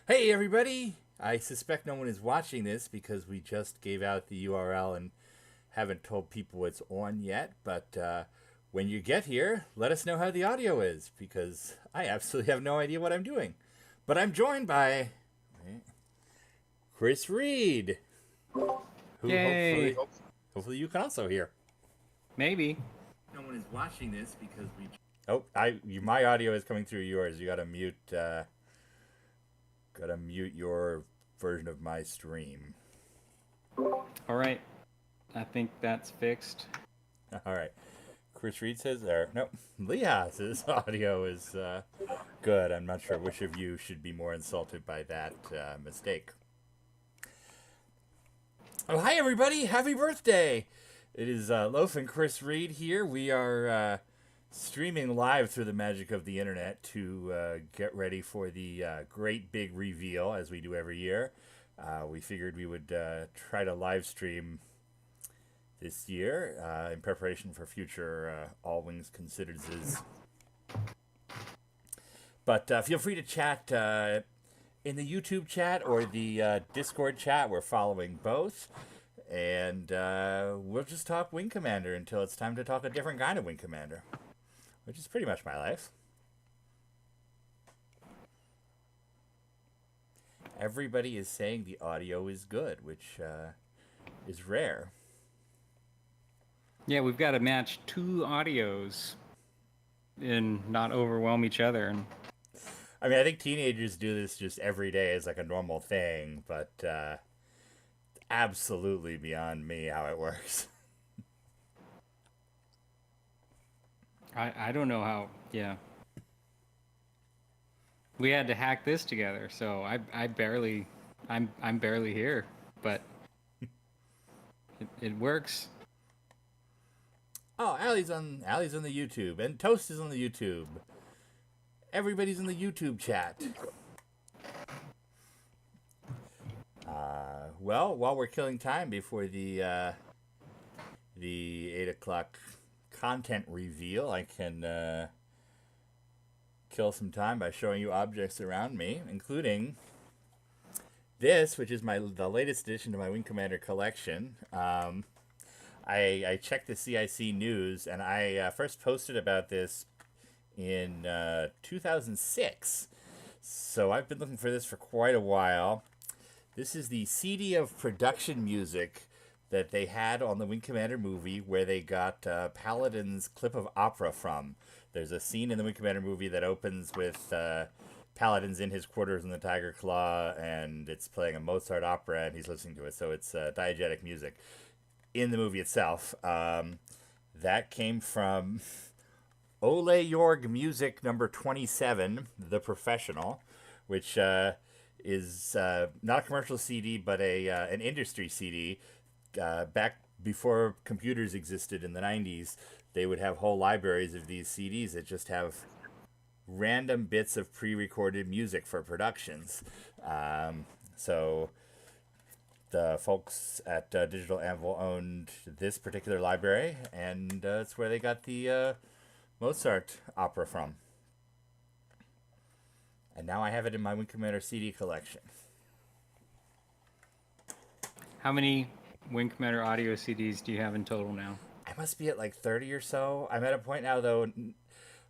Hey, everybody! I suspect no one is watching this because we just gave out the URL and haven't told people it's on yet. But when you get here, let us know how the audio is because I absolutely have no idea what I'm doing. But I'm joined by Chris Reed, who Yay! hopefully you can also hear. Maybe. No one is watching this because we. My audio is coming through yours. You gotta mute. Gotta mute your version of my stream. All right. I think that's fixed. All right. Chris Reed says there. Nope. Leah's audio is good. I'm not sure which of you should be more insulted by that mistake. Oh, hi, everybody. Happy birthday. It is Loaf and Chris Reed here. We are streaming live through the magic of the internet to get ready for the great big reveal as we do every year. We figured we would try to live stream this year in preparation for future All Wings Considered's. But feel free to chat in the YouTube chat or the Discord chat. We're following both. And we'll just talk Wing Commander until it's time to talk a different kind of Wing Commander, which is pretty much my life. Everybody is saying the audio is good, which is rare. Yeah, we've got to match two audios and not overwhelm each other. And I mean, I think teenagers do this just every day as like a normal thing, but absolutely beyond me how it works. I don't know how. Yeah. We had to hack this together, so I'm barely here, but it works. Oh, Allie's on the YouTube, and Toast is on the YouTube. Everybody's in the YouTube chat. Well, while we're killing time before the 8 o'clock content reveal, I can kill some time by showing you objects around me, including this, which is the latest addition to my Wing Commander collection. I checked the CIC news, and I first posted about this in 2006. So I've been looking for this for quite a while. This is the CD of production music that they had on the Wing Commander movie where they got Paladin's clip of opera from. There's a scene in the Wing Commander movie that opens with Paladin's in his quarters in the Tiger Claw, and it's playing a Mozart opera, and he's listening to it. So it's diegetic music in the movie itself. That came from Ole Jorg Music number 27, The Professional, which is not a commercial CD, but an industry CD. Back before computers existed in the 90s, they would have whole libraries of these CDs that just have random bits of pre-recorded music for productions. So the folks at Digital Anvil owned this particular library, and it's where they got the Mozart opera from. And now I have it in my Wing Commander CD collection. How many Wing Commander audio CDs do you have in total now? I must be at like 30 or so. I'm at a point now, though.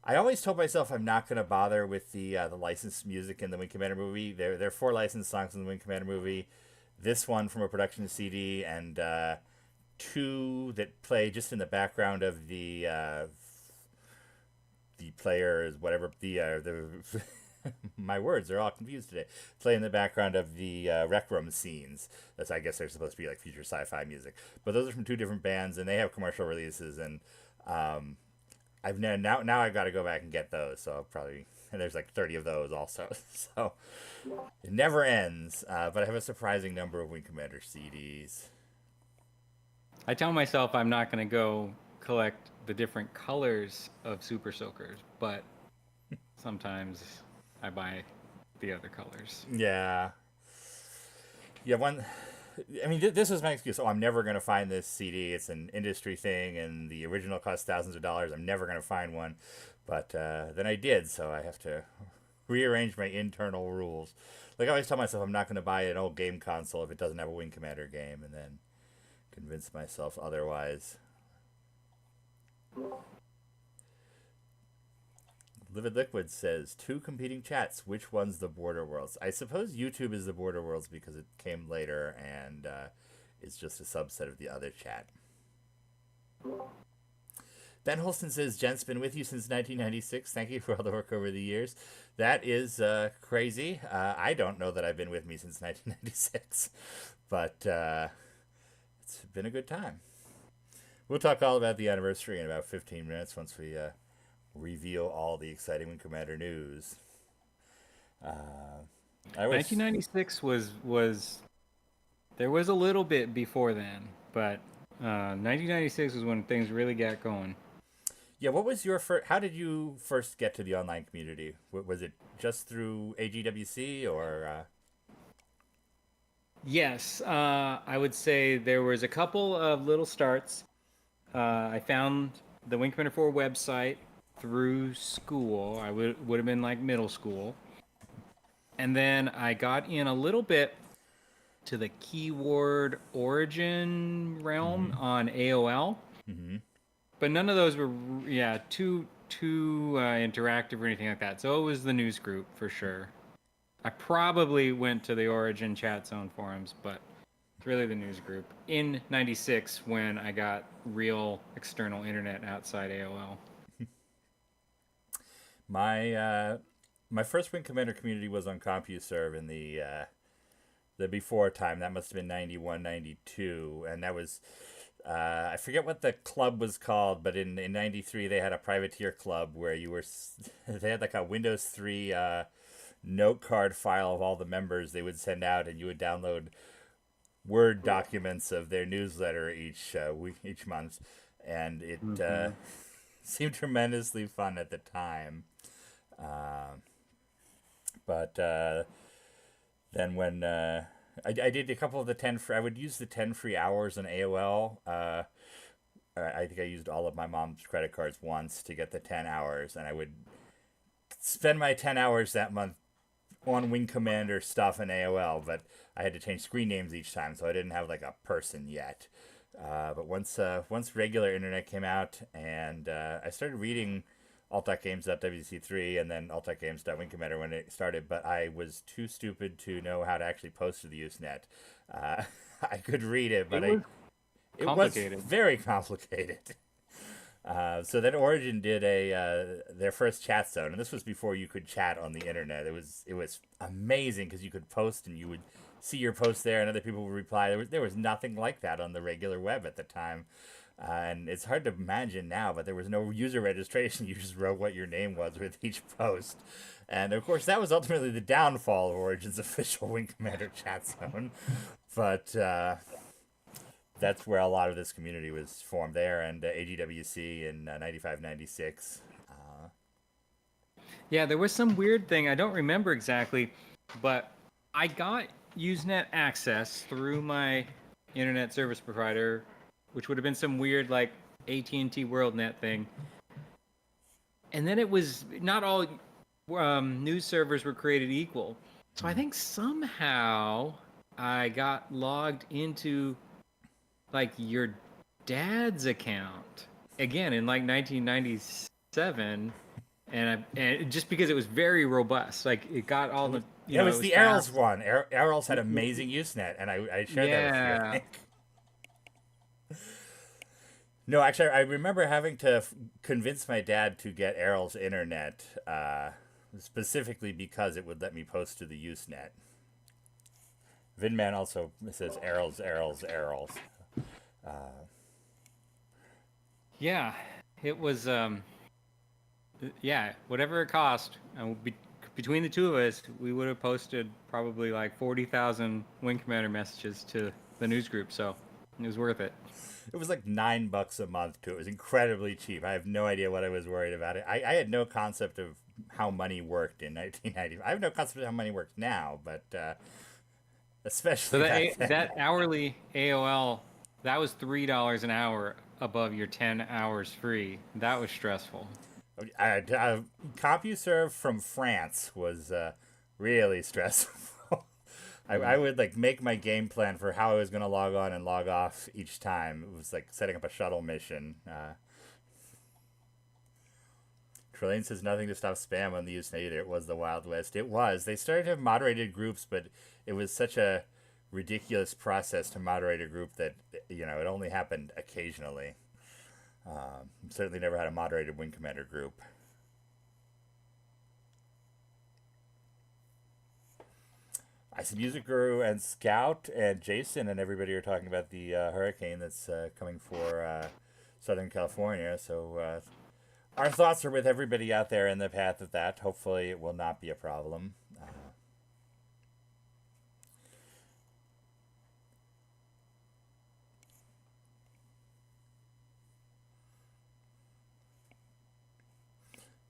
I always told myself I'm not going to bother with the licensed music in the Wing Commander movie. There are 4 licensed songs in the Wing Commander movie. This one from a production CD, and 2 that play just in the background of the players, whatever the my words are all confused today. Play in the background of the Rec Room scenes. That's, I guess, they're supposed to be like future sci-fi music. But those are from 2 different bands, and they have commercial releases. And I've now I've got to go back and get those. So I'll probably, and there's like 30 of those also. So it never ends. But I have a surprising number of Wing Commander CDs. I tell myself I'm not going to go collect the different colors of Super Soakers, but sometimes I buy the other colors. Yeah. Yeah, one. I mean, this was my excuse. Oh, I'm never going to find this CD. It's an industry thing, and the original cost thousands of dollars. I'm never going to find one. But then I did, so I have to rearrange my internal rules. Like I always tell myself, I'm not going to buy an old game console if it doesn't have a Wing Commander game, and then convince myself otherwise. Livid Liquid says, two competing chats. Which one's the Border Worlds? I suppose YouTube is the Border Worlds because it came later and it's just a subset of the other chat. Ben Holston says, Jen's been with you since 1996. Thank you for all the work over the years. That is crazy. I don't know that I've been with me since 1996, but it's been a good time. We'll talk all about the anniversary in about 15 minutes once we reveal all the exciting Wing Commander news. 1996 was there was a little bit before then, but 1996 was when things really got going. Yeah, what was your first? How did you first get to the online community? Was it just through AGWC or? Yes, I would say there was a couple of little starts. I found the Wing Commander 4 website through school. I would have been like middle school, and then I got in a little bit to the keyword origin realm on AOL. Mm-hmm. But none of those were, too interactive or anything like that. So it was the news group for sure. I probably went to the Origin chat zone forums, but it's really the news group. In '96, when I got real external internet outside AOL. My first Wing Commander community was on CompuServe in the before time. That must have been 91, 92, and that was. I forget what the club was called, but in 93 they had a privateer club where you were, they had like a Windows 3 note card file of all the members they would send out, and you would download Word documents of their newsletter each week, each month, and it seemed tremendously fun at the time. But then when I did a couple of the 10 free, I would use the 10 free hours on AOL. I think I used all of my mom's credit cards once to get the 10 hours, and I would spend my 10 hours that month on Wing Commander stuff in AOL, but I had to change screen names each time, so I didn't have like a person yet. But once regular internet came out, and I started reading alt.games.wc3 and then alt.games.wing Commander when it started, but I was too stupid to know how to actually post to the Usenet. I could read it, but it was very complicated. So then Origin did their first chat zone, and this was before you could chat on the internet. It was amazing because you could post and you would see your post there, and other people would reply. There was nothing like that on the regular web at the time. And it's hard to imagine now, but there was no user registration. You just wrote what your name was with each post. And of course, that was ultimately the downfall of Origin's official Wing Commander chat zone. But that's where a lot of this community was formed there, and AGWC in 95, 96. Yeah, there was some weird thing. I don't remember exactly, but I got Usenet access through my internet service provider, which would have been some weird like AT&T WorldNet thing. And then it was not all news servers were created equal. So I think somehow I got logged into like your dad's account again in like 1997, and just because it was very robust, like it got all the it was the Errol's one. Errol's had amazing Usenet, and I shared that with you, I think. No, actually, I remember having to convince my dad to get Errol's internet, specifically because it would let me post to the Usenet. Vinman also says Errol's. Yeah, it was. Whatever it cost, between the two of us, we would have posted probably like 40,000 Wing Commander messages to the news group. So it was worth it. It was like $9 a month too. It was incredibly cheap. I have no idea what I was worried about it. I had no concept of how money worked in 1990. I have no concept of how money works now, but especially so that hourly AOL, that was $3 an hour above your 10 hours free. That was stressful. CompuServe from France was really stressful. I Mm. would like make my game plan for how I was going to log on and log off each time. It was like setting up a shuttle mission. Trillian says nothing to stop spam on the use either. It was the Wild West. It was. They started to have moderated groups, but it was such a ridiculous process to moderate a group that it only happened occasionally. Certainly never had a moderated Wing Commander group. I see Music Guru and Scout and Jason and everybody are talking about the hurricane that's coming for Southern California. So our thoughts are with everybody out there in the path of that. Hopefully, it will not be a problem.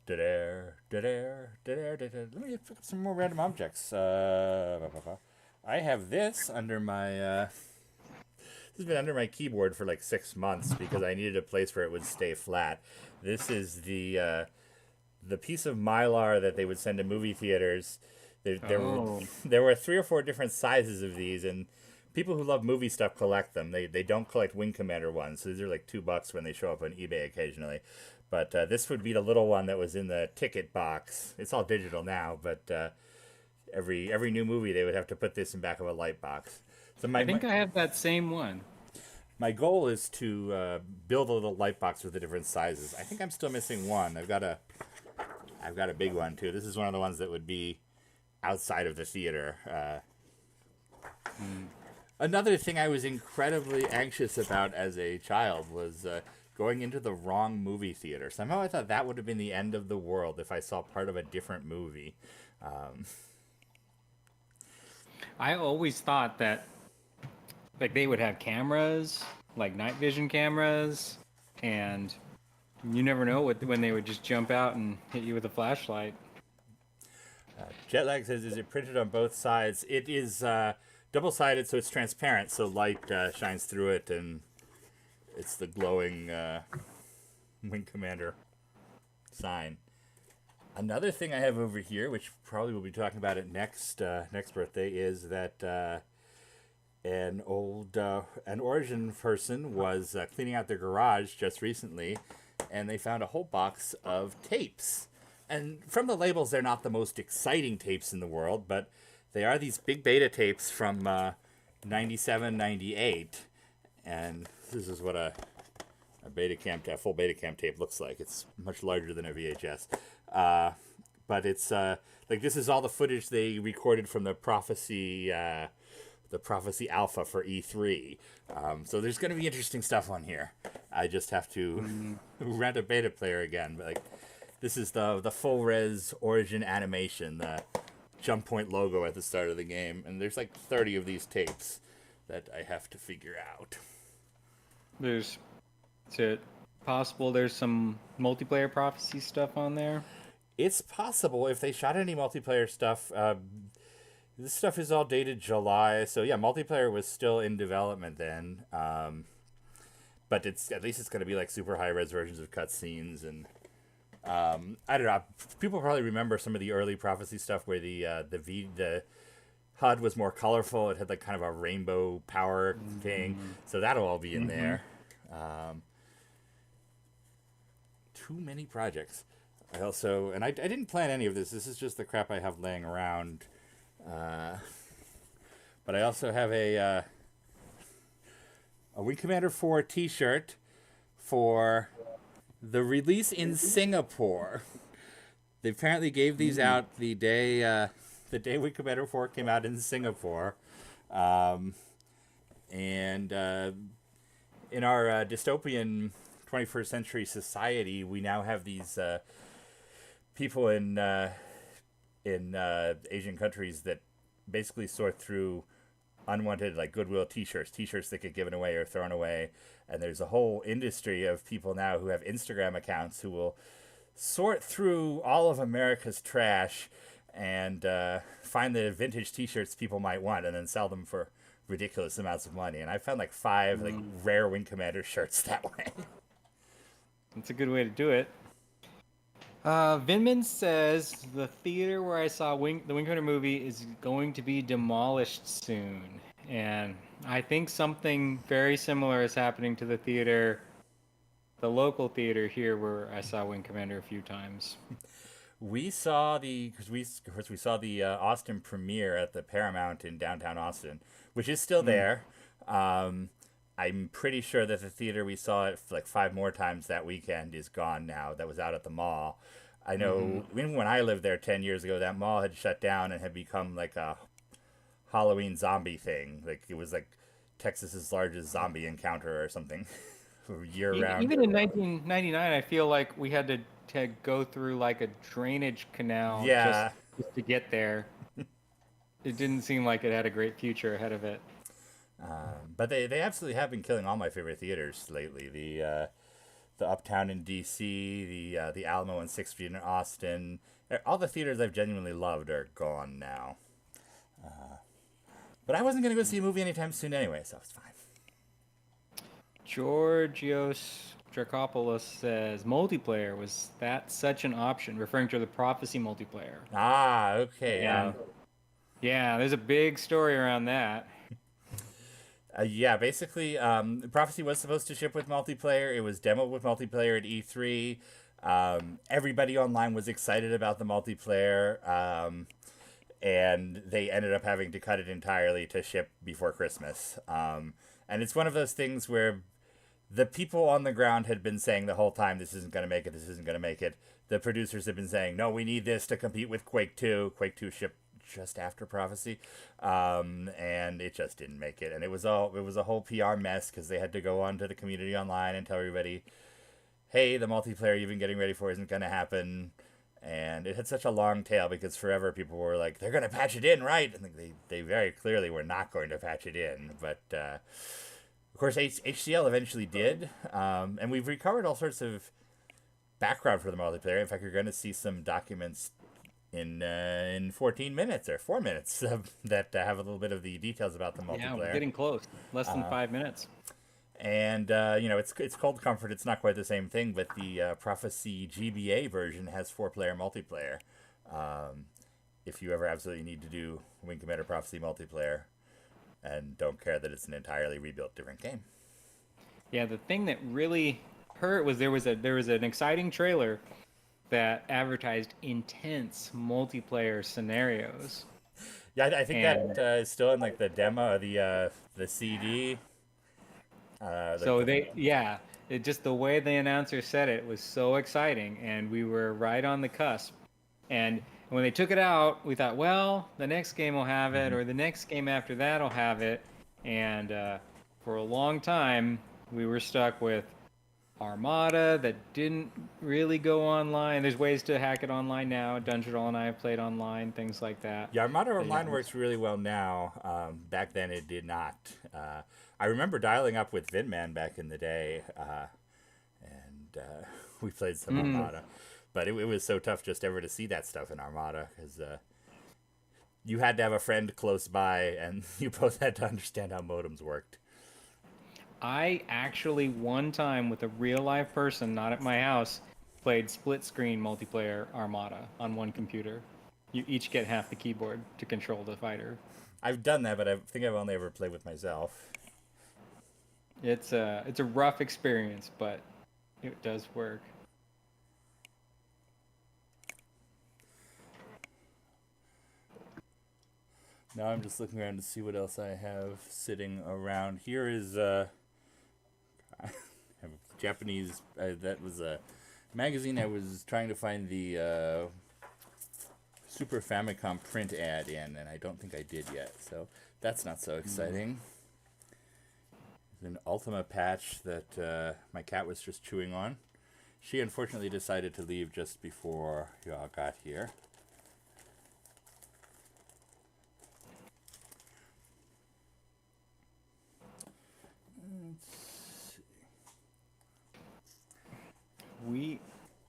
Let me pick up some more random objects. I have this under my. This has been under my keyboard for like 6 months because I needed a place where it would stay flat. This is the piece of mylar that they would send to movie theaters. Oh. There were 3 or 4 different sizes of these, and people who love movie stuff collect them. They don't collect Wing Commander ones, so these are like $2 when they show up on eBay occasionally. But this would be the little one that was in the ticket box. It's all digital now, but every new movie they would have to put this in back of a light box. So I think I have that same one. my goal is to build a little light box with the different sizes. I think I'm still missing one. I've got a big one too. This is one of the ones that would be outside of the theater. Another thing I was incredibly anxious about as a child was going into the wrong movie theater. Somehow I thought that would have been the end of the world if I saw part of a different movie. I always thought that like they would have cameras, like night vision cameras, and you never know when they would just jump out and hit you with a flashlight. Jetlag says, is it printed on both sides? It is double-sided, so it's transparent, so light shines through it, and it's the glowing Wing Commander sign. Another thing I have over here, which probably we'll be talking about it next birthday, is that an Origin person was cleaning out their garage just recently, and they found a whole box of tapes. And from the labels, they're not the most exciting tapes in the world, but they are these big beta tapes from 97, 98. And this is what a full Betacam tape looks like. It's much larger than a VHS. But it's like this is all the footage they recorded from the Prophecy Alpha for E3. So there's going to be interesting stuff on here. I just have to rent a beta player again. But like, this is the full res Origin animation, the jump point logo at the start of the game, and there's like 30 of these tapes that I have to figure out. Is it possible there's some multiplayer Prophecy stuff on there? It's possible if they shot any multiplayer stuff. This stuff is all dated July, so yeah, multiplayer was still in development then. But at least it's going to be like super high res versions of cutscenes, and I don't know. People probably remember some of the early Prophecy stuff where the HUD was more colorful. It had like kind of a rainbow power thing, so that'll all be in there. Too many projects. I didn't plan any of this. This is just the crap I have laying around. But I also have a Wing Commander 4 T-shirt for the release in Singapore. They apparently gave these out the day Wing Commander 4 came out in Singapore, and in our dystopian 21st century society, we now have these people in Asian countries that basically sort through unwanted like Goodwill T-shirts that get given away or thrown away, and there's a whole industry of people now who have Instagram accounts who will sort through all of America's trash and find the vintage T-shirts people might want and then sell them for ridiculous amounts of money. And I found like 5 like rare Wing Commander shirts that way. That's a good way to do it. Vinman says the theater where I saw the Wing Commander movie is going to be demolished soon, and I think something very similar is happening to the local theater here where I saw Wing Commander a few times. We saw we saw the Austin premiere at the Paramount in downtown Austin, which is still Mm. there. Um, I'm pretty sure that the theater we saw it like 5 more times that weekend is gone now. That was out at the mall. I Mm-hmm. know even when I lived there 10 years ago, that mall had shut down and had become like a Halloween zombie thing. Like it was like Texas's largest zombie encounter or something, year round. Even in 1999, I feel like we had to go through like a drainage canal Yeah, just to get there. It didn't seem like it had a great future ahead of it. but they absolutely have been killing all my favorite theaters lately. The Uptown in D.C., the Alamo and Sixth Street in Austin. All the theaters I've genuinely loved are gone now. But I wasn't gonna go see a movie anytime soon anyway, so it's fine. Georgios Dracopoulos says multiplayer was that such an option, referring to the Prophecy multiplayer. Ah, okay. And yeah, there's a big story around that. Yeah, basically, Prophecy was supposed to ship with multiplayer. It was demoed with multiplayer at E3. Everybody online was excited about the multiplayer, and they ended up having to cut it entirely to ship before Christmas. And it's one of those things where the people on the ground had been saying the whole time, this isn't going to make it, this isn't going to make it. The producers have been saying, no, we need this to compete with Quake 2. Quake 2 shipped just after Prophecy, and it just didn't make it. And it was a whole PR mess because they had to go on to the community online and tell everybody, hey, the multiplayer you've been getting ready for isn't going to happen. And it had such a long tail because forever people were like, they're going to patch it in, right? And they very clearly were not going to patch it in. But of course, HCL eventually did. And we've recovered all sorts of background for the multiplayer. In fact, you're going to see some documents in 14 minutes or 4 minutes that have a little bit of the details about the Yeah, we're multiplayer. getting close. Less than 5 minutes. And it's Cold Comfort. It's not quite the same thing, but the Prophecy GBA version has 4-player multiplayer. If you ever absolutely need to do Wing Commander Prophecy multiplayer, and don't care that it's an entirely rebuilt different game. Yeah, the thing that really hurt was there was an exciting trailer that advertised intense multiplayer scenarios. Yeah, I think And that is still in like the demo, the CD. so it just the way the announcer said it was so exciting, and we were right on the cusp. And when they took it out, we thought, well, the next game will have it, or the next game after that will have it. And for a long time, we were stuck with Armada that didn't really go online. There's ways to hack it online now. Dungeon and I have played online, things like that. Yeah, Armada Online works really well now. Back then, it did not. I remember dialing up with Vidman back in the day, and we played some Armada. But it was so tough just ever to see that stuff in Armada because you had to have a friend close by, and you both had to understand how modems worked. I actually one time with a real live person, not at my house, played split screen multiplayer Armada on one computer. You each get half the keyboard to control the fighter. I've done that, but I think I've only ever played with myself. It's a rough experience, but it does work. Now I'm just looking around to see what else I have sitting around. Here is I have a Japanese. That was a magazine. I was trying to find the Super Famicom print ad in, and I don't think I did yet. So that's not so exciting. There's an Ultima patch that my cat was just chewing on. She unfortunately decided to leave just before y'all got here.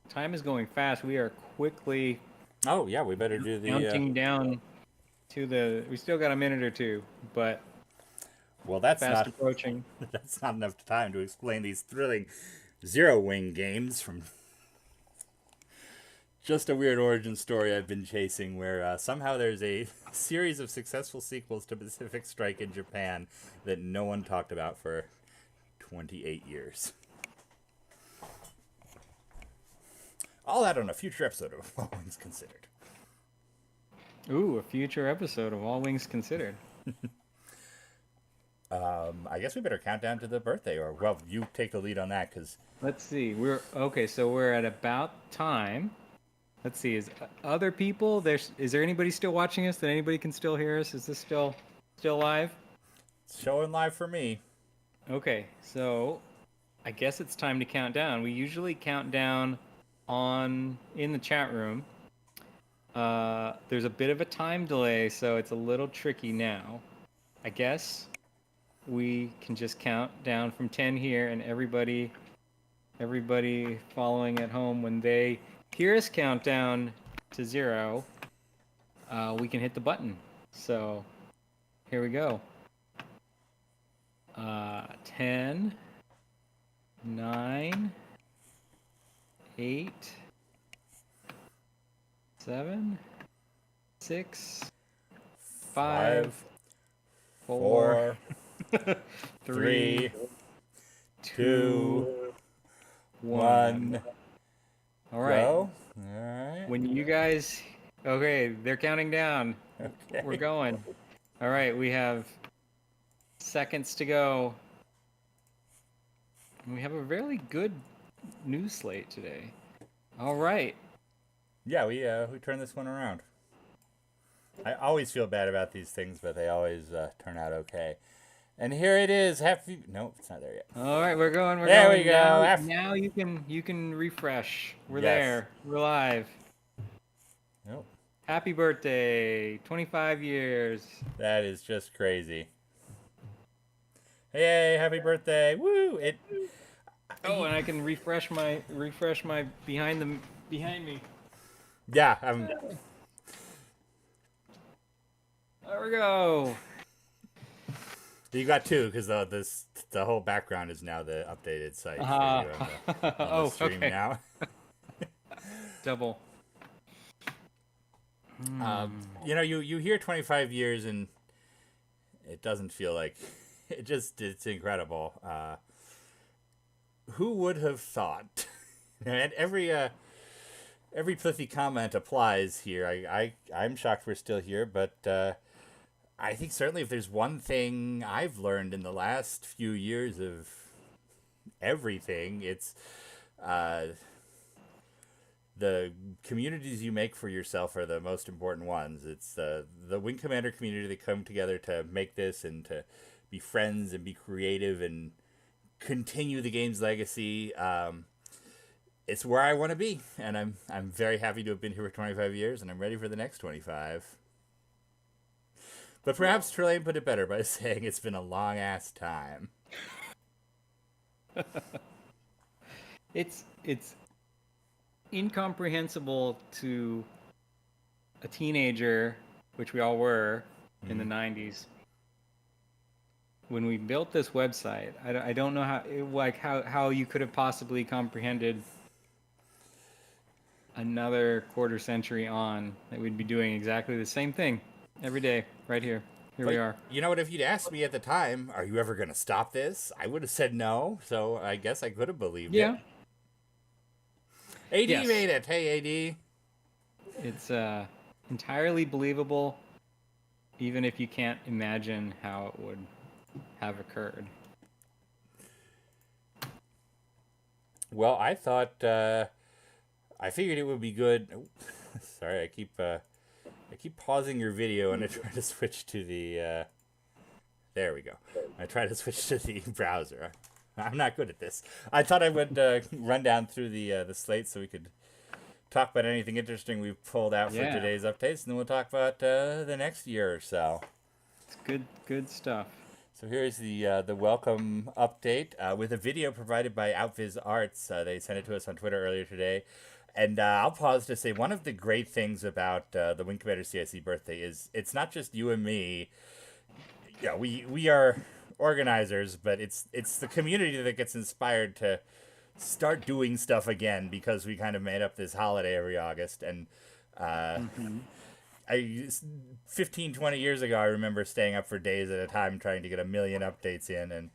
Time is going fast. We are quickly Oh yeah, we better do the. counting down to the. We still got a minute or two, but Well, that's fast not approaching. that's not enough time to explain these thrilling Zero Wing games from Just a weird origin story I've been chasing where somehow there's a series of successful sequels to Pacific Strike in Japan that no one talked about for 28 years. All that on a future episode of All Things Considered. Ooh, a future episode of All Wings Considered. I guess we better count down to the birthday, or, well, you take the lead on that, because... Let's see. So we're at about time. Let's see. Is other people is there anybody still watching us? That anybody can still hear us? Is this still live? It's showing live for me. Okay, so I guess it's time to count down. We usually count down in the chat room. There's a bit of a time delay, so it's a little tricky now. I guess we can just count down from 10 here, and everybody following at home, when they hear us count down to 0, we can hit the button. So here we go. 10, 9, 8, 7, 6, 5, 4, 3, 2, 1. All right. Go. All right. When you guys... Okay, they're counting down. Okay. We're going. All right, we have seconds to go. We have a really good news slate today. All right. Yeah, we turned this one around. I always feel bad about these things, but they always turn out okay. And here it is. Nope, it's not there yet. All right, we're going. There we go. Now you can refresh. We're Yes. there. We're live. Nope. Happy birthday. 25 years. That is just crazy. Hey, happy birthday. Woo! Oh, and I can refresh my behind me. Yeah, There we go. you got 2 because the whole background is now the updated site for you on the stream okay. now. Double. You hear 25 years and it doesn't feel like it's incredible. Who would have thought? And every pithy comment applies here. I'm shocked we're still here, but I think certainly if there's one thing I've learned in the last few years of everything, it's the communities you make for yourself are the most important ones. It's the Wing Commander community that come together to make this and to be friends and be creative and continue the game's legacy. It's where I want to be, and I'm very happy to have been here for 25 years, and I'm ready for the next 25. But perhaps Trillian put it better by saying it's been a long-ass time. It's incomprehensible to a teenager, which we all were in the 90s. When we built this website, I don't know how you could have possibly comprehended another quarter century on that we'd be doing exactly the same thing every day right here. Here we are. You know what? If you'd asked me at the time, are you ever going to stop this? I would have said no. So I guess I could have believed it. AD Yes. made it. Hey, AD. It's entirely believable, even if you can't imagine how it would have occurred. Well, I thought I figured it would be good. Oh, sorry, I keep pausing your video and I try to switch to the. There we go. I try to switch to the browser. I'm not good at this. I thought I would run down through the slate so we could talk about anything interesting we've pulled out for today's updates, and then we'll talk about the next year or so. It's good stuff. So here's the welcome update with a video provided by Outviz Arts. They sent it to us on Twitter earlier today. And I'll pause to say one of the great things about the Wing Commander CIC birthday is it's not just you and me. We are organizers, but it's the community that gets inspired to start doing stuff again because we kind of made up this holiday every August. And Mm-hmm. I 15, 20 years ago, I remember staying up for days at a time trying to get a million updates in, and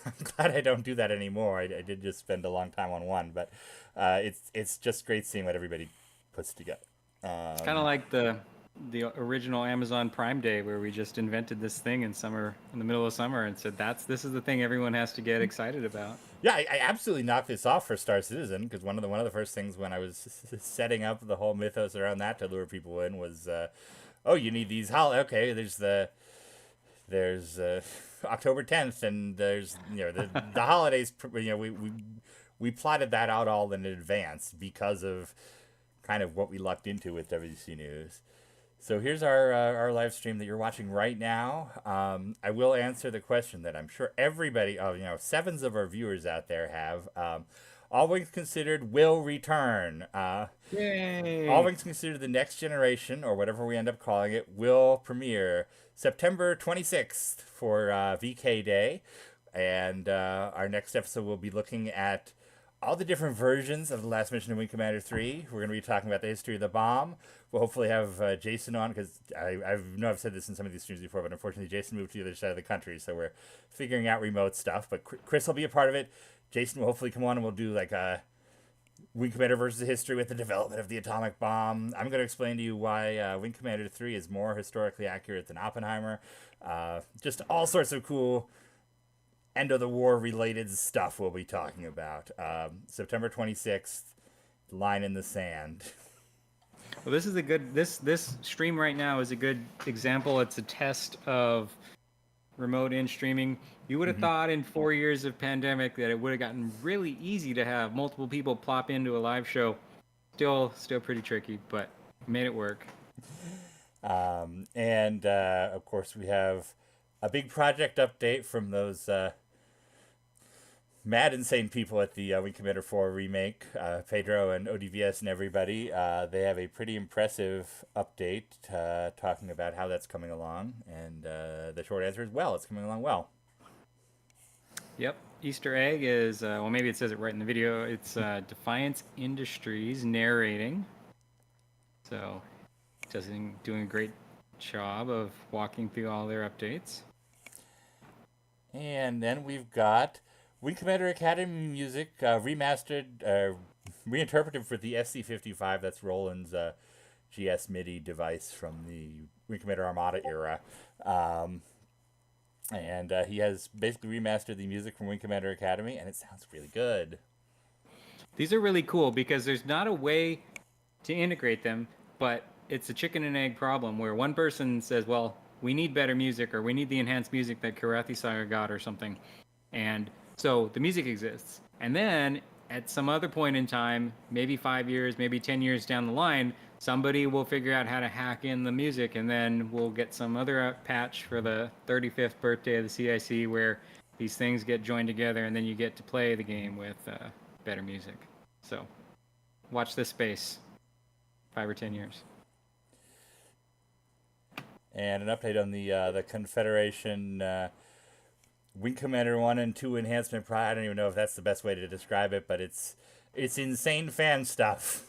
I'm glad I don't do that anymore. I did just spend a long time on one, but it's just great seeing what everybody puts together. It's kind of like the original Amazon Prime Day, where we just invented this thing in the middle of summer, and said this is the thing everyone has to get excited about. Yeah, I absolutely knocked this off for Star Citizen because one of the first things when I was setting up the whole mythos around that to lure people in was, oh, you need these okay, there's October 10th, and there's the holidays. We plotted that out all in advance because of kind of what we lucked into with WC News. So here's our live stream that you're watching right now. I will answer the question that I'm sure everybody, sevens of our viewers out there have. All Wings Considered will return. All Yay! Wings Considered the Next Generation, or whatever we end up calling it, will premiere September 26th for VK Day. And our next episode will be looking at all the different versions of the last mission of Wing Commander 3. We're going to be talking about the history of the bomb. We'll hopefully have Jason on, because I've said this in some of these streams before, but unfortunately Jason moved to the other side of the country, so we're figuring out remote stuff. But Chris will be a part of it. Jason will hopefully come on and we'll do like a Wing Commander versus history with the development of the atomic bomb. I'm going to explain to you why Wing Commander 3 is more historically accurate than Oppenheimer. Just all sorts of cool end of the war related stuff we'll be talking about. September 26th, line in the sand. Well, this is a good this stream right now is a good example. It's a test of remote in streaming. You would have thought in 4 years of pandemic that it would have gotten really easy to have multiple people plop into a live show. Still pretty tricky, but made it work. And of course, we have a big project update from those mad insane people at the Wing Commander 4 remake, Pedro and ODVS and everybody. They have a pretty impressive update talking about how that's coming along, and the short answer is well, it's coming along well. Yep. Easter egg is, well, maybe it says it right in the video. It's Defiance Industries narrating. So, doing a great job of walking through all their updates. And then we've got Wing Commander Academy music remastered, reinterpreted for the SC-55. That's Roland's GS MIDI device from the Wing Commander Armada era. And he has basically remastered the music from Wing Commander Academy, and it sounds really good. These are really cool because there's not a way to integrate them, but it's a chicken and egg problem where one person says, well, we need better music, or we need the enhanced music that Karathi Saga got or something. And so the music exists. And then at some other point in time, maybe 5 years, maybe 10 years down the line, somebody will figure out how to hack in the music, and then we'll get some other patch for the 35th birthday of the CIC where these things get joined together, and then you get to play the game with better music. So watch this space. 5 or 10 years. And an update on the Confederation Wing Commander 1 and 2 enhancement. I don't even know if that's the best way to describe it, but it's insane fan stuff.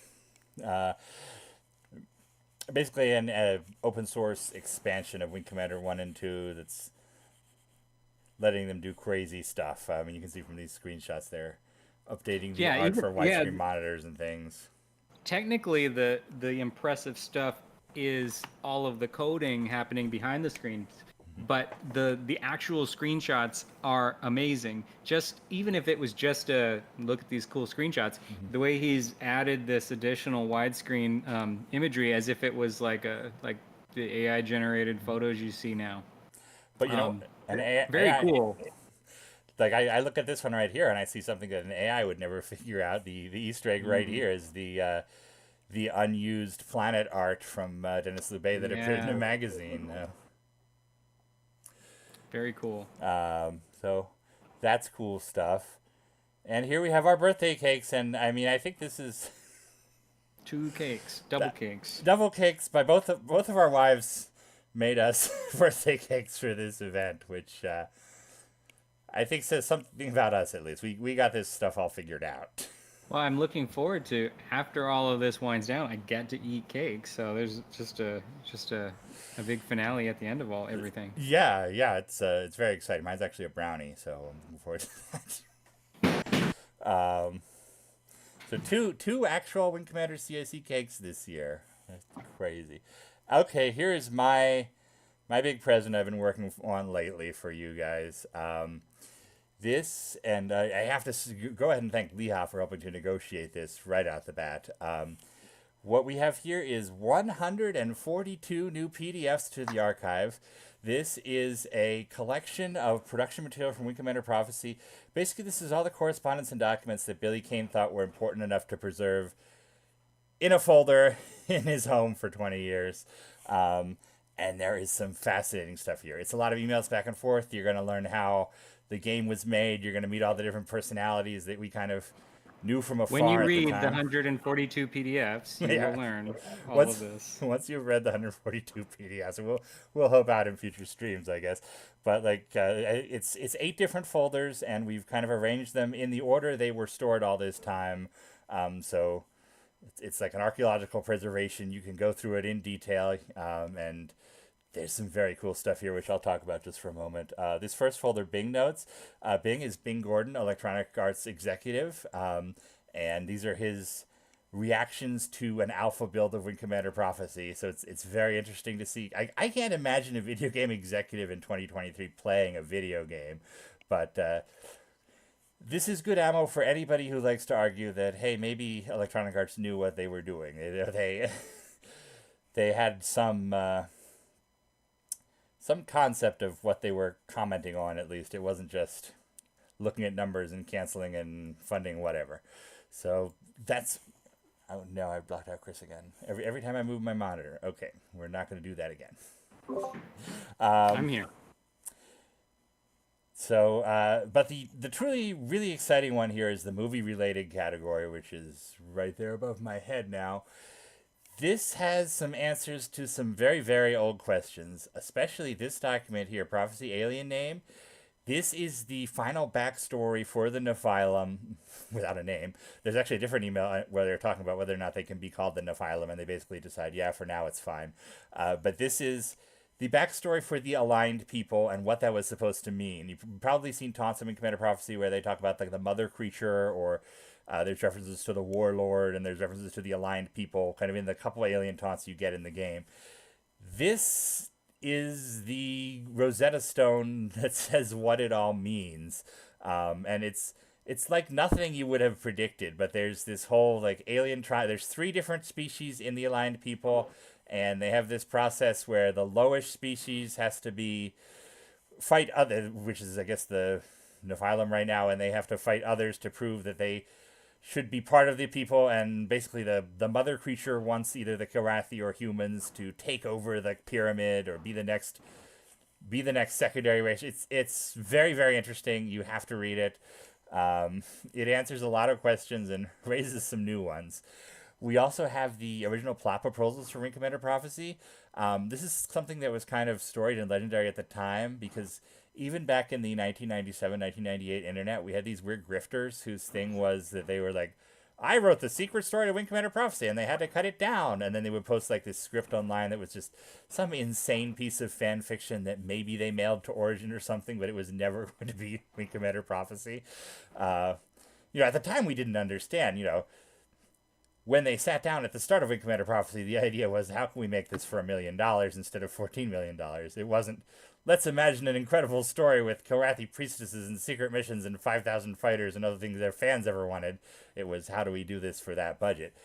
Basically an open source expansion of Wing Commander 1 and 2 that's letting them do crazy stuff. I mean, you can see from these screenshots they're updating the art for widescreen monitors and things. Technically, the impressive stuff is all of the coding happening behind the screen, but the actual screenshots are amazing. Just even if it was just a look at these cool screenshots, the way he's added this additional widescreen imagery as if it was like the AI generated photos you see now. But you know, very cool. Like I look at this one right here and I see something that an AI would never figure out. The Easter egg right here is the unused planet art from Dennis Loubet that appeared in a magazine. Very cool. So that's cool stuff. And here we have our birthday cakes, and I mean, I think this is 2 cakes, double cakes. Double cakes by both of our wives made us birthday cakes for this event, which I think says something about us at least. We got this stuff all figured out. Well, I'm looking forward to after all of this winds down, I get to eat cake. So there's just a big finale at the end of all everything. Yeah, yeah, it's very exciting. Mine's actually a brownie, so I'm looking forward to that. So two actual Wing Commander CIC cakes this year. That's crazy. Okay, here is my big present I've been working on lately for you guys. This, and I have to go ahead and thank Leha for helping to negotiate this right out the bat. What we have here is 142 new PDFs to the archive. This is a collection of production material from Wing Commander Prophecy. Basically, this is all the correspondence and documents that Billy Kane thought were important enough to preserve in a folder in his home for 20 years. And there is some fascinating stuff here. It's a lot of emails back and forth. You're going to learn how the game was made. You're going to meet all the different personalities that we kind of knew from afar When you at read the the time. 142 PDFs, you Yeah. will learn all Once, of this. once you've read the 142 PDFs, and we'll help out in future streams, I guess. But it's 8 different folders, and we've kind of arranged them in the order they were stored all this time. So it's like an archaeological preservation. You can go through it in detail, and there's some very cool stuff here, which I'll talk about just for a moment. This first folder, Bing Notes. Bing is Bing Gordon, Electronic Arts executive, and these are his reactions to an alpha build of Wing Commander Prophecy. So it's very interesting to see. I can't imagine a video game executive in 2023 playing a video game, but this is good ammo for anybody who likes to argue that, hey, maybe Electronic Arts knew what they were doing. They had some concept of what they were commenting on, at least. It wasn't just looking at numbers and canceling and funding whatever. So that's... Oh, no, I blocked out Chris again. Every time I move my monitor. Okay, we're not going to do that again. I'm here. So, but the truly, really exciting one here is the movie-related category, which is right there above my head now. This has some answers to some very, very old questions, especially this document here, Prophecy Alien Name. This is the final backstory for the Nephilim, without a name. There's actually a different email where they're talking about whether or not they can be called the Nephilim, and they basically decide, yeah, for now it's fine. But this is the backstory for the aligned people and what that was supposed to mean. You've probably seen taunts in Commander Prophecy where they talk about like the mother creature, or there's references to the warlord, and there's references to the aligned people, kind of in the couple alien taunts you get in the game. This is the Rosetta Stone that says what it all means, and it's like nothing you would have predicted. But there's this whole like alien tribe. There's 3 different species in the aligned people, and they have this process where the lowest species has to be fight other, which is I guess the Nephilim right now, and they have to fight others to prove that they should be part of the people. And basically the mother creature wants either the Karathi or humans to take over the pyramid or be the next secondary race. It's very, very interesting. You have to read it. It answers a lot of questions and raises some new ones. We also have the original plot proposals for Wing Commander Prophecy. This is something that was kind of storied and legendary at the time, because even back in the 1997, 1998 internet, we had these weird grifters whose thing was that they were like, I wrote the secret story to Wing Commander Prophecy, and they had to cut it down. And then they would post like this script online that was just some insane piece of fan fiction that maybe they mailed to Origin or something, but it was never going to be Wing Commander Prophecy. At the time we didn't understand, when they sat down at the start of Wing Commander Prophecy, the idea was, how can we make this for $1 million instead of $14 million? It wasn't, let's imagine an incredible story with Karathi priestesses and secret missions and 5,000 fighters and other things their fans ever wanted. It was, how do we do this for that budget?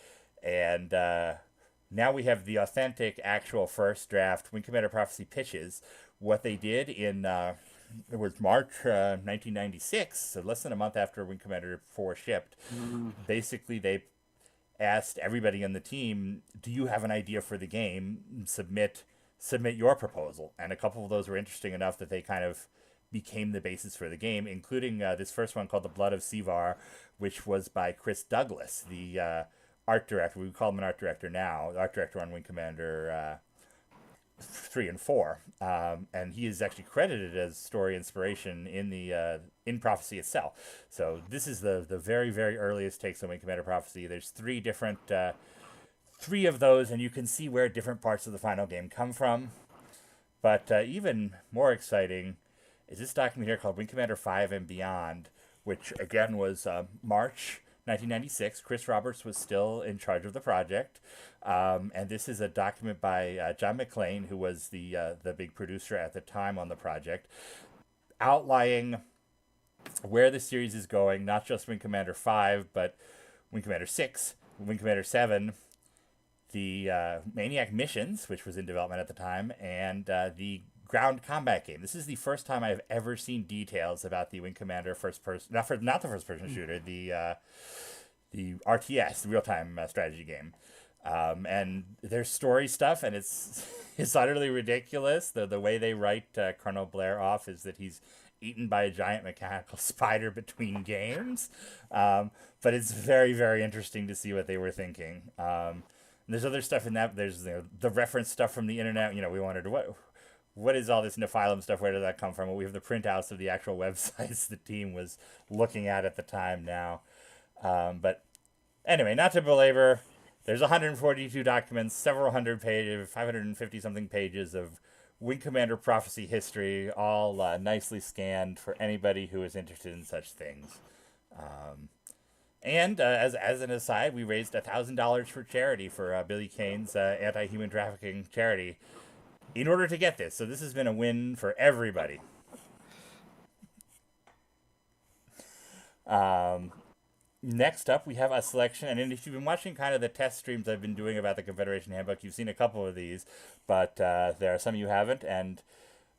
And now we have the authentic, actual first draft Wing Commander Prophecy pitches. What they did in, it was March 1996, so less than a month after Wing Commander 4 shipped. Basically, they asked everybody on the team, do you have an idea for the game? Submit your proposal. And a couple of those were interesting enough that they kind of became the basis for the game, including this first one called The Blood of Sivar, which was by Chris Douglas, the art director. We call him an art director now, the art director on Wing Commander 3 and 4, and he is actually credited as story inspiration in the in Prophecy itself. So this is the very very earliest takes on Wing Commander Prophecy. There's three of those, and you can see where different parts of the final game come from. But even more exciting is this document here called Wing Commander 5 and Beyond, which again was March 1996. Chris Roberts was still in charge of the project. And this is a document by John McClane, who was the big producer at the time on the project, outlining where the series is going, not just Wing Commander 5, but Wing Commander 6, Wing Commander 7, the Maniac Missions, which was in development at the time, and the ground combat game. This is the first time I've ever seen details about the Wing Commander first person, not the first person shooter, the RTS, the real time strategy game. And there's story stuff, and it's utterly ridiculous. The way they write Colonel Blair off is that he's eaten by a giant mechanical spider between games. But it's very, very interesting to see what they were thinking. There's other stuff in that. There's the reference stuff from the internet. We wondered what is all this Nephilim stuff? Where did that come from? Well, we have the printouts of the actual websites the team was looking at the time now. But anyway, not to belabor, there's 142 documents, several hundred pages, 550 something pages of Wing Commander Prophecy history, all nicely scanned for anybody who is interested in such things. And as an aside, we raised $1,000 for charity for Billy Kane's anti-human trafficking charity in order to get this. So this has been a win for everybody. Next up, we have a selection, and if you've been watching kind of the test streams I've been doing about the Confederation Handbook, you've seen a couple of these, but there are some you haven't, and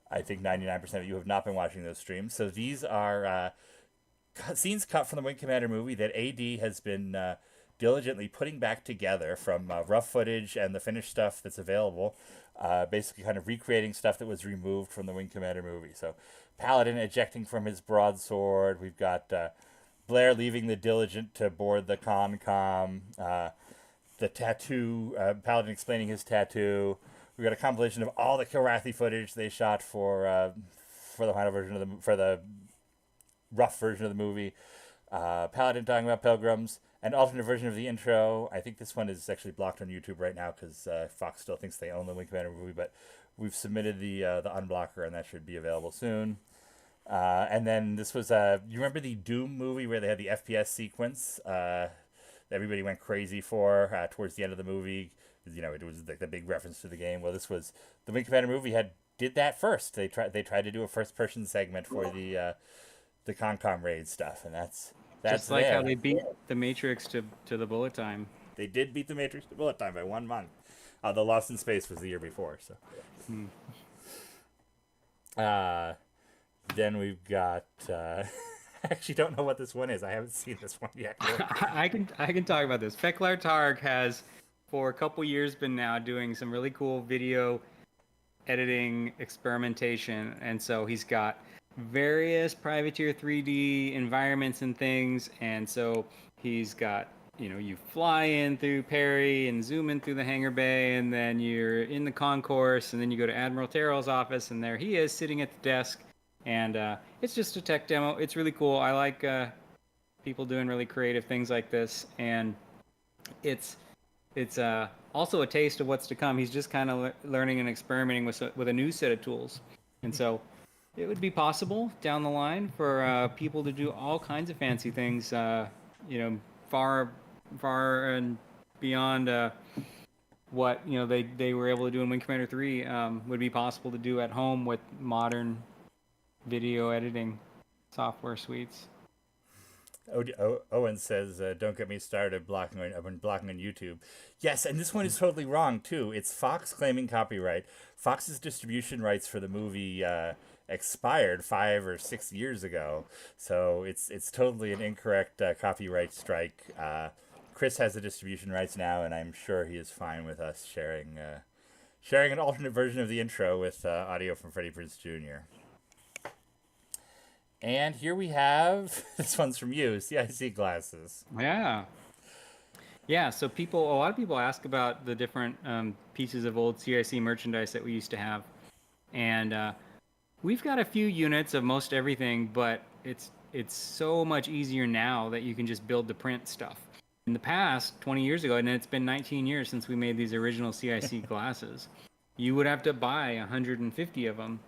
I think 99% of you have not been watching those streams. So these are scenes cut from the Wing Commander movie that AD has been diligently putting back together from rough footage and the finished stuff that's available, basically kind of recreating stuff that was removed from the Wing Commander movie. So Paladin ejecting from his broadsword. We've got Blair leaving the Diligent to board the Concom. The tattoo, Paladin explaining his tattoo. We've got a compilation of all the Kilrathi footage they shot for the final version for the rough version of the movie. Paladin talking about pilgrims. An alternate version of the intro. I think this one is actually blocked on YouTube right now because Fox still thinks they own the Wing Commander movie, but we've submitted the unblocker, and that should be available soon. And then this was you remember the Doom movie where they had the FPS sequence that everybody went crazy for towards the end of the movie? It was like the big reference to the game. Well, this was the Wing Commander movie did that first. They tried to do a first person segment for the Concom raid stuff, and that's just like there. how they beat the Matrix to the bullet time. They did beat the Matrix to bullet time by 1 month. The Lost in Space was the year before, so. Then we've got. I actually don't know what this one is. I haven't seen this one yet. I can talk about this. Feklar Targ has, for a couple years, been now doing some really cool video editing experimentation, and so he's got various Privateer 3D environments and things, and so he's got, you fly in through Perry and zoom in through the hangar bay, and then you're in the concourse, and then you go to Admiral Terrell's office, and there he is sitting at the desk, and it's just a tech demo. It's really cool. I like people doing really creative things like this, and it's also a taste of what's to come. He's just kind of learning and experimenting with a new set of tools, and so it would be possible down the line for people to do all kinds of fancy things, far and beyond what they were able to do in Wing Commander 3 would be possible to do at home with modern video editing software suites. Owen says, "Don't get me started blocking on YouTube." Yes, and this one is totally wrong too. It's Fox claiming copyright. Fox's distribution rights for the movie expired 5 or 6 years ago, so it's totally an incorrect copyright strike. Chris has the distribution rights now, and I'm sure he is fine with us sharing an alternate version of the intro with audio from Freddie Prinze Jr. And here we have, this one's from you, CIC glasses. Yeah. Yeah, so a lot of people ask about the different pieces of old CIC merchandise that we used to have, and we've got a few units of most everything, but it's so much easier now that you can just build the print stuff. In the past, 20 years ago, and it's been 19 years since we made these original CIC glasses, you would have to buy 150 of them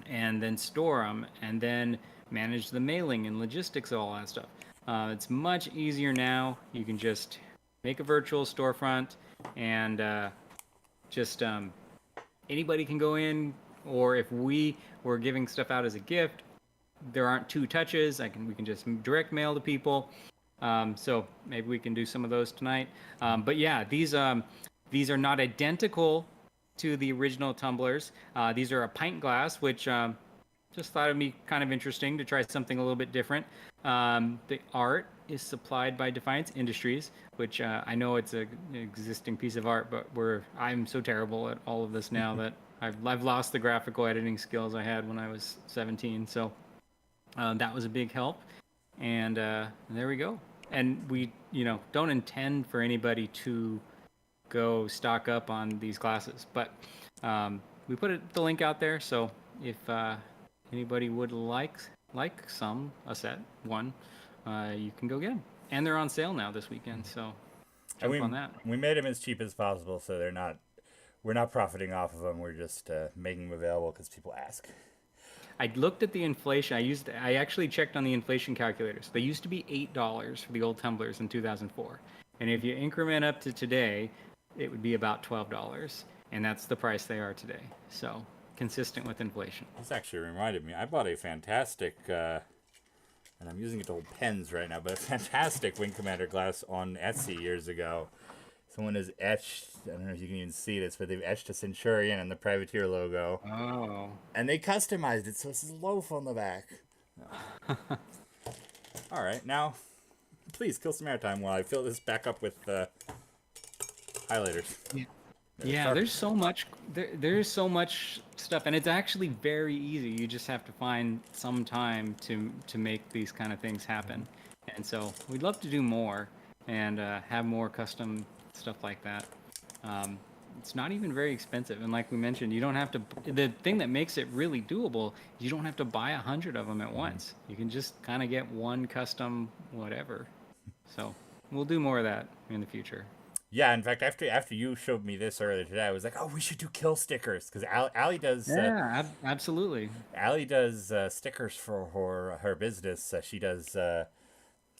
and then store them and then manage the mailing and logistics of all that stuff. It's much easier now. You can just make a virtual storefront and just anybody can go in, or if we were giving stuff out as a gift, there aren't two touches. We can just direct mail to people. So maybe we can do some of those tonight. But yeah, these are not identical to the original tumblers. These are a pint glass, which just thought it'd be kind of interesting to try something a little bit different. The art is supplied by Defiance Industries, which I know it's an existing piece of art, but I'm so terrible at all of this now that I've lost the graphical editing skills I had when I was 17. So that was a big help, and there we go. And we, don't intend for anybody to go stock up on these glasses, but we put the link out there. So if anybody would like a set one, you can go get them, and they're on sale now this weekend. So jump on that. We made them as cheap as possible, so we're not profiting off of them. We're just making them available because people ask. I looked at the inflation. I actually checked on the inflation calculators. They used to be $8 for the old tumblers in 2004, and if you increment up to today, it would be about $12, and that's the price they are today. So consistent with inflation. This actually reminded me. I bought a fantastic, and I'm using it to hold pens right now, but a fantastic Wing Commander glass on Etsy years ago. Someone has etched, I don't know if you can even see this, but they've etched a Centurion and the Privateer logo. Oh. And they customized it, so it's a loaf on the back. All right, now, please kill some airtime while I fill this back up with highlighters. Yeah, there's so much. There's so much stuff, and it's actually very easy. You just have to find some time to make these kind of things happen. And so we'd love to do more and have more custom stuff like that. It's not even very expensive, and like we mentioned, you don't have to. The thing that makes it really doable is you don't have to buy 100 of them at once. You can just kind of get one custom whatever. So we'll do more of that in the future. Yeah, in fact, after you showed me this earlier today, I was like, oh, we should do kill stickers because Allie does. Yeah, absolutely. Allie does stickers for her business. She does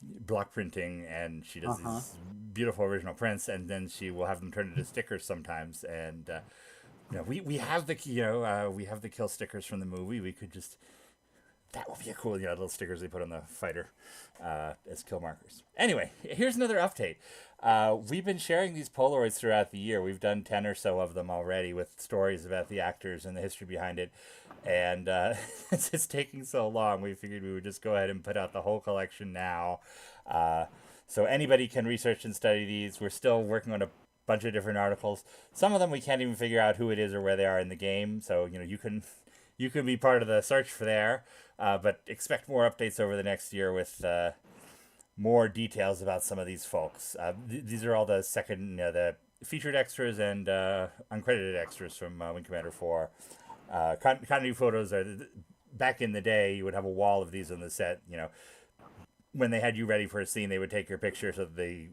block printing, and she does these beautiful original prints, and then she will have them turned into stickers sometimes. And we have the we have the kill stickers from the movie. We could just. That would be a cool, little stickers they put on the fighter as kill markers. Anyway, here's another update. We've been sharing these Polaroids throughout the year. We've done 10 or so of them already with stories about the actors and the history behind it. And since it's taking so long, we figured we would just go ahead and put out the whole collection now. So anybody can research and study these. We're still working on a bunch of different articles. Some of them we can't even figure out who it is or where they are in the game. So, you can be part of the search for there. But expect more updates over the next year with more details about some of these folks. These are all the the featured extras and uncredited extras from Wing Commander 4. Continuity photos are back in the day. You would have a wall of these on the set. When they had you ready for a scene, they would take your picture so that they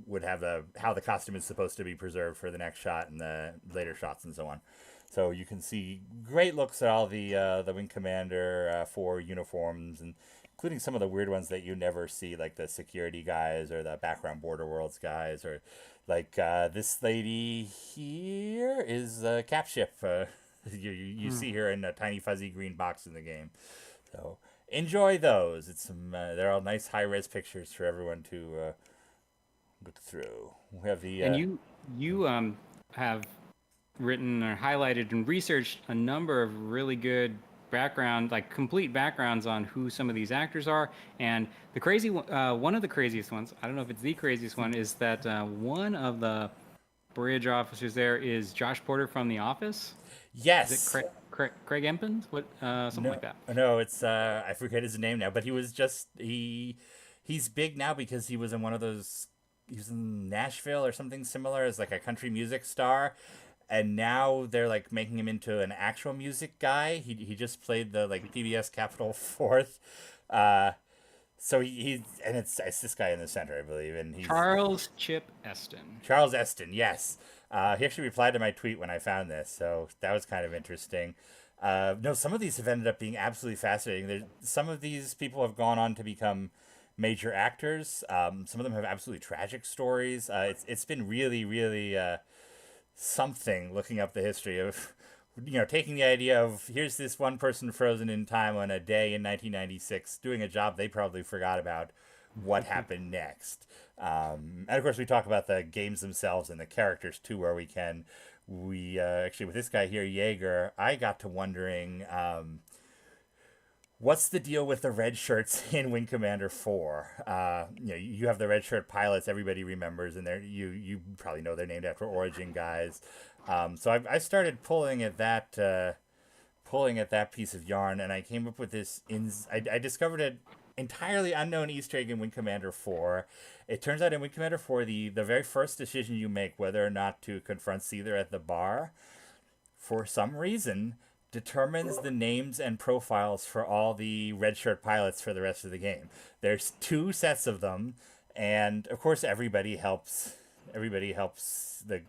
would have how the costume is supposed to be preserved for the next shot and the later shots and so on. So you can see great looks at all the Wing Commander 4 uniforms, and including some of the weird ones that you never see, like the security guys or the background Border Worlds guys, or like this lady here is Cap Ship. You see her in a tiny fuzzy green box in the game. So enjoy those. It's they're all nice high res pictures for everyone to look through. We have the and you have written or highlighted and researched a number of really good complete backgrounds on who some of these actors are. And the crazy one of the craziest ones, I don't know if it's the craziest one, is that one of the bridge officers there is Josh Porter from The Office. Yes. Is it Craig Empins? Something like that. No, it's I forget his name now, but he was he's big now because he was in one of those he was in Nashville or something similar as like a country music star, and now they're like making him into an actual music guy. He just played the like PBS Capital Fourth. Uh, so he's and it's this guy in the center, I believe, and he's Charles Chip Eston. Charles Eston. Yes, he actually replied to my tweet when I found this, so that was kind of interesting. No, some of these have ended up being absolutely fascinating. Some of these people have gone on to become major actors. Some of them have absolutely tragic stories. It's been really, really something looking up the history of, taking the idea of here's this one person frozen in time on a day in 1996 doing a job they probably forgot about. What happened next? And of course, we talk about the games themselves and the characters too, where we can. We actually, with this guy here, Jaeger, I got to wondering. What's the deal with the red shirts in Wing Commander 4? You have the red shirt pilots everybody remembers, and you probably know they're named after Origin guys. So I started pulling at that piece of yarn, and I came up with this. I discovered an entirely unknown Easter egg in Wing Commander 4. It turns out in Wing Commander 4, the very first decision you make whether or not to confront Seether at the bar, for some reason, determines the names and profiles for all the red shirt pilots for the rest of the game. There's 2 sets of them, and of course everybody helps the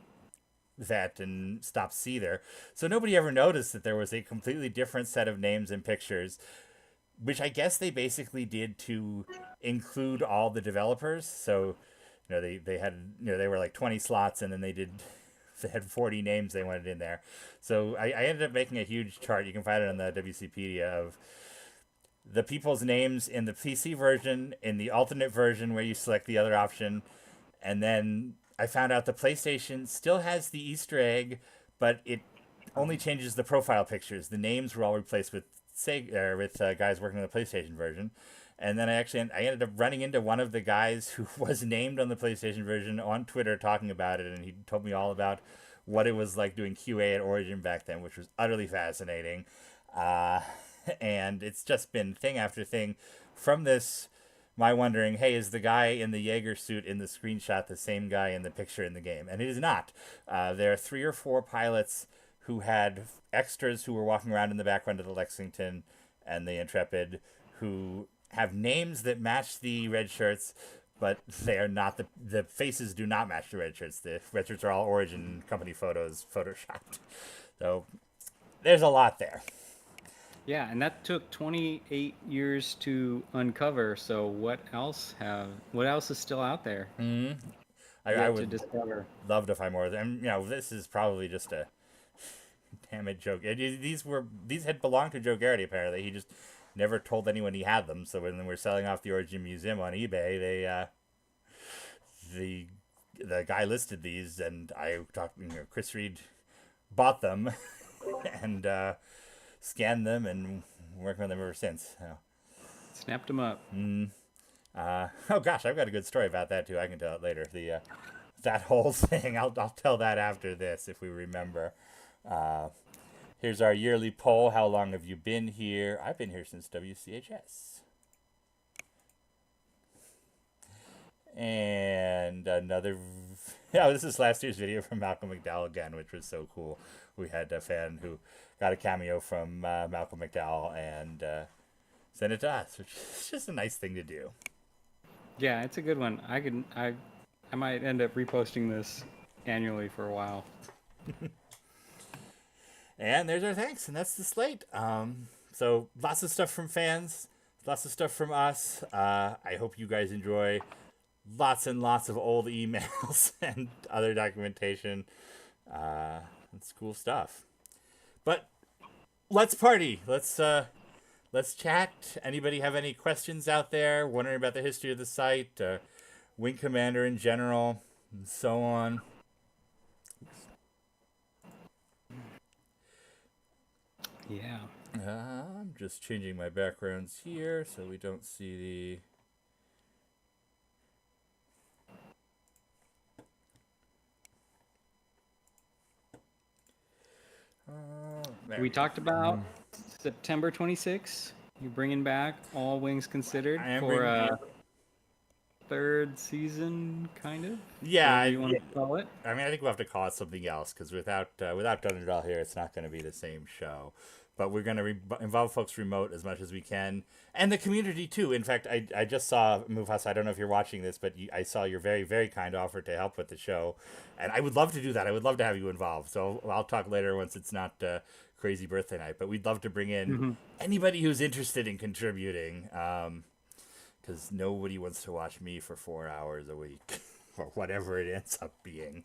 vet and stops Seether. So nobody ever noticed that there was a completely different set of names and pictures, which I guess they basically did to include all the developers. So, they had, they were like 20 slots, and then they had 40 names they wanted in there. So I ended up making a huge chart. You can find it on the WCpedia of the people's names in the PC version, in the alternate version where you select the other option, and then I found out the PlayStation still has the Easter egg, but it only changes the profile pictures. The names were all replaced with guys working on the PlayStation version. And then I ended up running into one of the guys who was named on the PlayStation version on Twitter talking about it, and he told me all about what it was like doing QA at Origin back then, which was utterly fascinating. And it's just been thing after thing from this, my wondering, hey, is the guy in the Jaeger suit in the screenshot the same guy in the picture in the game? And it is not. There are 3 or 4 pilots who had extras who were walking around in the background of the Lexington and the Intrepid who have names that match the red shirts, but they are not the faces do not match the red shirts. The red shirts are all Origin company photos photoshopped. So there's a lot there. Yeah, and that took 28 years to uncover. So what else is still out there? I would to discover. Love to find more. And this is probably just a damn it joke. These had belonged to Joe Garrity apparently. He just never told anyone he had them. So when they were selling off the Origin Museum on eBay, the guy listed these, and I talked. Chris Reed bought them and scanned them, and working on them ever since. Snapped them up. Oh gosh, I've got a good story about that too. I can tell it later. That whole thing. I'll tell that after this if we remember. Here's our yearly poll. How long have you been here? I've been here since WCHS. And another. Oh, this is last year's video from Malcolm McDowell again, which was so cool. We had a fan who got a cameo from Malcolm McDowell and sent it to us, which is just a nice thing to do. Yeah, it's a good one. I might end up reposting this annually for a while. And there's our thanks, and that's the slate. So lots of stuff from fans, lots of stuff from us. I hope you guys enjoy lots and lots of old emails and other documentation. It's cool stuff. But let's party. Let's chat. Anybody have any questions out there? Wondering about the history of the site, Wing Commander in general, and so on. Yeah. I'm just changing my backgrounds here so we don't see We talked about September 26th. You bringing back All Wings Considered third season, kind of, Yeah, whatever you want to call it. I mean, I think we'll have to call it something else because without Done It All here, it's not going to be the same show. But we're going to involve folks remote as much as we can, and the community too. In fact, I just saw Mufasa. I don't know if you're watching this, but I saw your very very kind offer to help with the show, and I would love to do that. I would love to have you involved. So I'll talk later once it's not crazy birthday night. But we'd love to bring in anybody who's interested in contributing, because nobody wants to watch me for 4 hours a week. Or whatever it ends up being.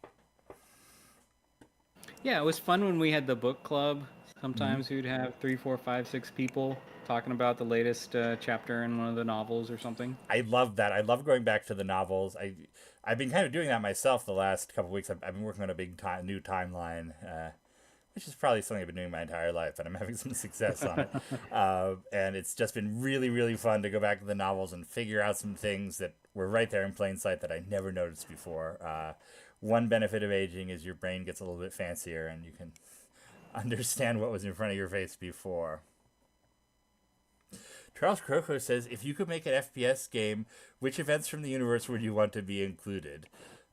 Yeah, it was fun when we had the book club. Sometimes we'd have 3, 4, 5, 6 people talking about the latest chapter in one of the novels or something. I love that. I love going back to the novels. I've been kind of doing that myself the last couple of weeks. I've been working on a big new timeline, which is probably something I've been doing my entire life, and I'm having some success on it. And it's just been really, really fun to go back to the novels and figure out some things that were right there in plain sight that I never noticed before. One benefit of aging is your brain gets a little bit fancier and you can understand what was in front of your face before. Charles Croco says, if you could make an FPS game, which events from the universe would you want to be included?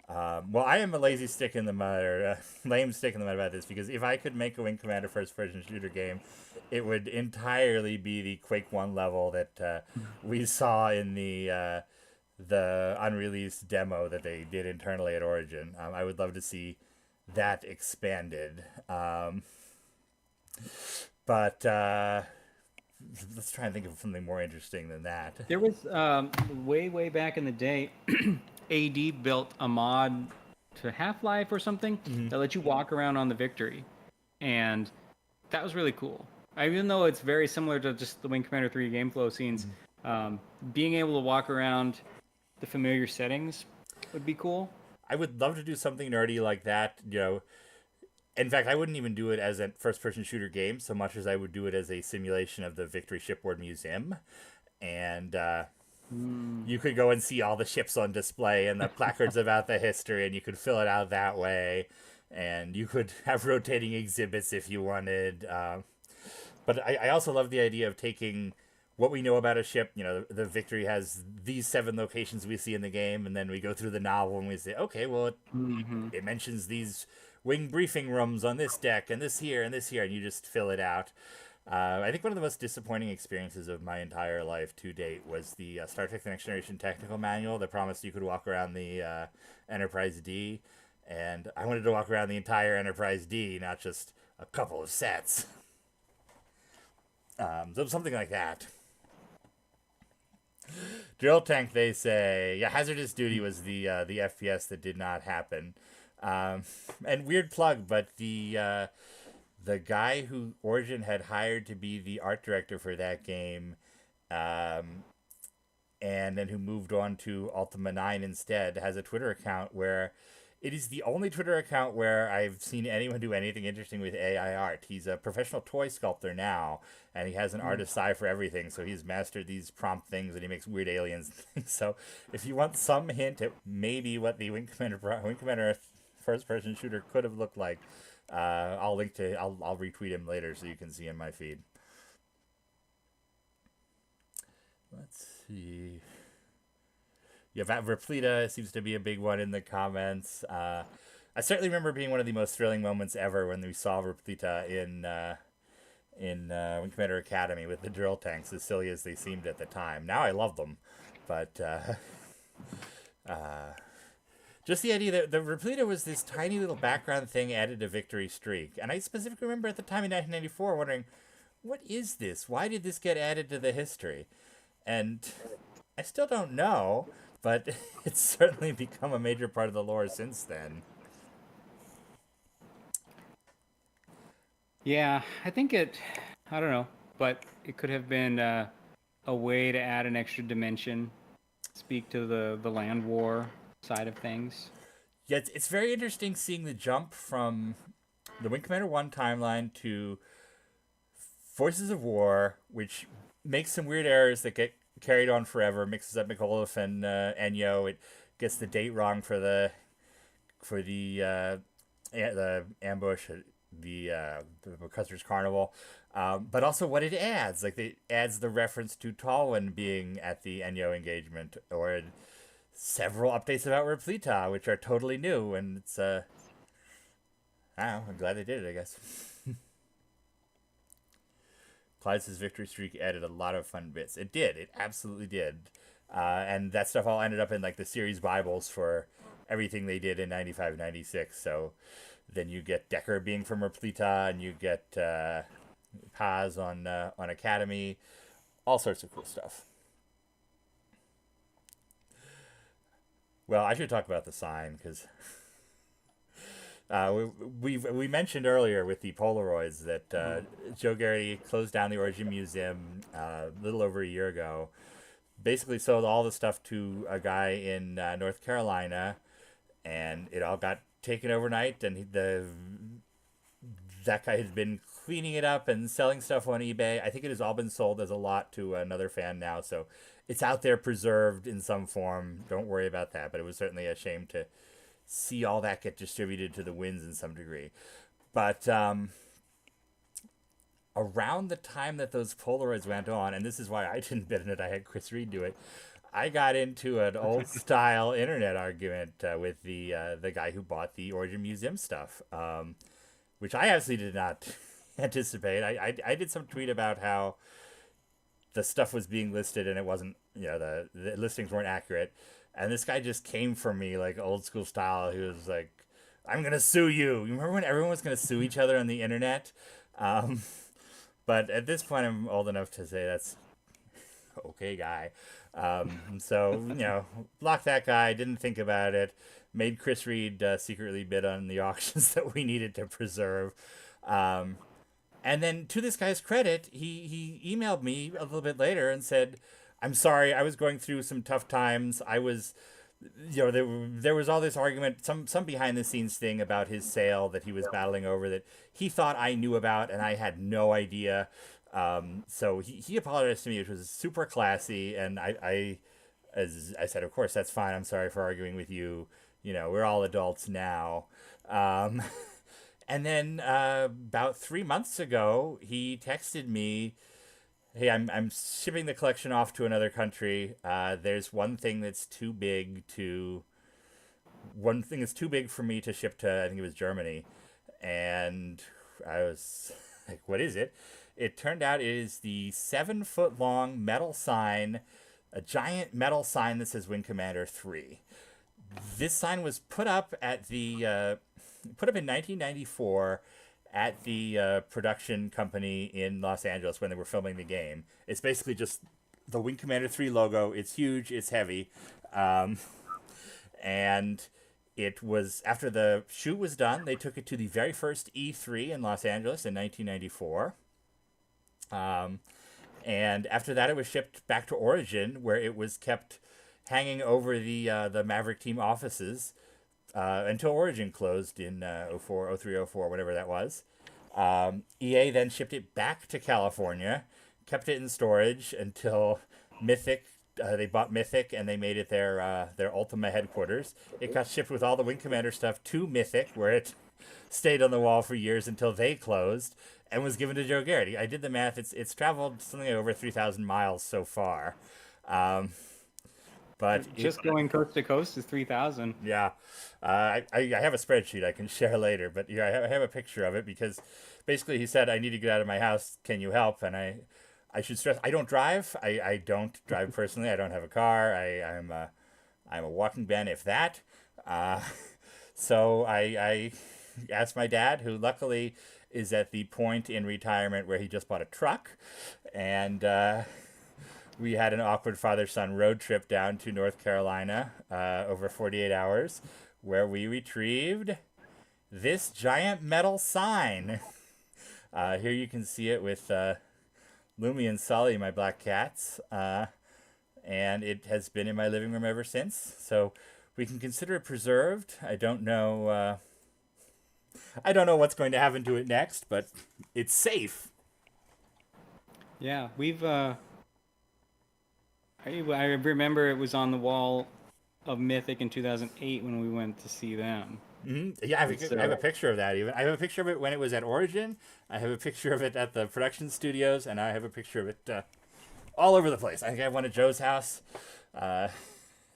Well, I am a lazy stick in the mud, or lame stick in the mud about this, because if I could make a Wing Commander first-person shooter game, it would entirely be the Quake 1 level that we saw in the unreleased demo that they did internally at Origin. I would love to see that expanded. But let's try and think of something more interesting than that. There was way back in the day, AD built a mod to Half-Life or something that let you walk around on the Victory, and that was really cool. Even though it's very similar to just the Wing Commander 3 game flow scenes, being able to walk around the familiar settings would be cool. I would love to do something nerdy like that. In fact, I wouldn't even do it as a first-person shooter game so much as I would do it as a simulation of the Victory Shipboard Museum. And you could go and see all the ships on display and the placards about the history, and you could fill it out that way. And you could have rotating exhibits if you wanted. But I also love the idea of taking what we know about a ship. The Victory has these 7 locations we see in the game, and then we go through the novel and we say, okay, well, it mentions these wing briefing rooms on this deck, and this here, and you just fill it out. I think one of the most disappointing experiences of my entire life to date was the Star Trek The Next Generation technical manual that promised you could walk around the Enterprise D, and I wanted to walk around the entire Enterprise D, not just a couple of sets. So something like that. Drill Tank, they say, yeah, Hazardous Duty was the FPS that did not happen. And weird plug, but the guy who Origin had hired to be the art director for that game, and then who moved on to Ultima 9 instead, has a Twitter account where it is the only Twitter account where I've seen anyone do anything interesting with AI art. He's a professional toy sculptor now, and he has an artist's eye for everything, so he's mastered these prompt things, and he makes weird aliens and things. So if you want some hint at maybe what the Wing Commander first-person shooter could have looked like, I'll retweet him later so you can see in my feed. Let's see. Yeah, Repleta seems to be a big one in the comments. I certainly remember being one of the most thrilling moments ever when we saw Repleta in Wing Commander Academy with the drill tanks, as silly as they seemed at the time. Now I love them, but just the idea that the Repleta was this tiny little background thing added to Victory Streak. And I specifically remember at the time in 1994 wondering, what is this? Why did this get added to the history? And I still don't know, but it's certainly become a major part of the lore since then. Yeah, I think I don't know, but it could have been a way to add an extra dimension, speak to the land war side of things. Yeah, it's very interesting seeing the jump from the Wing Commander 1 timeline to Forces of War, which makes some weird errors that get carried on forever, mixes up McAuliffe and Enyo. It gets the date wrong for the ambush, the Custer's Carnival, but also what it adds. Like, it adds the reference to Tolwyn being at the Enyo engagement, or several updates about Repleta, which are totally new, and it's I don't know, I'm glad they did it, I guess. Clyde's victory streak added a lot of fun bits. It did. It absolutely did. And that stuff all ended up in like the series Bibles for everything they did in 95, 96. So then you get Decker being from Repleta, and you get Paz on Academy. All sorts of cool stuff. Well, I should talk about the sign because we mentioned earlier with the Polaroids that Joe Garrity closed down the Origin Museum a little over a year ago. Basically sold all the stuff to a guy in North Carolina, and it all got taken overnight. And that guy has been cleaning it up and selling stuff on eBay. I think it has all been sold as a lot to another fan now, so it's out there preserved in some form. Don't worry about that. But it was certainly a shame to see all that get distributed to the winds in some degree. But around the time that those Polaroids went on, and this is why I didn't bid in it, I had Chris Reed do it. I got into an old style internet argument with the guy who bought the Origin Museum stuff, which I actually did not anticipate. I did some tweet about how the stuff was being listed and it wasn't, the listings weren't accurate. And this guy just came for me like old school style. He was like, I'm going to sue you. You remember when everyone was going to sue each other on the internet? But at this point, I'm old enough to say that's okay, guy. So, blocked that guy, didn't think about it, made Chris Reed secretly bid on the auctions that we needed to preserve. And then to this guy's credit, he emailed me a little bit later and said, I'm sorry, I was going through some tough times. I was, there was all this argument, some behind the scenes thing about his sale that he was battling over that he thought I knew about and I had no idea. So he apologized to me, which was super classy. And as I said, of course, that's fine. I'm sorry for arguing with you. We're all adults now. And then about 3 months ago, he texted me, hey, I'm shipping the collection off to another country. There's one thing that's too big for me to ship to, I think it was Germany. And I was like, what is it? It turned out it is the 7-foot long metal sign, a giant metal sign that says Wing Commander 3. This sign was put up in 1994 at the production company in Los Angeles when they were filming the game. It's basically just the Wing Commander 3 logo. It's huge. It's heavy. And it was, after the shoot was done, they took it to the very first E3 in Los Angeles in 1994. And after that, it was shipped back to Origin, where it was kept hanging over the Maverick team offices until Origin closed in 04, 03, 04, whatever that was. EA then shipped it back to California, kept it in storage until Mythic. They bought Mythic and they made it their Ultima headquarters. It got shipped with all the Wing Commander stuff to Mythic, where it stayed on the wall for years until they closed, and was given to Joe Garrity. I did the math. It's traveled something like over 3,000 miles so far. But just going coast to coast is 3,000. Yeah. I have a spreadsheet I can share later, but I have a picture of it because basically he said, I need to get out of my house. Can you help? And I should stress, I don't drive. I don't drive personally. I don't have a car. I'm a walking Ben, if that. So I asked my dad, who luckily is at the point in retirement where he just bought a truck, and we had an awkward father-son road trip down to North Carolina over 48 hours, where we retrieved this giant metal sign. Here you can see it with Lumi and Sully, my black cats, and it has been in my living room ever since. So we can consider it preserved. I don't know what's going to happen to it next, but it's safe. Yeah, we've. I remember it was on the wall of Mythic in 2008 when we went to see them. Mm-hmm. Yeah, I have a picture of that even. I have a picture of it when it was at Origin. I have a picture of it at the production studios, and I have a picture of it all over the place. I think I have one at Joe's house.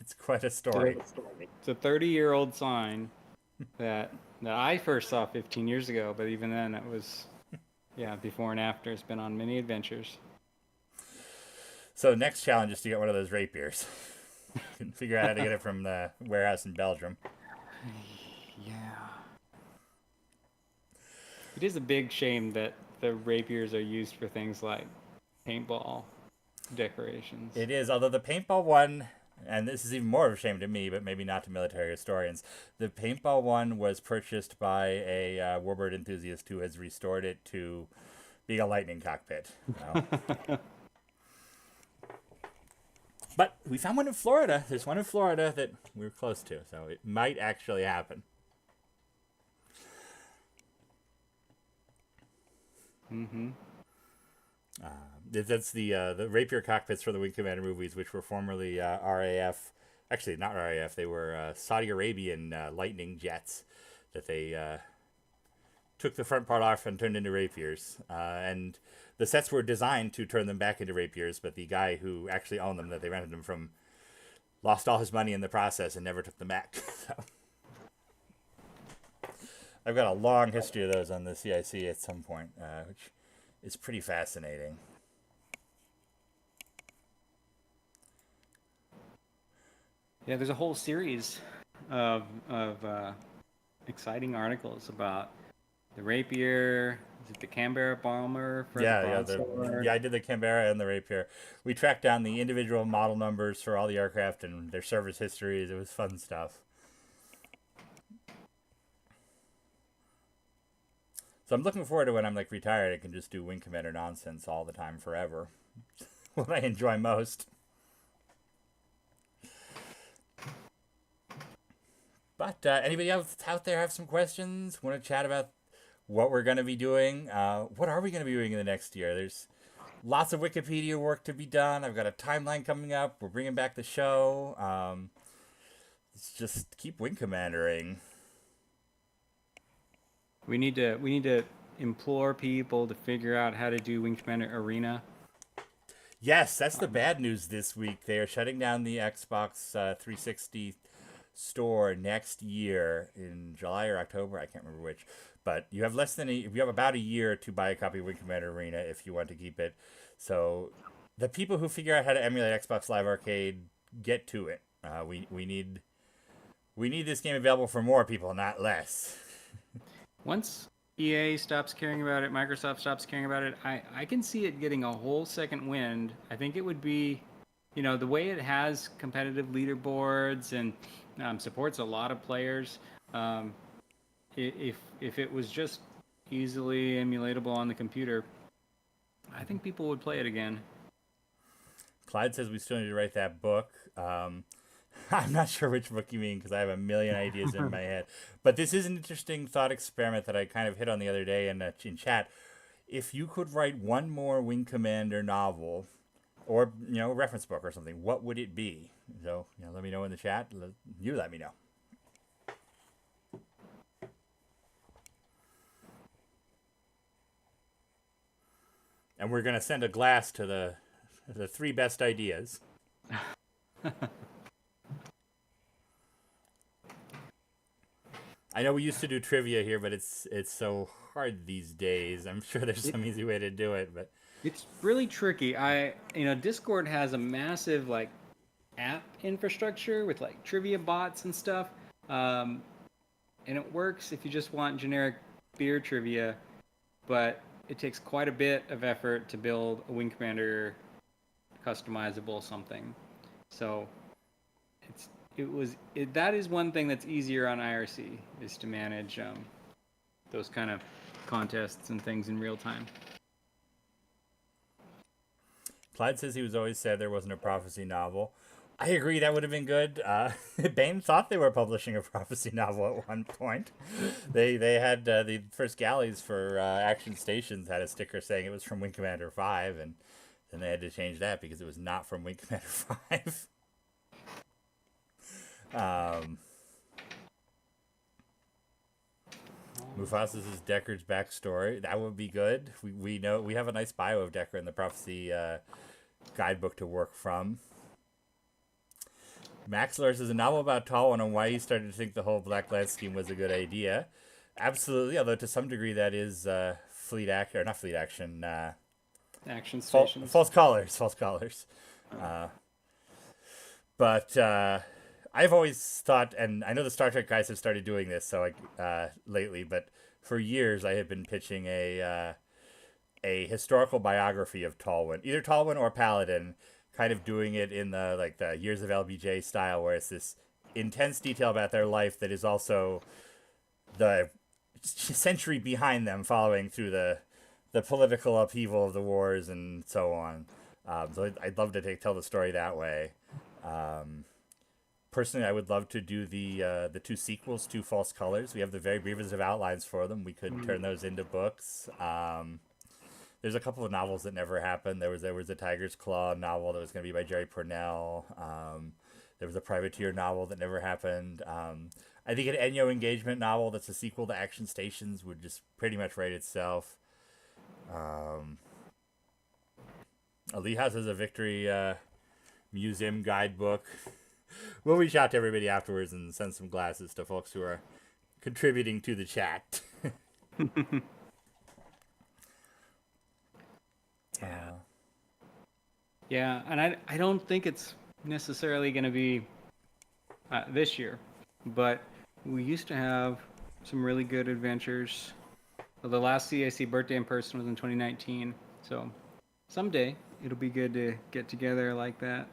It's quite a story. It's a 30-year-old sign that I first saw 15 years ago, but even then it was, yeah, before and after. It's been on many adventures. So next challenge is to get one of those rapiers. Can figure out how to get it from the warehouse in Belgium. Yeah. It is a big shame that the rapiers are used for things like paintball decorations. It is, although the paintball one, and this is even more of a shame to me, but maybe not to military historians, the paintball one was purchased by a warbird enthusiast who has restored it to being a lightning cockpit. You know? But we found one in Florida. There's one in Florida that we were close to, so it might actually happen. Mm-hmm. That's the rapier cockpits for the Wing Commander movies, which were formerly RAF. Actually, not RAF. They were Saudi Arabian Lightning jets that they took the front part off and turned into rapiers. And the sets were designed to turn them back into rapiers, but the guy who actually owned them, that they rented them from, lost all his money in the process and never took them back. So I've got a long history of those on the CIC at some point, which is pretty fascinating. Yeah, there's a whole series of exciting articles about the rapier. Is it the Canberra bomber for the broadsword? I did the Canberra and the rapier. We tracked down the individual model numbers for all the aircraft and their service histories. It was fun stuff. So I'm looking forward to when I'm like retired, I can just do Wing Commander nonsense all the time forever. What I enjoy most. But anybody else out there have some questions? Want to chat about what we're going to be doing? What are we going to be doing in the next year? There's lots of Wikipedia work to be done. I've got a timeline coming up. We're bringing back the show. Let's just keep Wing Commandering. We need to implore people to figure out how to do Wing Commander Arena. Yes, that's the bad news this week. They are shutting down the Xbox 360 store next year in July or October. I can't remember which. But you have you have about a year to buy a copy of Wing Commander Arena if you want to keep it. So the people who figure out how to emulate Xbox Live Arcade, get to it. We need this game available for more people, not less. Once EA stops caring about it, Microsoft stops caring about it, I can see it getting a whole second wind. I think it would be, the way it has competitive leaderboards and supports a lot of players. If it was just easily emulatable on the computer, I think people would play it again. Clyde says we still need to write that book. I'm not sure which book you mean because I have a million ideas in my head. But this is an interesting thought experiment that I kind of hit on the other day in chat. If you could write one more Wing Commander novel or, reference book or something, what would it be? So, let me know in the chat. You let me know. And we're going to send a glass to the 3 best ideas. I know we used to do trivia here, but it's so hard these days. I'm sure there's some easy way to do it, but it's really tricky. Discord has a massive app infrastructure with trivia bots and stuff, and it works if you just want generic beer trivia, but it takes quite a bit of effort to build a Wing Commander customizable something. So that is one thing that's easier on IRC, is to manage those kind of contests and things in real time. Clyde says he was always sad there wasn't a prophecy novel. I agree, that would have been good. Bane thought they were publishing a prophecy novel at one point. They had the first galleys for Action Stations had a sticker saying it was from Wing Commander 5, and then they had to change that because it was not from Wing Commander 5. Mufasa's is Decker's backstory. That would be good. We know we have a nice bio of Decker in the prophecy guidebook to work from. Max Lors is a novel about Tallwan and why he started to think the whole Black Lance scheme was a good idea. Absolutely, although to some degree that is fleet act or not fleet action, Action stations. false collars, false collars. But I've always thought, and I know the Star Trek guys have started doing this so lately, but for years I have been pitching a historical biography of Tallwan, either Tallwan or Paladin, kind of doing it in the Years of LBJ style, where it's this intense detail about their life that is also the century behind them, following through the political upheaval of the wars and so on. So I'd love to tell the story that way. Personally, I would love to do the two sequels to False Colors. We have the very briefest of outlines for them. We could turn those into books. There's a couple of novels that never happened. There was a Tiger's Claw novel that was going to be by Jerry Purnell. There was a Privateer novel that never happened. I think an Ennio Engagement novel that's a sequel to Action Stations would just pretty much write itself. Lee House is a Victory Museum guidebook. We'll reach out to everybody afterwards and send some glasses to folks who are contributing to the chat. Yeah, and I don't think it's necessarily going to be this year, but we used to have some really good adventures. The last CIC birthday in person was in 2019, so someday it'll be good to get together like that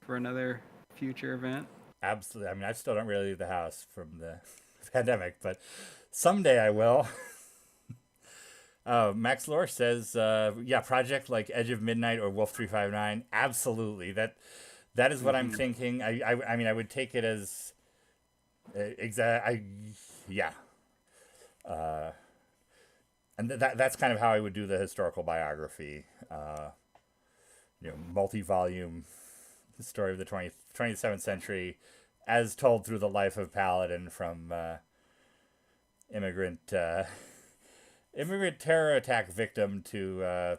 for another future event. Absolutely. I mean, I still don't really leave the house from the pandemic, but someday I will. Max Lore says, yeah, project like Edge of Midnight or Wolf 359. Absolutely. That is what I'm thinking. I mean, I would take it as yeah. And that's kind of how I would do the historical biography. Multi-volume story of the 27th century as told through the life of Paladin from immigrant terror attack victim to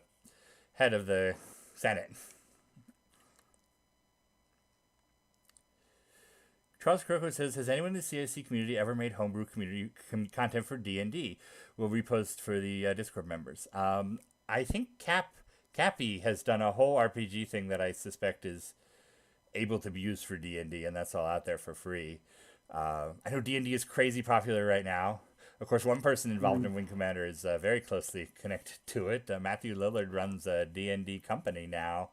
head of the Senate. Charles Croco says, has anyone in the CIC community ever made homebrew community content for D&D? We'll repost for the Discord members. I think Cappy has done a whole RPG thing that I suspect is able to be used for D&D, and that's all out there for free. I know D&D is crazy popular right now. Of course, one person involved in Wing Commander is very closely connected to it. Matthew Lillard runs a D&D company now.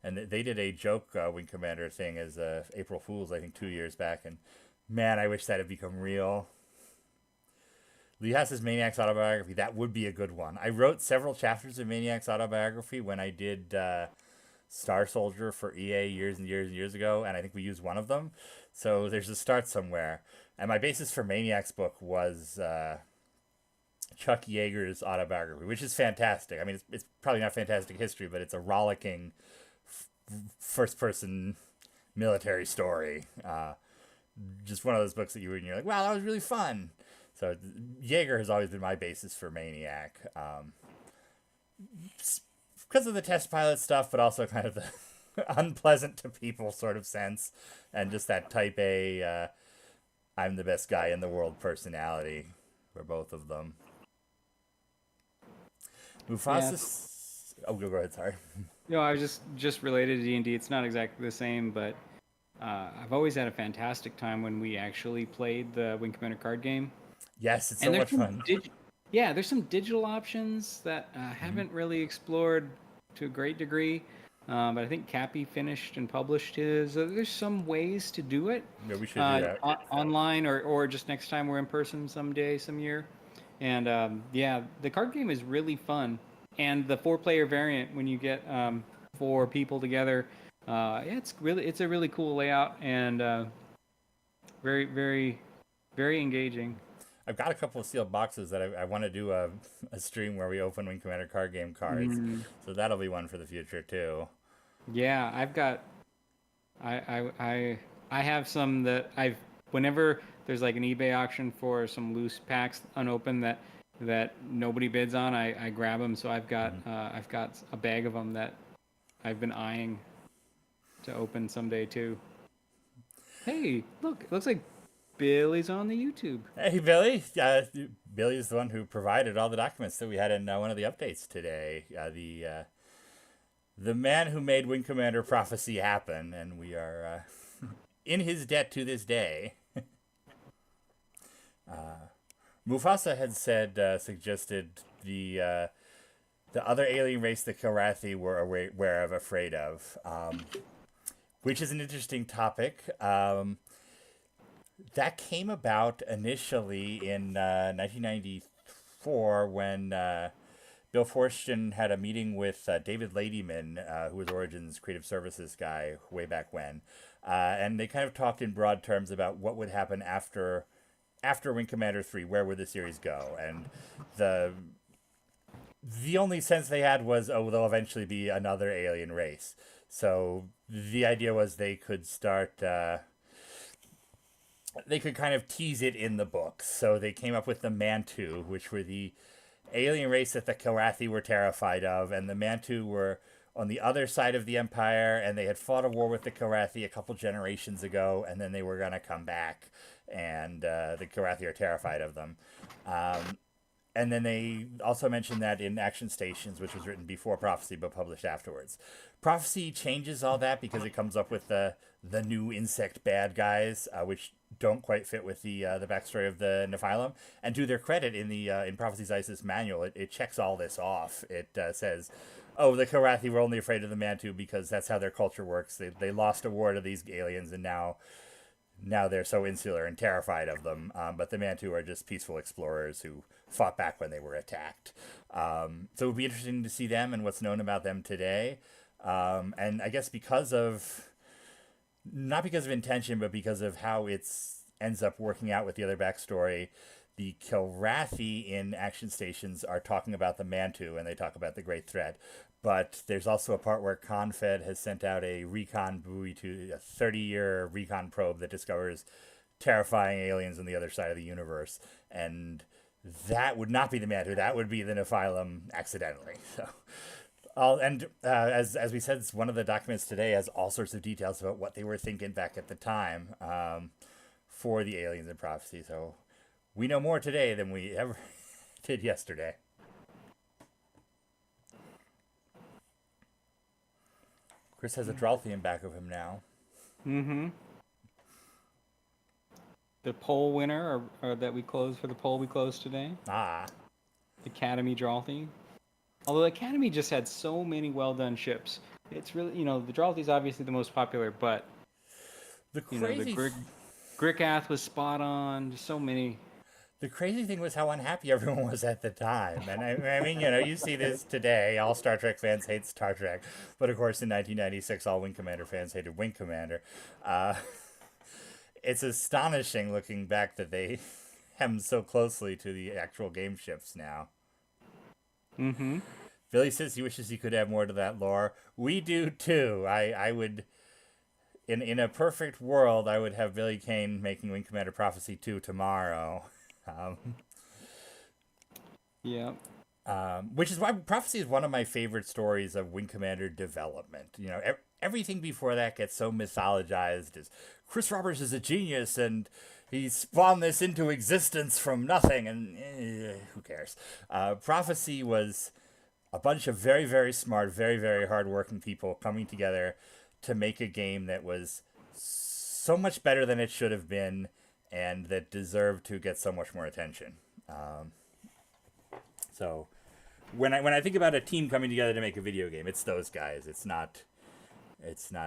And they did a joke Wing Commander thing as April Fool's, I think, 2 years back. And man, I wish that had become real. Lee Haas's Maniac's autobiography, that would be a good one. I wrote several chapters of Maniac's autobiography when I did Star Soldier for EA years and years and years ago, and I think we used one of them. So there's a start somewhere. And my basis for Maniac's book was Chuck Yeager's autobiography, which is fantastic. I mean, it's probably not fantastic history, but it's a rollicking first-person military story. Just one of those books that you read and you're like, wow, that was really fun. So Yeager has always been my basis for Maniac. Because of the test pilot stuff, but also kind of the unpleasant to people sort of sense. And just that type A, I'm the best guy in the world personality for both of them. Mufasa's... Yeah. Oh, go ahead, sorry. No, I was just related to D&D. It's not exactly the same, but I've always had a fantastic time when we actually played the Wing Commander card game. Yes, it's so much fun. There's some digital options that haven't really explored to a great degree, but I think Cappy finished and published his. There's some ways to do it. Yeah, we should do that. Online or just next time we're in person someday, some year. And the card game is really fun. And the 4-player variant, when you get 4 people together, it's a really cool layout and very, very, very engaging. I've got a couple of sealed boxes that I want to do a stream where we open Wing Commander card game cards. So that'll be one for the future too. Yeah, I've got. I have some that whenever there's like an eBay auction for some loose packs unopened that nobody bids on, I grab them. So I've got a bag of them that I've been eyeing to open someday too. Hey, look! It looks like Billy's on the YouTube. Hey, Billy. Billy is the one who provided all the documents that we had in one of the updates today. The man who made Wing Commander Prophecy happen, and we are in his debt to this day. Mufasa had suggested the other alien race the Kilrathi were aware of, afraid of, which is an interesting topic. That came about initially in 1994 when Bill Forstchen had a meeting with David Ladyman, who was Origin's creative services guy way back when. And they kind of talked in broad terms about what would happen after Wing Commander 3, where would the series go? And the only sense they had was, oh, there'll eventually be another alien race. So the idea was they could start... they could kind of tease it in the books. So they came up with the Mantu, which were the alien race that the Kilrathi were terrified of, and the Mantu were on the other side of the Empire, and they had fought a war with the Kilrathi a couple generations ago, and then they were going to come back, and the Kilrathi are terrified of them. And then they also mentioned that in Action Stations, which was written before Prophecy but published afterwards. Prophecy changes all that because it comes up with the new insect bad guys, which don't quite fit with the backstory of the Nephilim. And to their credit, in Prophecy's ISIS manual, it checks all this off. It says, oh, the Kilrathi were only afraid of the Mantu because that's how their culture works. They lost a war to these aliens, and now they're so insular and terrified of them. But the Mantu are just peaceful explorers who fought back when they were attacked. So it would be interesting to see them and what's known about them today. And I guess not because of intention, but because of how it ends up working out with the other backstory, the Kilrathi in Action Stations are talking about the Mantu, and they talk about the Great Threat. But there's also a part where Confed has sent out a recon buoy to a 30-year recon probe that discovers terrifying aliens on the other side of the universe. And that would not be the Mantu. That would be the Nephilim accidentally. So, as we said, one of the documents today has all sorts of details about what they were thinking back at the time for the aliens in Prophecy. So we know more today than we ever did yesterday. Chris has a Dralthian back of him now. Mm-hmm. The poll winner, or that we closed for the poll we closed today. Academy Dralthi. Although Academy just had so many well-done ships. It's really, the Dralthi's obviously the most popular, but the Grickath was spot on. Just so many. The crazy thing was how unhappy everyone was at the time. And I mean, you see this today. All Star Trek fans hate Star Trek. But of course, in 1996, all Wing Commander fans hated Wing Commander. It's astonishing looking back that they hem so closely to the actual game ships now. Mm-hmm. Billy says he wishes he could add more to that lore. We do too. I would... In a perfect world, I would have Billy Kane making Wing Commander Prophecy 2 tomorrow. Yeah. Which is why Prophecy is one of my favorite stories of Wing Commander development. Everything before that gets so mythologized as Chris Roberts is a genius and he spawned this into existence from nothing, and who cares? Prophecy was a bunch of very, very smart, very, very hardworking people coming together to make a game that was so much better than it should have been, and that deserved to get so much more attention. So when I think about a team coming together to make a video game, it's those guys. It's not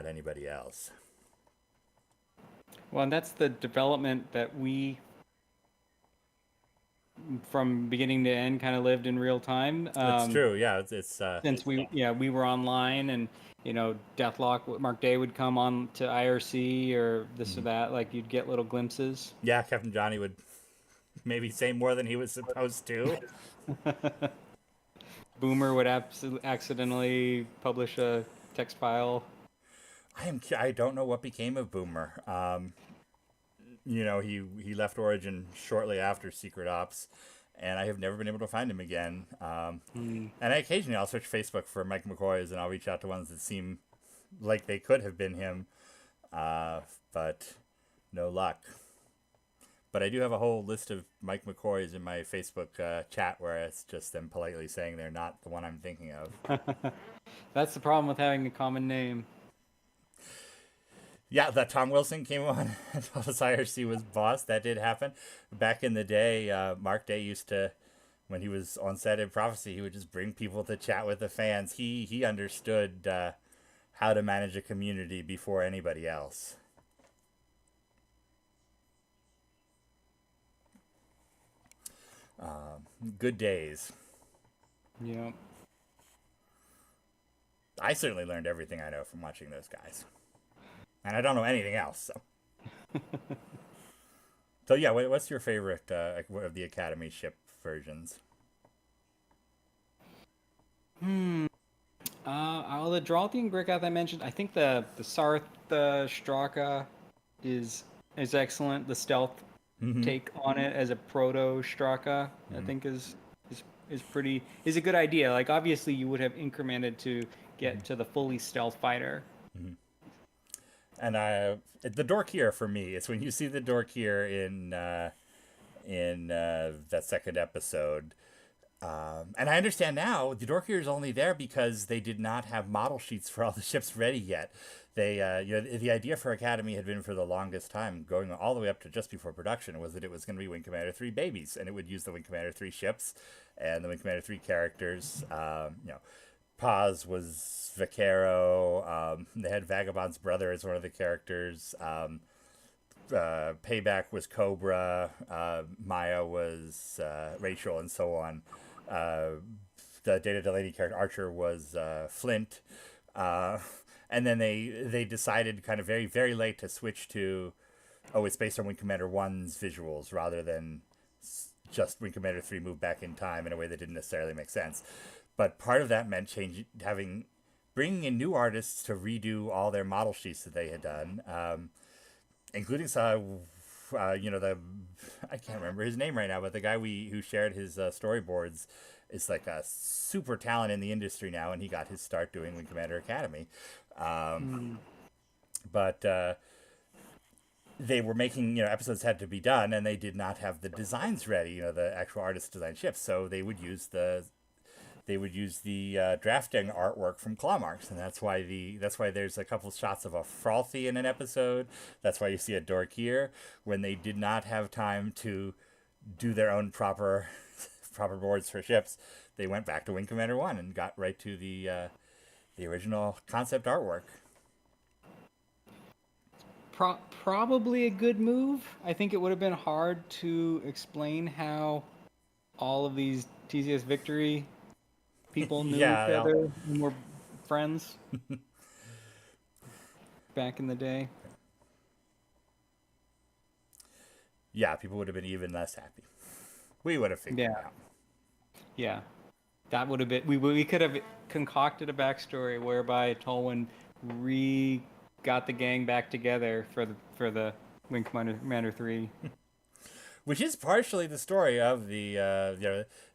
anybody else. Well, and that's the development that we, from beginning to end, kind of lived in real time. That's true. Yeah, since we were online, and Deathlock, Mark Day would come on to IRC or this or that. Like, you'd get little glimpses. Yeah, Captain Johnny would maybe say more than he was supposed to. Boomer would accidentally publish a text file. I don't know what became of Boomer. He left Origin shortly after Secret Ops, and I have never been able to find him again. And occasionally I'll search Facebook for Mike McCoys, and I'll reach out to ones that seem like they could have been him, but no luck. But I do have a whole list of Mike McCoys in my Facebook chat where it's just them politely saying they're not the one I'm thinking of. That's the problem with having a common name. Yeah, that Tom Wilson came on and told us IRC was boss. That did happen. Back in the day, Mark Day used to, when he was on set in Prophecy, he would just bring people to chat with the fans. He understood how to manage a community before anybody else. Good days. Yeah. I certainly learned everything I know from watching those guys. And I don't know anything else, so. So yeah, what's your favorite of the Academy ship versions? All the Dralthian Grickath I mentioned, I think the Sarth Straka is excellent. The stealth take on it as a proto Straka, I think is pretty is a good idea. Like obviously you would have incremented to get to the fully stealth fighter. And the Dorkier for me, it's when you see the Dorkier in that second episode. And I understand now the Dorkier is only there because they did not have model sheets for all the ships ready yet. They, the idea for Academy had been for the longest time, going all the way up to just before production, was that it was going to be Wing Commander 3 babies, and it would use the Wing Commander 3 ships and the Wing Commander 3 characters. Paz was Vaquero. They had Vagabond's brother as one of the characters. Payback was Cobra. Maya was Rachel, and so on. The Data Delaney character Archer was Flint. And then they decided kind of very, very late to switch to, it's based on Wing Commander 1's visuals rather than just Wing Commander 3 moved back in time in a way that didn't necessarily make sense. But part of that meant bringing in new artists to redo all their model sheets that they had done, including I can't remember his name right now, but the guy who shared his storyboards is like a super talent in the industry now, and he got his start doing Wing Commander Academy. But they were making, episodes had to be done, and they did not have the designs ready, the actual artist design ships, so they would use the drafting artwork from Claw Marks, and that's why there's a couple shots of a Frothy in an episode. That's why you see a Dorkier when they did not have time to do their own proper boards for ships. They went back to Wing Commander 1 and got right to the original concept artwork. Probably a good move. I think it would have been hard to explain how all of these TCS Victory people knew each other and were friends back in the day. Yeah, people would have been even less happy. We would have figured it out. Yeah. That would have been... We could have concocted a backstory whereby Tolwyn got the gang back together for the Wing Commander 3. Which is partially the story of the,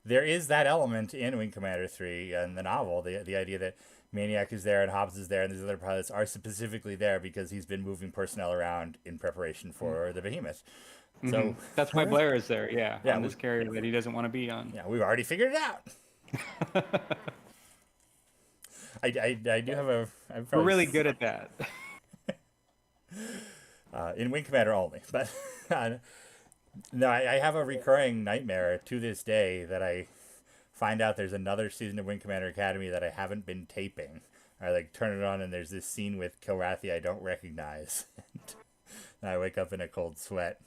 there is that element in Wing Commander 3 and the novel, the idea that Maniac is there and Hobbs is there and these other pilots are specifically there because he's been moving personnel around in preparation for the Behemoth. So that's why Blair is there, on this carrier that he doesn't want to be on. Yeah, we've already figured it out. I do have We're really good at that. In Wing Commander only, but... No, I have a recurring nightmare to this day that I find out there's another season of Wing Commander Academy that I haven't been taping. I turn it on and there's this scene with Kilrathi I don't recognize. And I wake up in a cold sweat.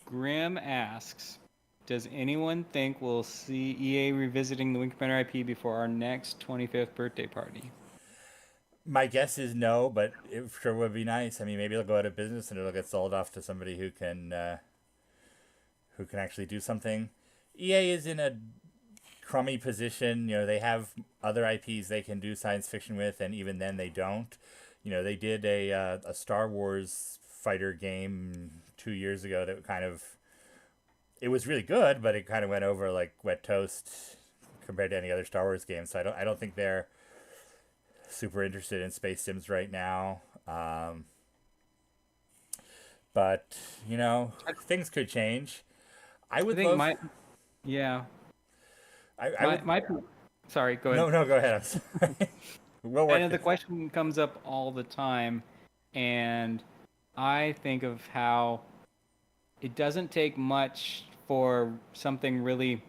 Graham asks, does anyone think we'll see EA revisiting the Wing Commander IP before our next 25th birthday party? My guess is no, but it sure would be nice. I mean, maybe it'll go out of business and it'll get sold off to somebody who can actually do something. EA is in a crummy position. They have other IPs they can do science fiction with, and even then they don't. They did a Star Wars fighter game 2 years ago that it was really good, but it kind of went over like wet toast compared to any other Star Wars game. So I don't think they're super interested in space sims right now. But you know, things could change. I I would think love. yeah, I my would. my sorry, go ahead. No, no, go ahead. I'm sorry. We'll I work know the this. question comes up all the time, and I think of how it doesn't take much for something really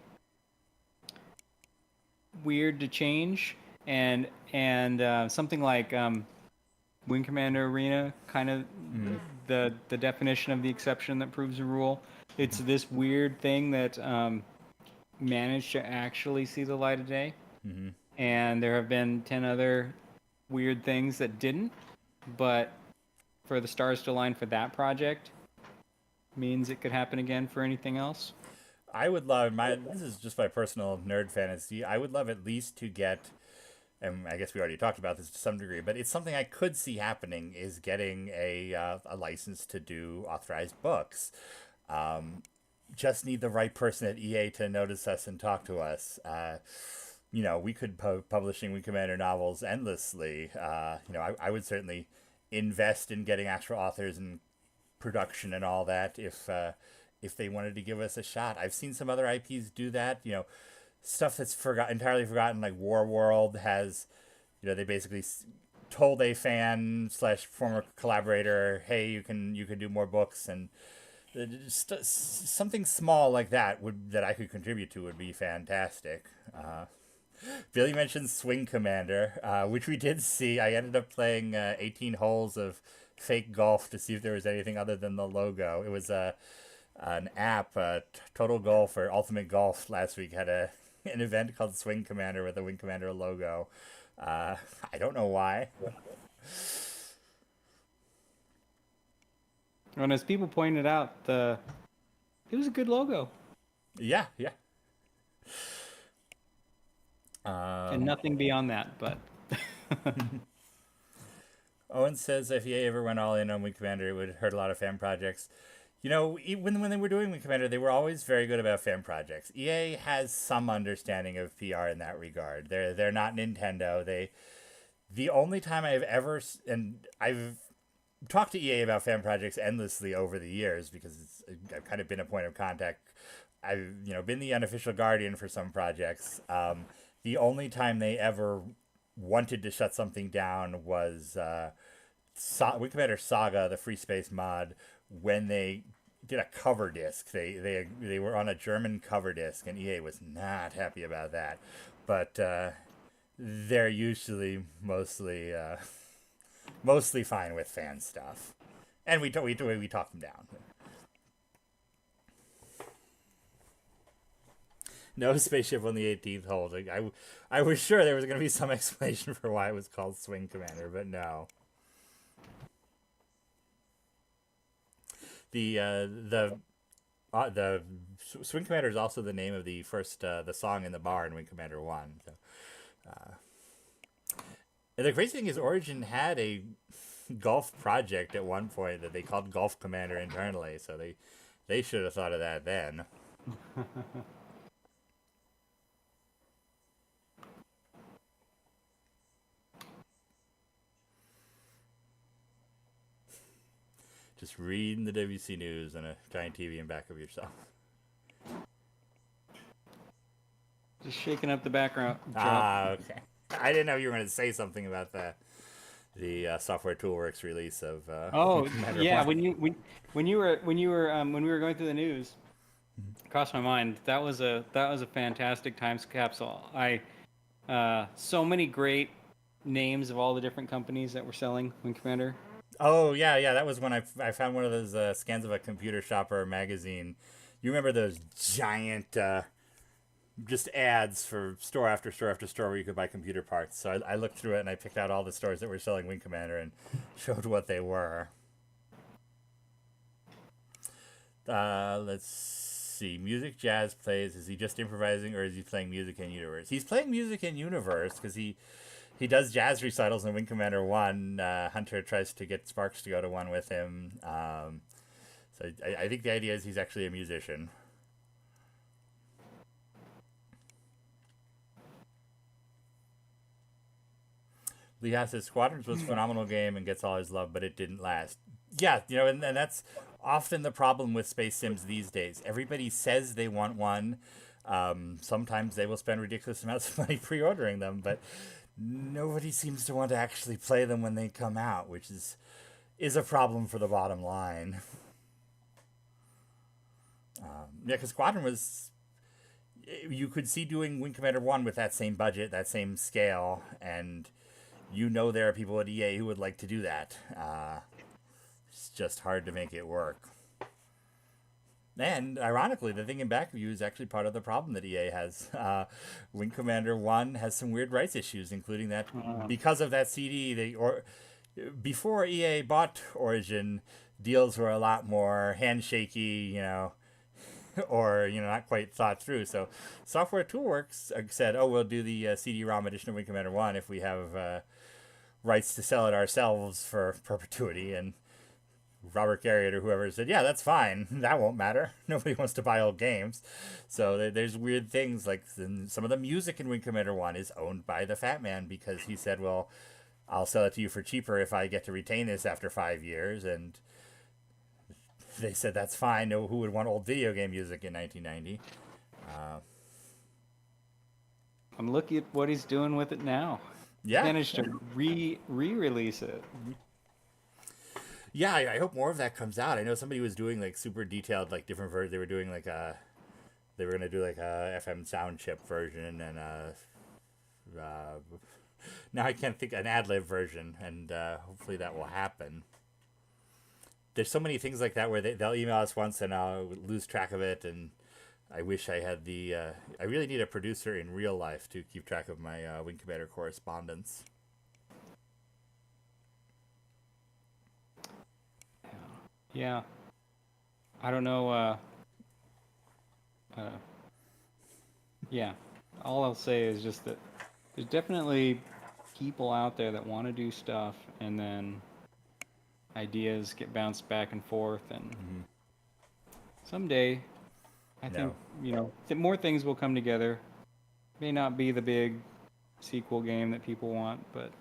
weird to change, and something like Wing Commander Arena, kind of Mm, the definition of the exception that proves the rule. It's this weird thing that managed to actually see the light of day, mm-hmm. and there have been 10 other weird things that didn't, but for the stars to align for that project means it could happen again for anything else. I would love my. This is just my personal nerd fantasy. I would love at least to get, and I guess we already talked about this to some degree, but it's something I could see happening is getting a license to do authorized books. Just need the right person at EA to notice us and talk to us. You know, we could publishing Wing Commander novels endlessly. You know, I would certainly invest in getting actual authors and production and all that if they wanted to give us a shot. I've seen some other IPs do that. You know, stuff that's entirely forgotten, like War World has. You know, they basically told a fan slash former collaborator, "Hey, you can do more books," and something small like that would that I could contribute to would be fantastic. Billy mentioned Swing Commander, which we did see. I ended up playing 18 holes of fake golf to see if there was anything other than the logo. It was an app, Total Golf or Ultimate Golf last week had an event called Swing Commander with a Wing Commander logo. I don't know why. And as people pointed out, it was a good logo Yeah, yeah. and nothing beyond that. But Owen says if EA ever went all in on Wing Commander, it would hurt a lot of fan projects. You know, when they were doing Wing Commander, they were always very good about fan projects. EA has some understanding of PR in that regard. They're not Nintendo. The only time I've ever and I've talked to EA about fan projects endlessly over the years because I've kind of been a point of contact. I've been the unofficial guardian for some projects. The only time they ever wanted to shut something down was Wing Commander Saga, the free space mod, when they did a cover disc. They were on a German cover disc, and EA was not happy about that. But they're usually mostly fine with fan stuff, and we talk them down. No spaceship on the 18th hole. I was sure there was going to be some explanation for why it was called Swing Commander, but no. The Swing Commander is also the name of the first the song in the bar in Wing Commander 1. So, and the crazy thing is, Origin had a golf project at one point that they called Golf Commander internally, so they should have thought of that then. Just reading the WC News on a giant TV in back of yourself. just shaking up the background. Okay. I didn't know you were going to say something about the Software Toolworks release of Oh Commander yeah, 1. when you were when we were going through the news, it crossed my mind. That was a fantastic time capsule. So many great names of all the different companies that were selling Wing Commander. Oh yeah, that was when I found one of those scans of a Computer Shopper magazine. You remember those giant just ads for store after store after store where you could buy computer parts. So I looked through it and I picked out all the stores that were selling Wing Commander and showed what they were. Let's see. Music Jazz plays. Is he just improvising or is he playing music in universe? He's playing music in universe because he does jazz recitals in Wing Commander 1. Hunter tries to get Sparks to go to one with him. So I think the idea is he's actually a musician. Lee says Squadrons was a phenomenal game and gets all his love, but it didn't last. Yeah, and that's often the problem with space sims these days. Everybody says they want one. Sometimes they will spend ridiculous amounts of money pre-ordering them, but nobody seems to want to actually play them when they come out, which is a problem for the bottom line. Yeah, because Squadron was, you could see doing Wing Commander 1 with that same budget, that same scale, and there are people at EA who would like to do that. It's just hard to make it work. And ironically, the thing in back of you is actually part of the problem that EA has. Wing Commander 1 has some weird rights issues, including that because of that CD, before EA bought Origin, deals were a lot more handshaky, or not quite thought through. So Software Toolworks said, "Oh, we'll do the CD-ROM edition of Wing Commander 1 if we have rights to sell it ourselves for perpetuity." And Robert Garriott or whoever said, "Yeah, that's fine. That won't matter. Nobody wants to buy old games." So there's weird things like some of the music in Wing Commander 1 is owned by the Fat Man because he said, "Well, I'll sell it to you for cheaper if I get to retain this after 5 years." And they said that's fine. No, who would want old video game music in 1990? I'm looking at what he's doing with it now. Yeah, He managed to re-release it. Yeah, I hope more of that comes out. I know somebody was doing like super detailed, like different versions. They were doing like they were gonna do like a FM sound chip version and now I can't think an ad lib version, and hopefully that will happen. There's so many things like that where they'll email us once and I'll lose track of it, and I wish I had the. I really need a producer in real life to keep track of my Wing Commander correspondence. Yeah. I don't know. Yeah. All I'll say is just that there's definitely people out there that want to do stuff, and then ideas get bounced back and forth, and someday I think more things will come together. May not be the big sequel game that people want, but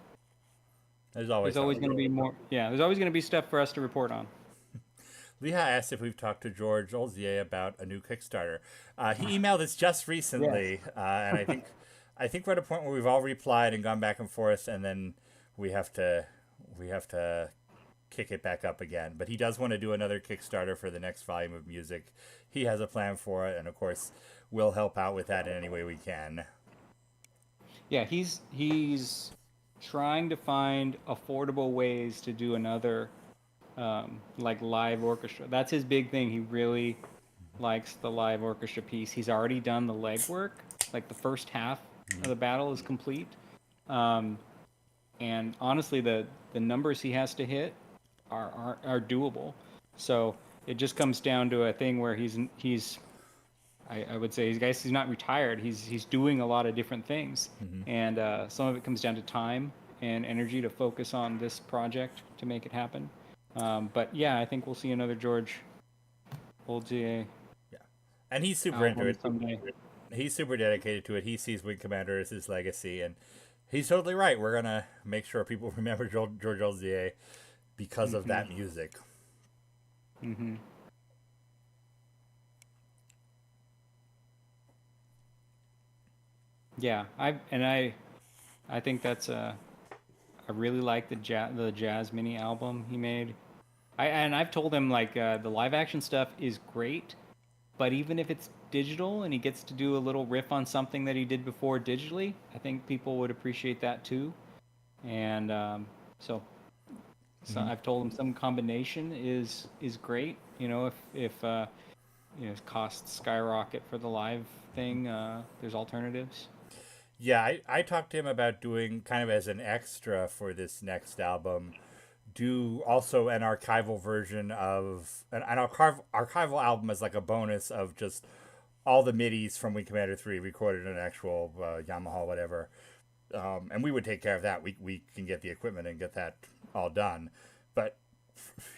there's always going to be more. Yeah, there's always going to be stuff for us to report on. Leha asked if we've talked to George Olzier about a new Kickstarter. He emailed us just recently, yes. And I think we're at a point where we've all replied and gone back and forth, and then we have to kick it back up again. But he does want to do another Kickstarter for the next volume of music. He has a plan for it, and of course, we'll help out with that in any way we can. Yeah, he's trying to find affordable ways to do another like live orchestra. That's his big thing. He really likes the live orchestra piece. He's already done the legwork. Like the first half of the battle is complete. And honestly, the numbers he has to hit are doable. So it just comes down to a thing where he's I would say he's not retired. He's doing a lot of different things, and some of it comes down to time and energy to focus on this project to make it happen. But yeah, I think we'll see another George Olzier. Yeah, and he's super into it. Someday. He's super dedicated to it. He sees Wing Commander as his legacy, and he's totally right. We're gonna make sure people remember George Olzier because of that music. Yeah, I think that's I really like the jazz mini album he made. I've told him like the live action stuff is great, but even if it's digital and he gets to do a little riff on something that he did before digitally, I think people would appreciate that too. And so I've told him some combination is great. If costs skyrocket for the live thing, there's alternatives. Yeah, I talked to him about doing kind of as an extra for this next album, do also an archival version of an archival album as like a bonus of just all the MIDIs from Wing Commander 3 recorded in an actual Yamaha whatever, and we would take care of that. We can get the equipment and get that all done, but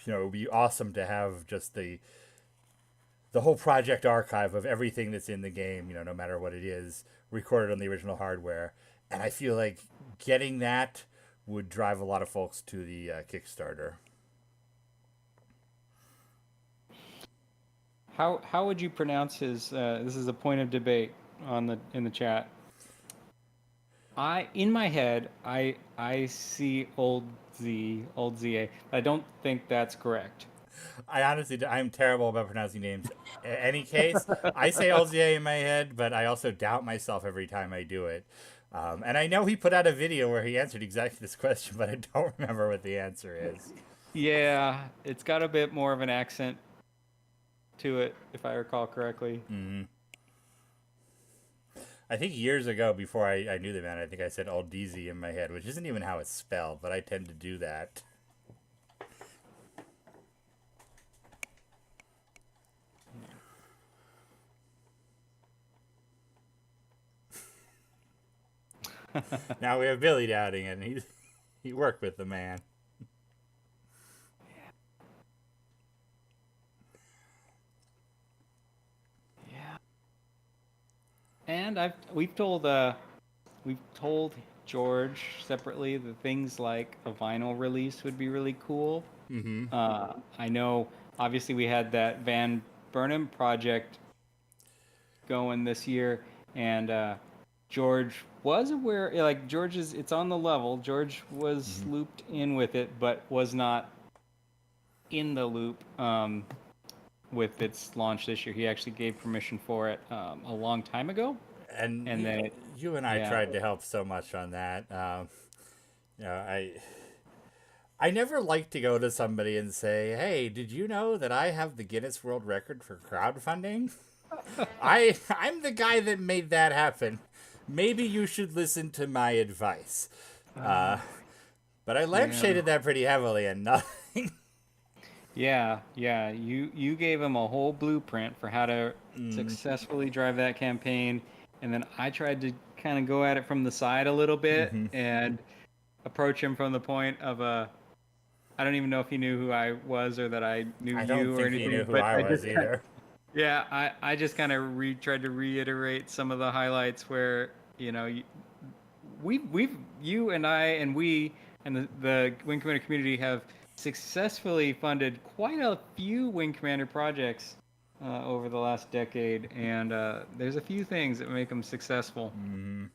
it would be awesome to have just the whole project archive of everything that's in the game, no matter what it is, recorded on the original hardware. And I feel like getting that would drive a lot of folks to the Kickstarter. How would you pronounce his? This is a point of debate in the chat. In my head, I see old ZA. I don't think that's correct. I'm terrible about pronouncing names. In any case, I say LZA in my head, but I also doubt myself every time I do it. And I know he put out a video where he answered exactly this question, but I don't remember what the answer is. Yeah, it's got a bit more of an accent to it, if I recall correctly. Mm-hmm. I think years ago, before I knew the man, I think I said Aldeezy in my head, which isn't even how it's spelled, but I tend to do that. Now we have Billy doubting it, and he worked with the man. Yeah. And we've told George separately that things like a vinyl release would be really cool. Mm-hmm. I know, obviously, we had that Van Burnham project going this year, and George was aware. Like it's on the level. George was looped in with it, but was not in the loop with its launch this year. He actually gave permission for it a long time ago. And then you and I tried to help so much on that. I never like to go to somebody and say, "Hey, did you know that I have the Guinness World Record for crowdfunding? I'm the guy that made that happen. Maybe you should listen to my advice." But I lampshaded that pretty heavily and nothing. Yeah. You gave him a whole blueprint for how to successfully drive that campaign, and then I tried to kind of go at it from the side a little bit and approach him from the point of I don't even know if he knew who I was or that I knew I you don't or think anything. he knew who I was either. I just kind of tried to reiterate some of the highlights where you and I and we and the Wing Commander community have successfully funded quite a few Wing Commander projects over the last decade, and there's a few things that make them successful. Mm-hmm.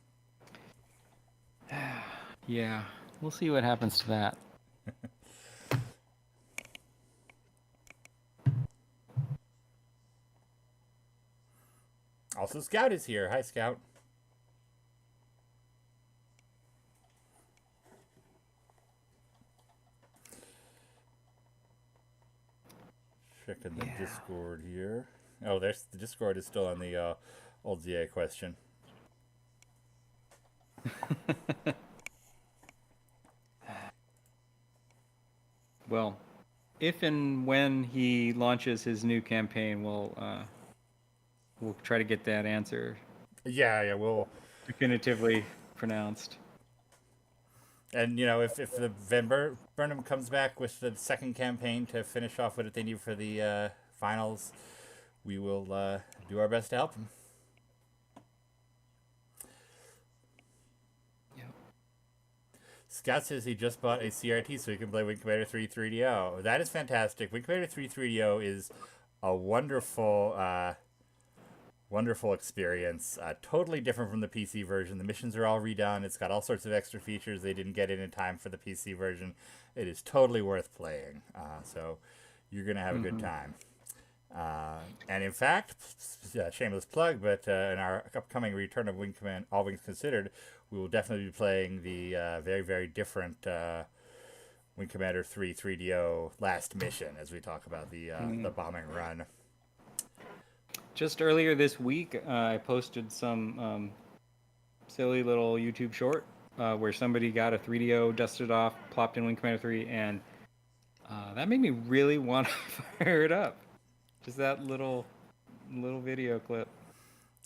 Yeah, we'll see what happens to that. Also, Scout is here. Hi, Scout. Checking the Discord here. Oh, the Discord is still on the old ZA question. Well, if and when he launches his new campaign, we'll try to get that answer. Yeah, we'll definitively pronounced. And if the Van Burnham comes back with the second campaign to finish off what they need for the finals, we will do our best to help them. Yep. Scott says he just bought a CRT so he can play Wing Commander 3 3DO. That is fantastic. Wing Commander 3 3DO is a wonderful wonderful experience. Totally different from the PC version. The missions are all redone. It's got all sorts of extra features they didn't get in time for the PC version. It is totally worth playing. So you're going to have a good time. And in fact, shameless plug, but in our upcoming return of Wing Command, All Wings Considered, we will definitely be playing the very, very different Wing Commander 3 3DO last mission as we talk about the bombing run. Just earlier this week, I posted some silly little YouTube short where somebody got a 3DO, dusted off, plopped in Wing Commander 3, and that made me really want to fire it up. Just that little video clip.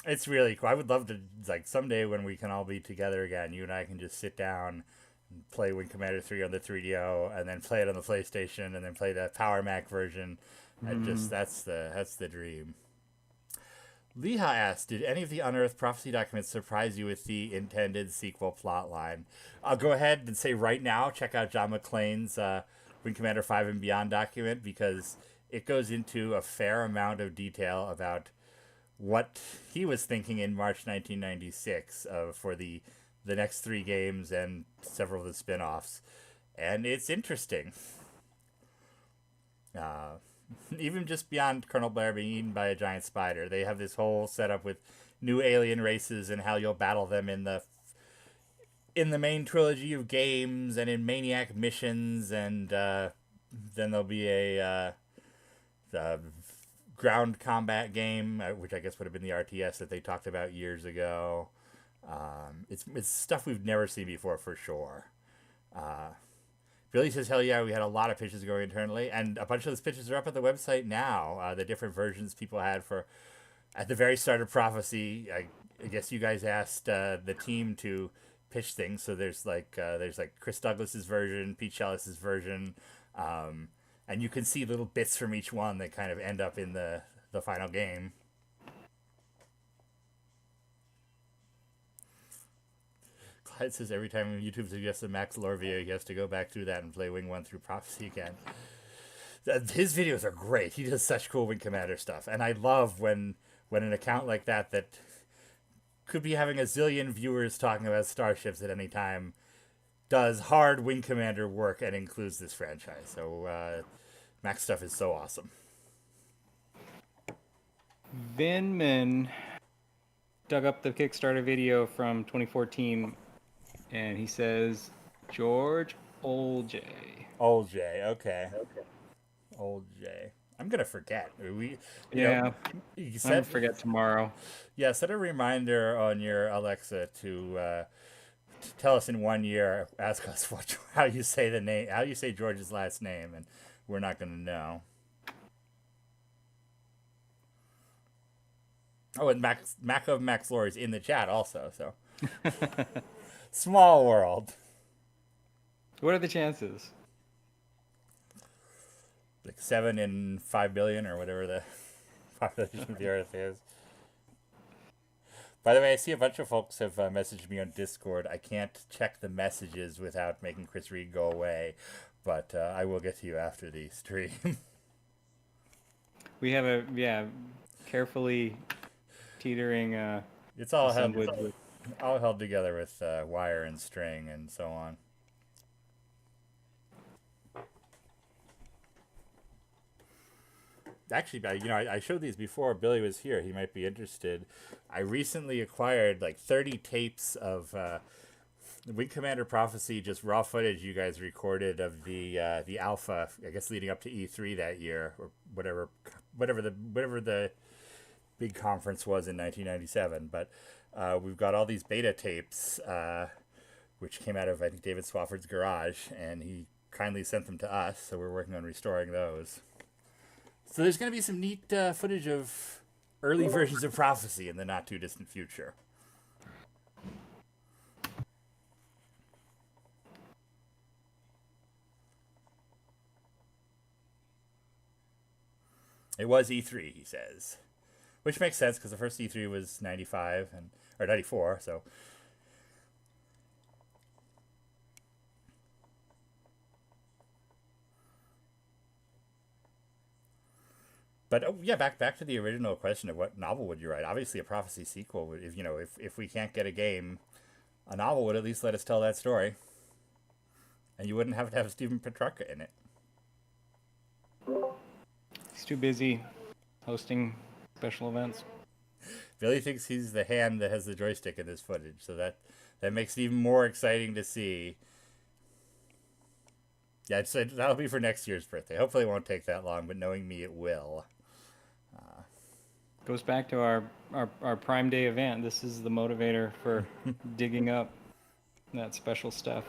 It's really cool. I would love to, someday when we can all be together again, you and I can just sit down and play Wing Commander 3 on the 3DO, and then play it on the PlayStation, and then play the Power Mac version. And that's the dream. Leha asked, did any of the Unearthed Prophecy documents surprise you with the intended sequel plotline? I'll go ahead and say right now, check out John McClane's Wing Commander 5 and Beyond document, because it goes into a fair amount of detail about what he was thinking in March 1996 for the next 3 games and several of the spin-offs. And it's interesting. Uh, Even just beyond Colonel Blair being eaten by a giant spider, they have this whole setup with new alien races and how you'll battle them in the main trilogy of games and in Maniac missions, and then there'll be a ground combat game, which I guess would have been the RTS that they talked about years ago. It's stuff we've never seen before for sure. Billy says, hell yeah, we had a lot of pitches going internally, and a bunch of those pitches are up at the website now. The different versions people had for at the very start of Prophecy. I guess you guys asked the team to pitch things, so there's like Chris Douglas's version, Pete Shellis's version, and you can see little bits from each one that kind of end up in the final game. Clyde says every time YouTube suggests a Max Lore video, he has to go back through that and play Wing 1 through Prophecy again. His videos are great. He does such cool Wing Commander stuff. And I love when an account like that could be having a zillion viewers talking about starships at any time does hard Wing Commander work and includes this franchise. So Max stuff is so awesome. Vinman dug up the Kickstarter video from 2014, and he says, George Old J. Old J, okay. Old J. I'm gonna forget. You I'll forget tomorrow. Yeah, set a reminder on your Alexa to tell us in 1 year. Ask us how you say the name, how you say George's last name, and we're not gonna know. Oh, and Mac of Max Lore is in the chat also. So small world. What are the chances? Like 7 in 5 billion or whatever the population of the Earth is. By the way, I see a bunch of folks have messaged me on Discord. I can't check the messages without making Chris Reed go away, but I will get to you after the stream. We have carefully teetering. It's all held together with wire and string and so on. Actually, I showed these before Billy was here. He might be interested. I recently acquired like 30 tapes of Wing Commander Prophecy, just raw footage you guys recorded of the alpha, I guess leading up to E3 that year, or whatever the big conference was in 1997. But we've got all these beta tapes, which came out of, I think, David Swafford's garage, and he kindly sent them to us, so we're working on restoring those. So there's going to be some neat footage of early versions of Prophecy in the not-too-distant future. It was E3, he says. Which makes sense, because the first E3 was 95, or 94, so... But back to the original question of what novel would you write? Obviously, a Prophecy sequel would, if we can't get a game, a novel would at least let us tell that story, and you wouldn't have to have Stephen Petrarca in it. He's too busy hosting special events. Billy thinks he's the hand that has the joystick in this footage, so that makes it even more exciting to see. Yeah, that'll be for next year's birthday. Hopefully, it won't take that long, but knowing me, it will. Goes back to our Prime Day event. This is the motivator for digging up that special stuff.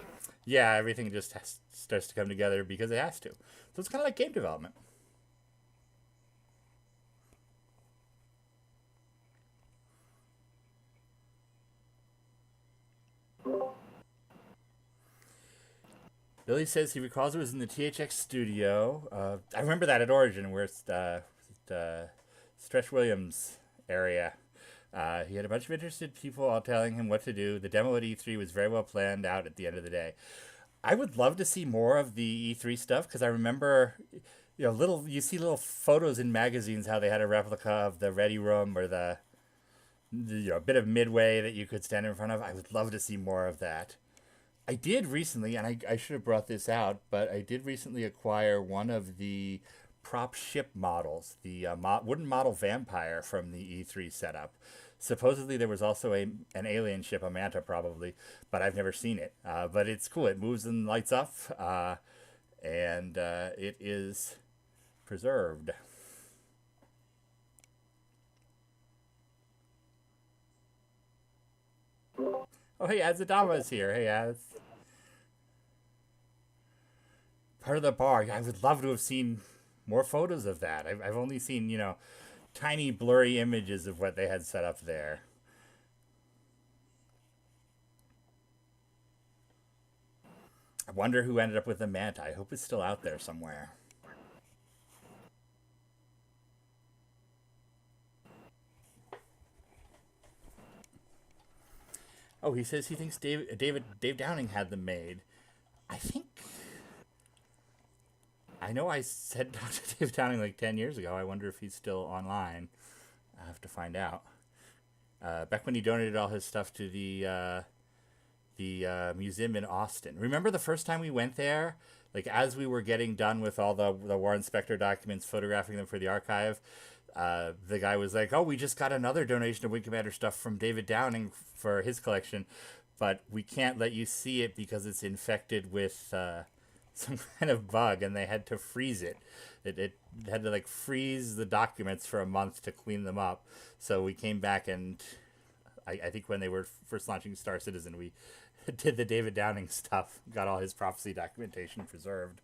Yeah, everything just starts to come together because it has to. So it's kind of like game development. Billy says he recalls it was in the THX studio. I remember that at Origin, where Stretch Williams area. He had a bunch of interested people all telling him what to do. The demo at E3 was very well planned out at the end of the day. I would love to see more of the E3 stuff because I remember, you see little photos in magazines how they had a replica of the Ready Room or a bit of Midway that you could stand in front of. I would love to see more of that. I did recently, and I should have brought this out, but I did recently acquire one of the prop ship models, the wooden model Vampire from the E3 setup. Supposedly there was also an alien ship, a Manta probably, but I've never seen it. But it's cool. It moves and lights up, and it is preserved. Oh, hey, Azadama's here. Hey, Az. Part of the bar. I would love to have seen more photos of that. I've only seen, tiny blurry images of what they had set up there. I wonder who ended up with the Manta. I hope it's still out there somewhere. Oh, he says he thinks Dave Downing had them made. I know I said to Dave Downing like 10 years ago. I wonder if he's still online. I have to find out. Back when he donated all his stuff to the museum in Austin. Remember the first time we went there? Like as we were getting done with all the Warren Spector documents, photographing them for the archive, the guy was like, "Oh, we just got another donation of Wing Commander stuff from David Downing for his collection, but we can't let you see it because it's infected with some kind of bug," and they had to freeze it. It had to like freeze the documents for a month to clean them up. So we came back and I think when they were first launching Star Citizen, we did the David Downing stuff, got all his prophecy documentation preserved.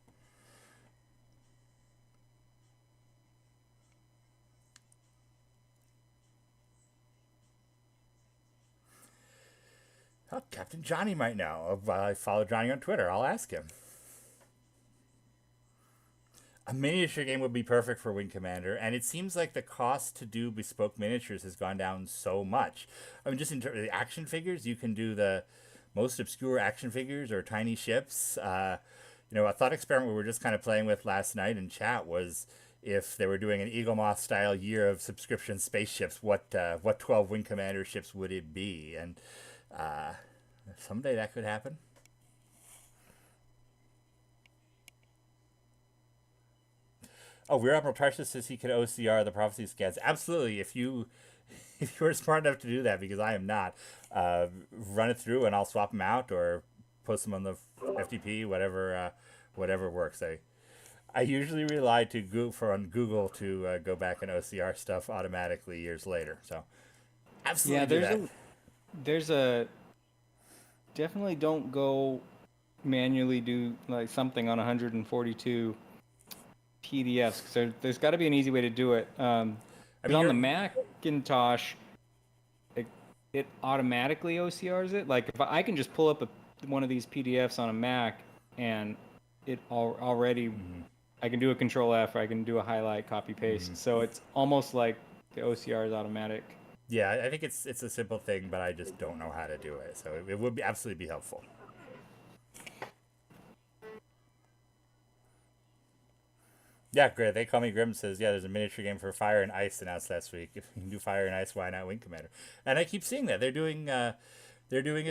Oh, Captain Johnny might know. I follow Johnny on Twitter. I'll ask him. A miniature game would be perfect for Wing Commander, and it seems like the cost to do bespoke miniatures has gone down so much. I mean, just in terms of the action figures, you can do the most obscure action figures or tiny ships. A thought experiment we were just kind of playing with last night in chat was if they were doing an Eagle Moth style year of subscription spaceships, what 12 Wing Commander ships would it be? And someday that could happen. Oh, Rear Admiral Tarsus says he could OCR the prophecy scans. Absolutely, if you were smart enough to do that, because I am not, run it through and I'll swap them out or post them on the FTP, whatever works. I usually rely on Google to go back and OCR stuff automatically years later. So absolutely, yeah. There's a definitely don't go manually do like something on 142 PDFs because there's got to be an easy way to do it. On the Macintosh, it automatically OCRs it. Like if I can just pull up one of these PDFs on a Mac and it already, I can do a Control F, or I can do a highlight, copy paste. So it's almost like the OCR is automatic. Yeah, I think it's a simple thing, but I just don't know how to do it. So it would absolutely be helpful. Yeah, great. They Call Me Grim says, yeah, there's a miniature game for Fire and Ice announced last week. If you can do Fire and Ice, why not Wing Commander? And I keep seeing that. They're doing a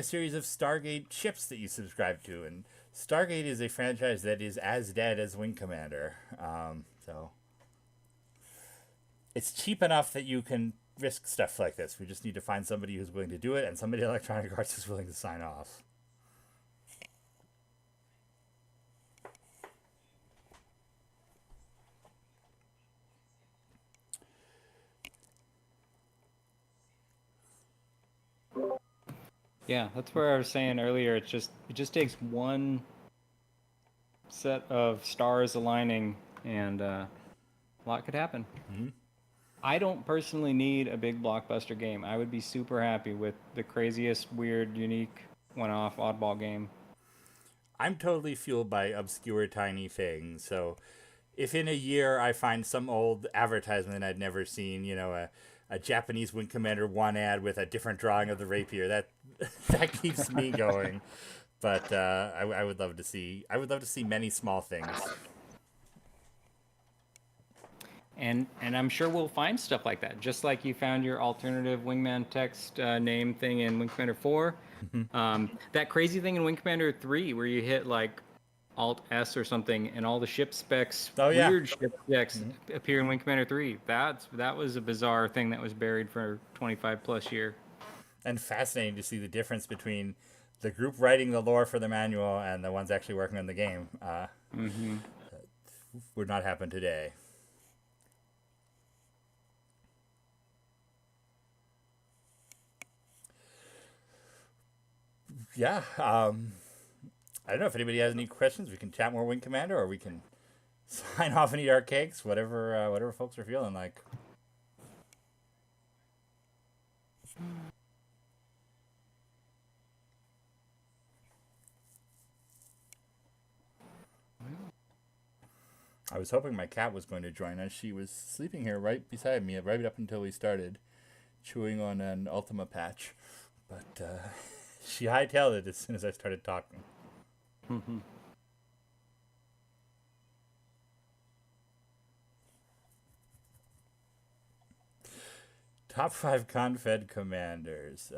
series of Stargate ships that you subscribe to. And Stargate is a franchise that is as dead as Wing Commander. So it's cheap enough that you can risk stuff like this. We just need to find somebody who's willing to do it and somebody at Electronic Arts is willing to sign off. Yeah, that's where I was saying earlier. It just takes one set of stars aligning, and a lot could happen. Mm-hmm. I don't personally need a big blockbuster game. I would be super happy with the craziest, weird, unique, one-off, oddball game. I'm totally fueled by obscure, tiny things. So if in a year I find some old advertisement I'd never seen, a Japanese Wing Commander 1 ad with a different drawing of the rapier. That that keeps me going. But I would love to see. I would love to see many small things. And I'm sure we'll find stuff like that, just like you found your alternative wingman text name thing in Wing Commander 4. That crazy thing in Wing Commander 3 where you hit like Alt S or something and all the ship specs, Oh yeah. weird ship specs appear in Wing Commander 3. That was a bizarre thing that was buried for 25 plus year. And fascinating to see the difference between the group writing the lore for the manual and the ones actually working on the game. Would not happen today. Yeah. I don't know if anybody has any questions. We can chat more Wing Commander, or we can sign off and eat our cakes. Whatever folks are feeling like. I was hoping my cat was going to join us. She was sleeping here right beside me, right up until we started, chewing on an Ultima patch. But she hightailed it as soon as I started talking. Top 5 Confed commanders.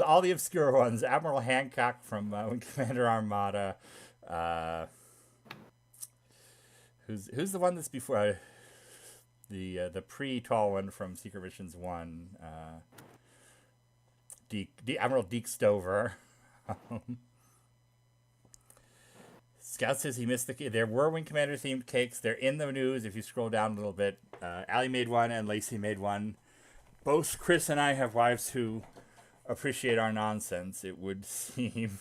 All the obscure ones. Admiral Hancock from Wing Commander Armada. Who's the one that's before the pre-tall one from Secret Missions 1? Admiral Deke Stover. Scout says he missed there were Wing Commander themed cakes. They're in the news if you scroll down a little bit. Allie made one and Lacey made one. Both Chris and I have wives who appreciate our nonsense, it would seem.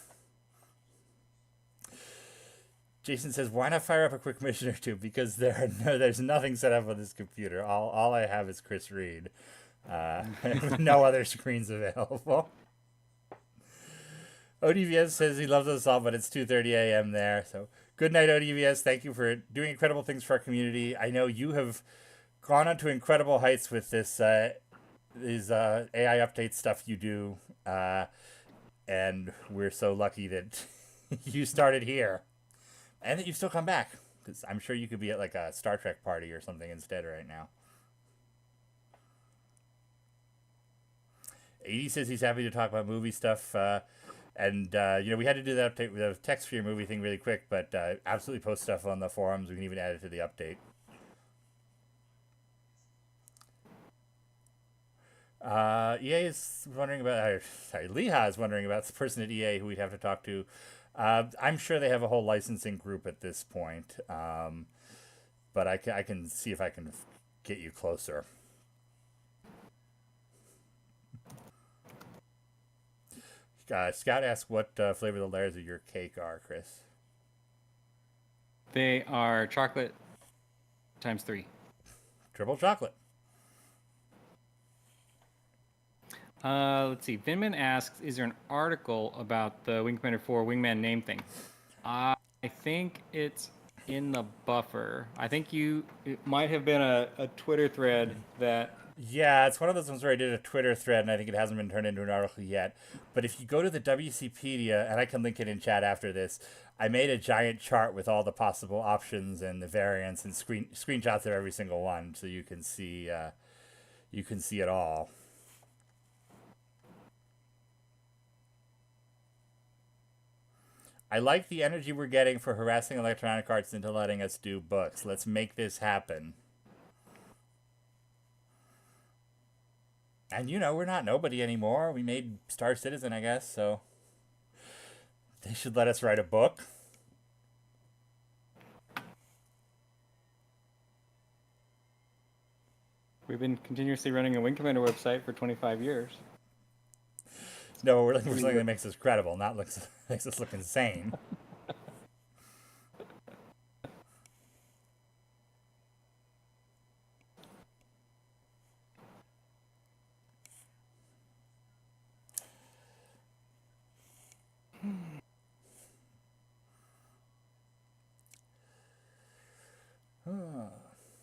Jason says, why not fire up a quick mission or two? Because there's nothing set up on this computer. All I have is Chris Reed. No other screens available. ODVS says he loves us all, but it's 2:30 a.m. there. So good night, ODVS. Thank you for doing incredible things for our community. I know you have gone on to incredible heights with this these AI update stuff you do, and we're so lucky that you started here and that you've still come back, because I'm sure you could be at like a Star Trek party or something instead right now. 80 says he's happy to talk about movie stuff, and we had to do that update with a text for your movie thing really quick, but absolutely post stuff on the forums. We can even add it to the update. EA is wondering about. Leha is wondering about the person at EA who we'd have to talk to. I'm sure they have a whole licensing group at this point, but I can see if I can get you closer. Scout asks what flavor the layers of your cake are, Chris. They are chocolate times 3. Triple chocolate. Let's see. Vinman asks, is there an article about the Wing Commander 4 wingman name thing? I think it's in the buffer. I think it might have been a Twitter thread that... Yeah, it's one of those ones where I did a Twitter thread, and I think it hasn't been turned into an article yet. But if you go to the WCpedia, and I can link it in chat after this, I made a giant chart with all the possible options and the variants and screenshots of every single one, so you can see it all. I like the energy we're getting for harassing Electronic Arts into letting us do books. Let's make this happen. And we're not nobody anymore. We made Star Citizen, I guess, so they should let us write a book. We've been continuously running a Wing Commander website for 25 years. No, we're looking for something that makes us credible, not makes us look insane.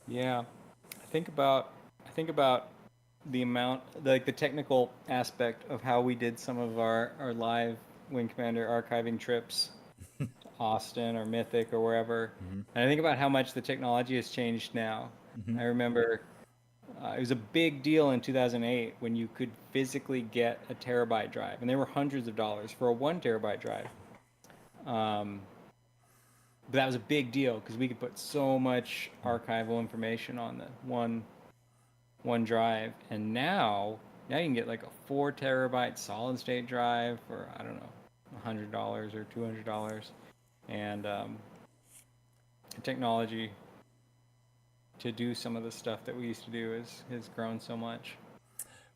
Yeah, I think about the amount, like the technical aspect of how we did some of our live Wing Commander archiving trips to Austin or Mythic or wherever. Hmm. And I think about how much the technology has changed now. Hmm. I remember it was a big deal in 2008 when you could physically get a terabyte drive, and they were hundreds of dollars for a 1 terabyte drive. Um, but that was a big deal because we could put so much archival information on the one drive. And now you can get like a 4 terabyte solid state drive for, I don't know, $100 or $200. And technology to do some of the stuff that we used to do has grown so much.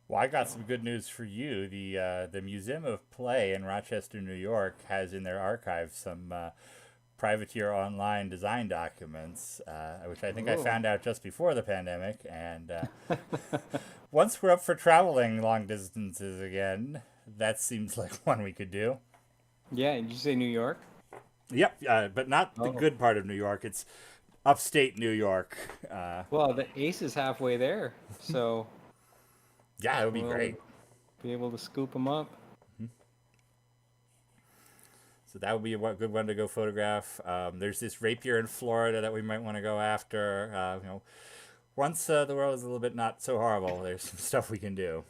Well, I got So some good news for you. The Museum of Play in Rochester, New York, has in their archive some privateer online design documents, which I think I oh. found out just before the pandemic. And once we're up for traveling long distances again, that seems like one we could do. Yeah, did you say New York? Yep, but not the Oh. good part of New York. It's upstate New York. Uh, Well, the Ace is halfway there, so yeah, it would be we'll great. be able to scoop them up. So that would be a good one to go photograph. There's this rapier in Florida that we might want to go after. Once the world is a little bit not so horrible, there's some stuff we can do.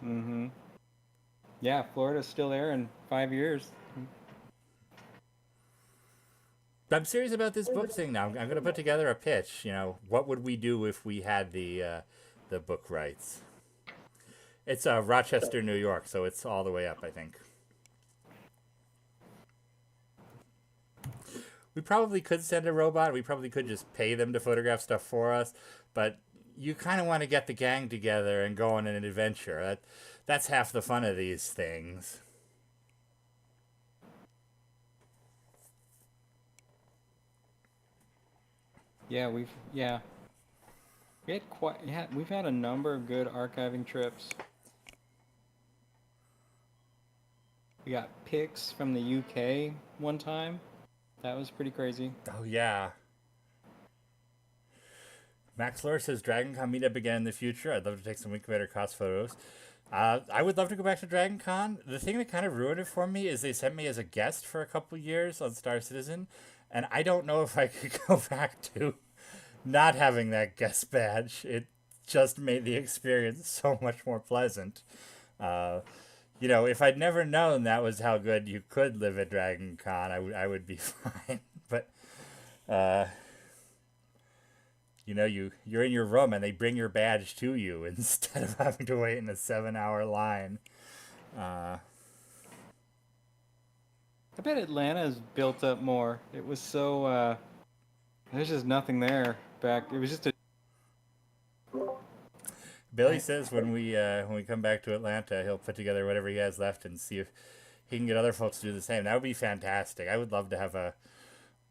Mm-hmm. Yeah, Florida's still there in 5 years. But I'm serious about this book thing now. I'm going to put together a pitch. What would we do if we had the book rights? It's Rochester, New York, so it's all the way up, I think. We probably could send a robot. We probably could just pay them to photograph stuff for us. But you kind of want to get the gang together and go on an adventure. That's half the fun of these things. Yeah, we've had a number of good archiving trips. We got pics from the UK one time. That was pretty crazy. Oh, yeah. Max Lure says Dragon Con meet up again in the future. I'd love to take some Wing Commander cost photos. I would love to go back to Dragon Con. The thing that kind of ruined it for me is they sent me as a guest for a couple years on Star Citizen, and I don't know if I could go back to not having that guest badge. It just made the experience so much more pleasant. Uh, if I'd never known that was how good you could live at Dragon Con, I would be fine. But uh, you're in your room and they bring your badge to you instead of having to wait in a 7-hour line. Uh, I bet Atlanta's built up more. It was so there's just nothing there back. It was just a Billy says when we come back to Atlanta, he'll put together whatever he has left and see if he can get other folks to do the same. That would be fantastic. I would love to have a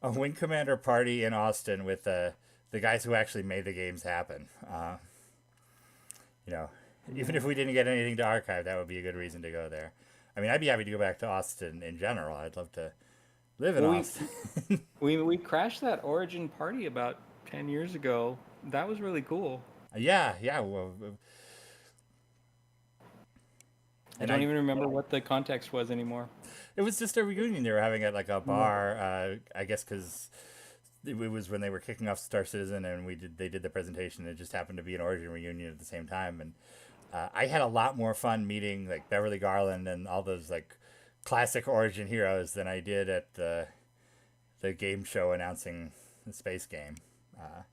Wing Commander party in Austin with the guys who actually made the games happen. You know, even if we didn't get anything to archive, that would be a good reason to go there. I mean, I'd be happy to go back to Austin in general. I'd love to live in well, Austin. we crashed that Origin party about 10 years ago. That was really cool. Yeah, yeah. Well, I and don't even remember what the context was anymore. it was just a reunion they were having at like a Mm. bar. I guess because it was when they were kicking off Star Citizen, and they did the presentation. It just happened to be an Origin reunion at the same time, and I had a lot more fun meeting like Beverly Garland and all those like classic Origin heroes than I did at the game show announcing the space game. Uh,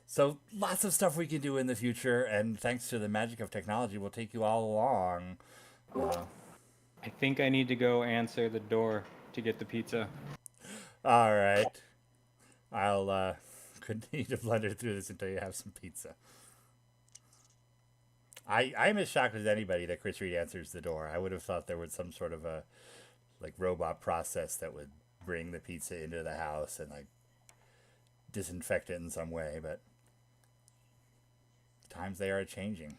so lots of stuff we can do in the future, and thanks to the magic of technology, we'll take you all along. Uh, I think I need to go answer the door to get the pizza. all right, I'll continue to blunder through this until you have some pizza. I'm as shocked as anybody that Chris Reed answers the door. I would have thought there was some sort of a like robot process that would bring the pizza into the house and like disinfect it in some way, but times they are changing.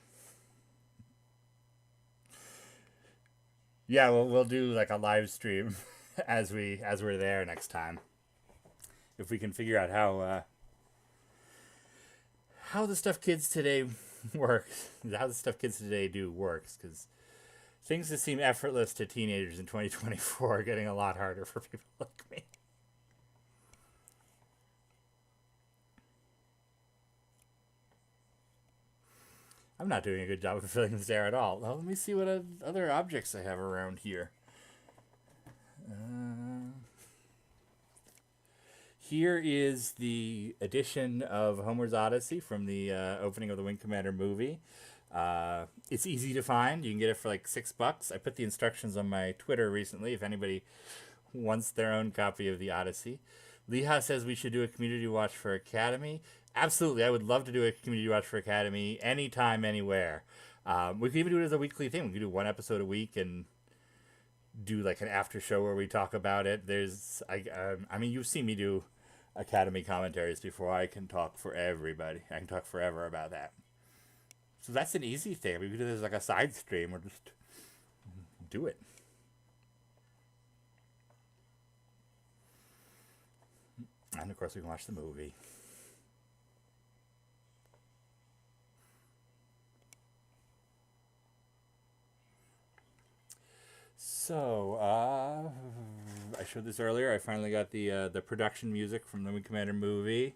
Yeah, we'll do like a live stream as we're there next time. If we can figure out how the stuff kids today works, how the stuff kids today do works, because things that seem effortless to teenagers in 2024 are getting a lot harder for people like me. I'm not doing a good job of filling this air at all. Well, let me see what other objects I have around here. Here is the edition of Homer's Odyssey from the opening of the Wing Commander movie. It's easy to find. You can get it for like $6. I put the instructions on my Twitter recently if anybody wants their own copy of the Odyssey. Leha says we should do a community watch for Academy. Absolutely, I would love to do a community watch for Academy anytime, anywhere. We could even do it as a weekly thing. We could do one episode a week and do like an after show where we talk about it. I mean, you've seen me do Academy commentaries before. I can talk for everybody. I can talk forever about that. So that's an easy thing. We could do this like a side stream or just do it. And of course, we can watch the movie. So, I showed this earlier. I finally got the production music from the Wing Commander movie.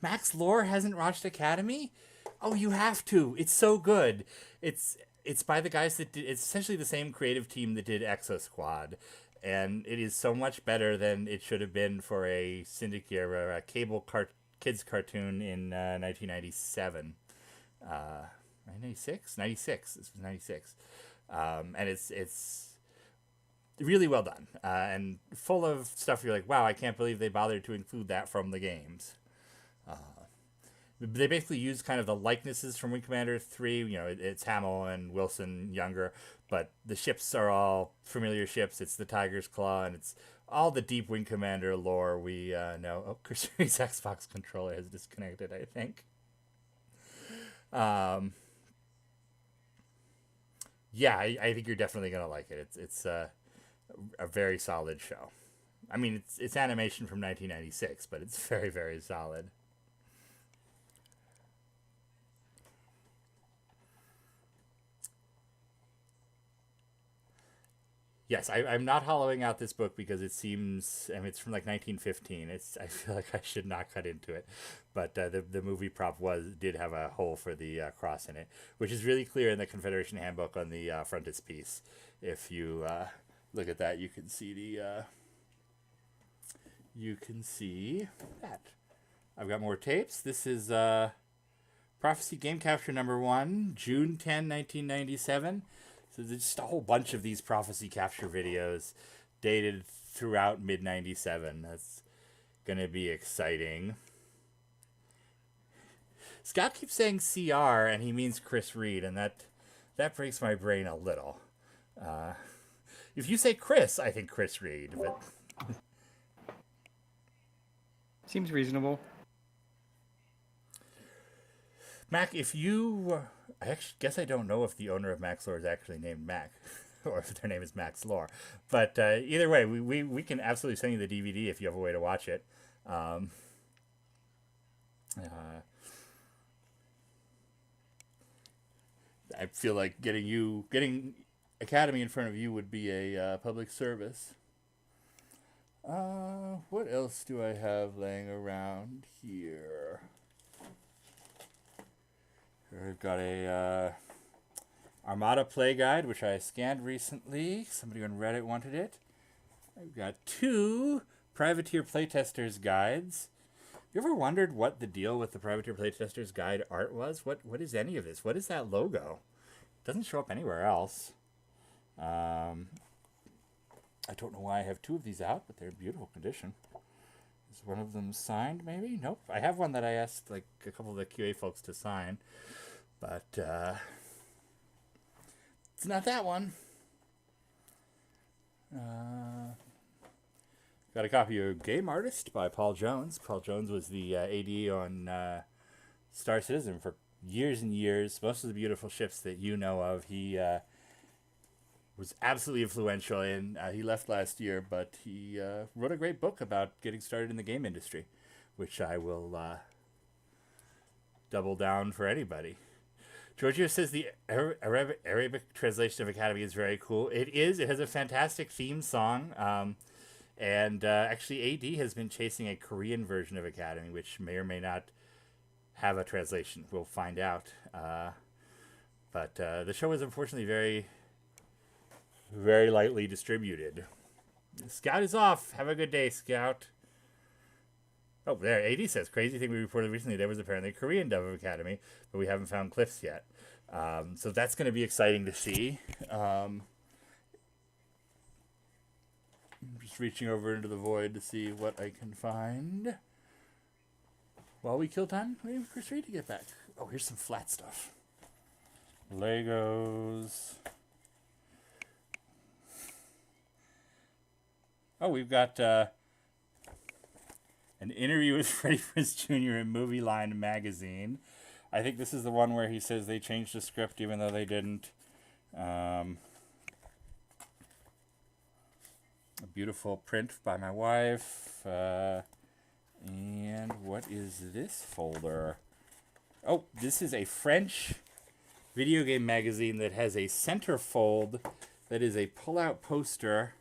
Max Lore hasn't watched Academy? Oh, you have to. It's so good. It's by the guys that did. It's essentially the same creative team that did Exo Squad, and it is so much better than it should have been for a syndicate or a kids cartoon in 1997. 96? 96. This was 96. And it's really well done and full of stuff you're like, wow, I can't believe they bothered to include that from the games. They basically use kind of the likenesses from Wing Commander 3. You know, it's Hamill and Wilson younger, but the ships are all familiar ships. It's the Tiger's Claw, and it's all the deep Wing Commander lore we know. Oh, Christie's Xbox controller has disconnected, I think. Yeah, I think you're definitely gonna like it. It's a very solid show. I mean, it's animation from 1996, but it's very, very solid. Yes, I'm not hollowing out this book because it seems, I mean, it's from like 1915. I feel like I should not cut into it, but the movie prop did have a hole for the cross in it, which is really clear in the Confederation Handbook on the frontispiece. If you look at that, you can see that. I've got more tapes. This is Prophecy Game Capture number 1, June 10, 1997. So there's just a whole bunch of these prophecy capture videos dated throughout mid 97. That's going to be exciting. Scott keeps saying CR and he means Chris Reed, and that breaks my brain a little. If you say Chris, I think Chris Reed, but Seems reasonable. Mac, if you, I actually guess I don't know if the owner of Max Lore is actually named Mac, or if their name is Max Lore. But either way, we can absolutely send you the DVD if you have a way to watch it. I feel like getting Academy in front of you would be a public service. What else do I have laying around here? I've got a Armada play guide, which I scanned recently. Somebody on Reddit wanted it. I've got 2 Privateer Playtesters guides. You ever wondered what the deal with the Privateer Playtesters guide art was? What is any of this? What is that logo? It doesn't show up anywhere else. I don't know why I have 2 of these out, but they're in beautiful condition. Is one of them signed, maybe? Nope. I have one that I asked like a couple of the QA folks to sign, but it's not that one. Got a copy of Game Artist by Paul Jones. Paul Jones was the AD on Star Citizen for years and years. Most of the beautiful ships that you know of, he was absolutely influential, and he left last year, but he wrote a great book about getting started in the game industry, which I will double down for anybody. Giorgio says the Arabic translation of Academy is very cool. It is. It has a fantastic theme song. And actually, AD has been chasing a Korean version of Academy, which may or may not have a translation. We'll find out. But the show is unfortunately very, very lightly distributed. Scout is off. Have a good day, Scout. Oh, there. AD says, crazy thing we reported recently, there was apparently a Korean dub of Academy, but we haven't found clips yet. So that's going to be exciting to see. I'm just reaching over into the void to see what I can find. While we kill time, waiting for Chris Reed to get back. Oh, here's some flat stuff. Legos. Oh, we've got an interview with Freddie Prinze Jr. in Movie Line magazine. I think this is the one where he says they changed the script even though they didn't. A beautiful print by my wife. And what is this folder? Oh, this is a French video game magazine that has a centerfold that is a pull-out poster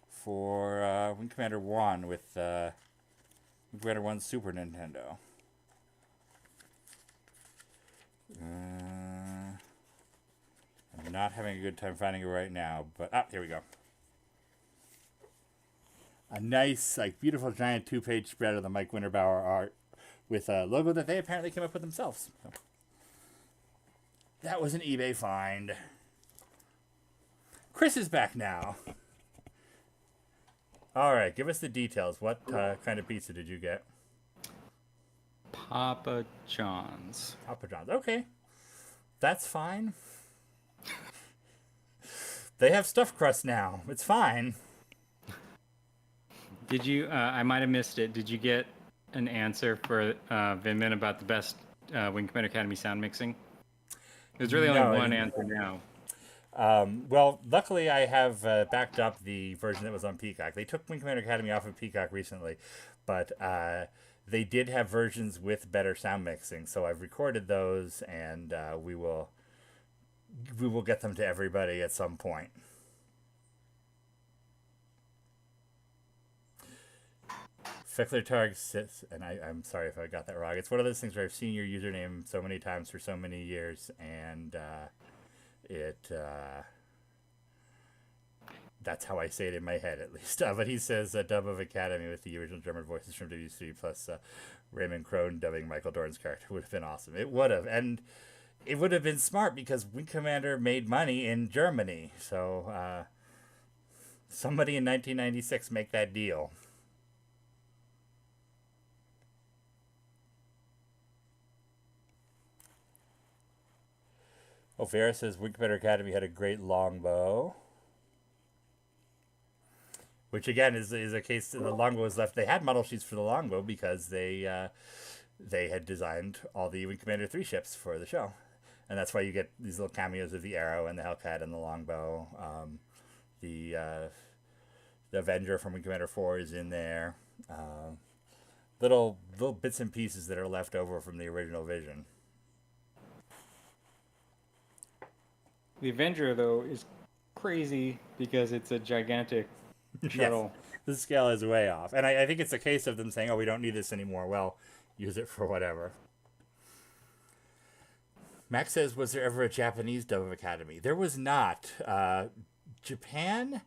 for Wing Commander 1 with Wing Commander 1 Super Nintendo. I'm not having a good time finding it right now, but here we go. A nice, beautiful giant 2-page spread of the Mike Winterbauer art with a logo that they apparently came up with themselves. So that was an eBay find. Chris is back now. All right, give us the details. What kind of pizza did you get? Papa John's. Papa John's. Okay. That's fine. They have stuffed crust now. It's fine. Did you, I might have missed it, did you get an answer for Vinman about the best Wing Commander Academy sound mixing? There's really only one answer now. Well, luckily I have backed up the version that was on Peacock. They took Wing Commander Academy off of Peacock recently, but they did have versions with better sound mixing, so I've recorded those, and we will get them to everybody at some point. Feckler Targ says, and I'm sorry if I got that wrong. It's one of those things where I've seen your username so many times for so many years, and that's how I say it in my head, at least. But he says a dub of Academy with the original German voices from WC plus Raymond Crone dubbing Michael Dorn's character would have been awesome. It would have, and it would have been smart because Wing Commander made money in Germany. So somebody in 1996 make that deal. Oh, Vera says Wing Commander Academy had a great longbow. Which again is a case the longbow was left. They had model sheets for the longbow because they had designed all the Wing Commander 3 ships for the show. And that's why you get these little cameos of the Arrow and the Hellcat and the longbow. The Avenger from Wing Commander 4 is in there. Little bits and pieces that are left over from the original vision. The Avenger, though, is crazy because it's a gigantic shuttle. Yes, the scale is way off. And I think it's a case of them saying, oh, we don't need this anymore. Well, use it for whatever. Max says, was there ever a Japanese dub of Academy? There was not. Japan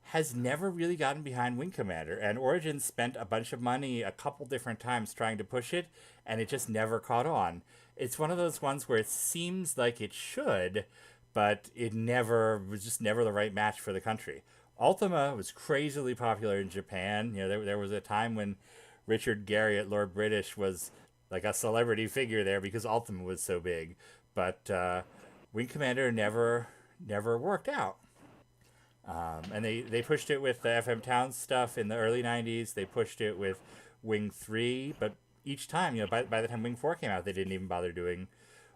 has never really gotten behind Wing Commander, and Origin spent a bunch of money a couple different times trying to push it, and it just never caught on. It's one of those ones where it seems like it should, but it was just never the right match for the country. Ultima was crazily popular in Japan. You know, there was a time when Richard Garriott, Lord British, was like a celebrity figure there because Ultima was so big. But Wing Commander never worked out. And they pushed it with the FM Towns stuff in the early 90s. They pushed it with Wing 3, but each time, by the time Wing 4 came out, they didn't even bother doing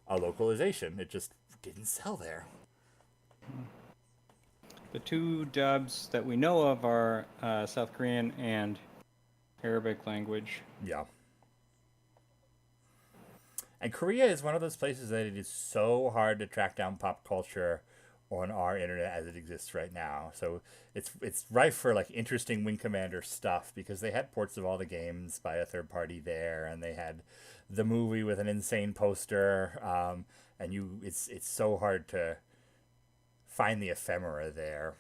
a localization. It just didn't sell there. The two dubs that we know of are South Korean and Arabic language. Yeah. And Korea is one of those places that it is so hard to track down pop culture on our internet as it exists right now. So it's rife for like interesting Wing Commander stuff because they had ports of all the games by a third party there, and they had the movie with an insane poster. And it's so hard to find the ephemera there.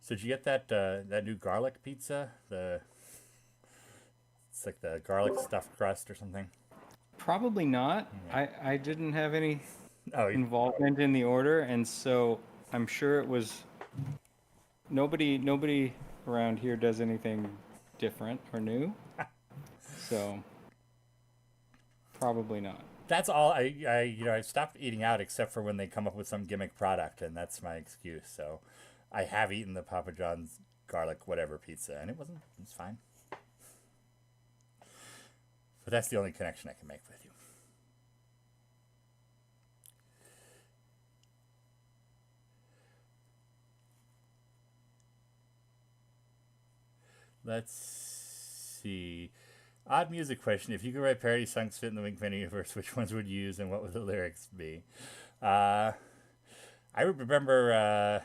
So did you get that new garlic pizza? It's like the garlic stuffed crust or something. Probably not. Yeah. I didn't have any Oh, involvement in the order, and so I'm sure it was nobody around here does anything different or new. So probably not. that's all. I stopped eating out except for when they come up with some gimmick product, and that's my excuse. So I have eaten the Papa John's garlic whatever pizza, and it's fine. But that's the only connection I can make with you. Let's see. Odd music question. If you could write parody songs fit in the Wing Commander universe, which ones would you use and what would the lyrics be? I remember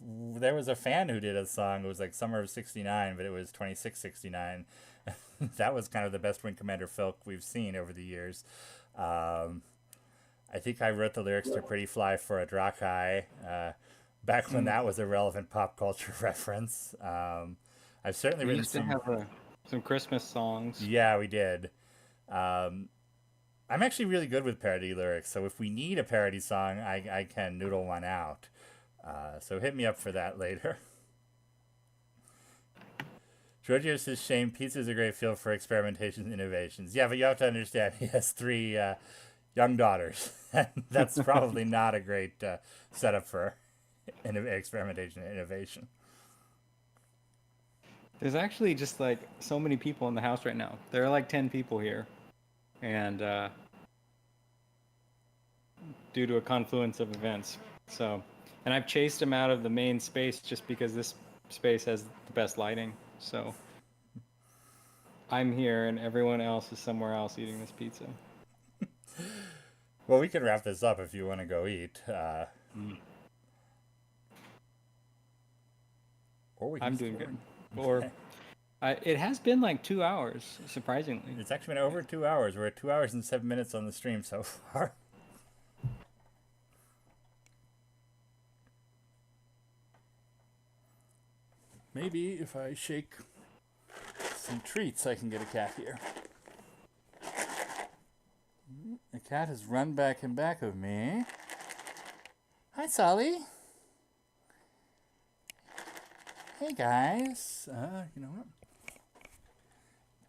there was a fan who did a song. It was like Summer of 69, but it was 2669. That was kind of the best Wing Commander folk we've seen over the years. I think I wrote the lyrics to Pretty Fly for a Drakai back when that was a relevant pop culture reference. I've certainly We written used to have some Christmas songs. Yeah, we did. I'm actually really good with parody lyrics, so if we need a parody song, I can noodle one out. So hit me up for that later. Giorgio says, Shane, pizza's a great field for experimentation and innovations. Yeah, but you have to understand, he has 3 young daughters. That's probably not a great setup for experimentation and innovation. There's actually just like so many people in the house right now. There are like 10 people here. And due to a confluence of events. So, and I've chased them out of the main space just because this space has the best lighting. So I'm here and everyone else is somewhere else eating this pizza. Well, we can wrap this up if you want to go eat. Or we can I'm doing good. Or it has been like 2 hours, surprisingly. It's actually been over 2 hours. We're at 2 hours and 7 minutes on the stream so far. Maybe if I shake some treats, I can get a cat here. The cat has run back in back of me. Hi, Sully. Hey, guys. You know what?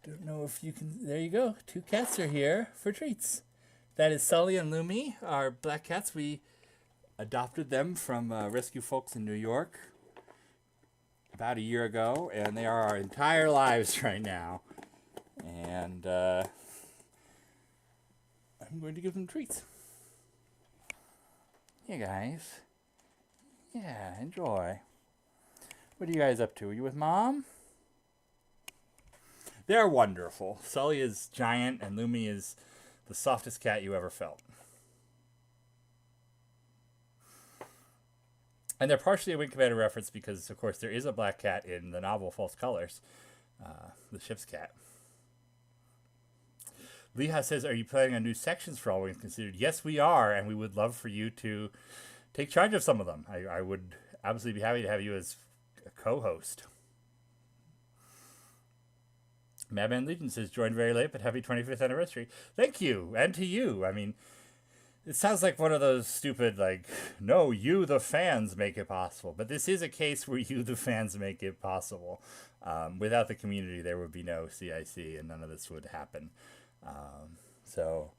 Don't know if you can... There you go. 2 cats are here for treats. That is Sully and Lumi, our black cats. We adopted them from rescue folks in New York about a year ago, and they are our entire lives right now. And I'm going to give them treats. Hey, guys. Yeah, enjoy. What are you guys up to? Are you with Mom? They're wonderful. Sully is giant, and Lumi is the softest cat you ever felt. And they're partially a Wing Commander reference because, of course, there is a black cat in the novel False Colors, the ship's cat. Leha says, are you planning on new sections for All Wings Considered? Yes, we are, and we would love for you to take charge of some of them. I would absolutely be happy to have you as a co-host. Madman Legion says, joined very late, but happy 25th anniversary. Thank you, and to you. I mean, it sounds like one of those stupid, like, no, you, the fans, make it possible. But this is a case where you, the fans, make it possible. Without the community, there would be no CIC, and none of this would happen. So,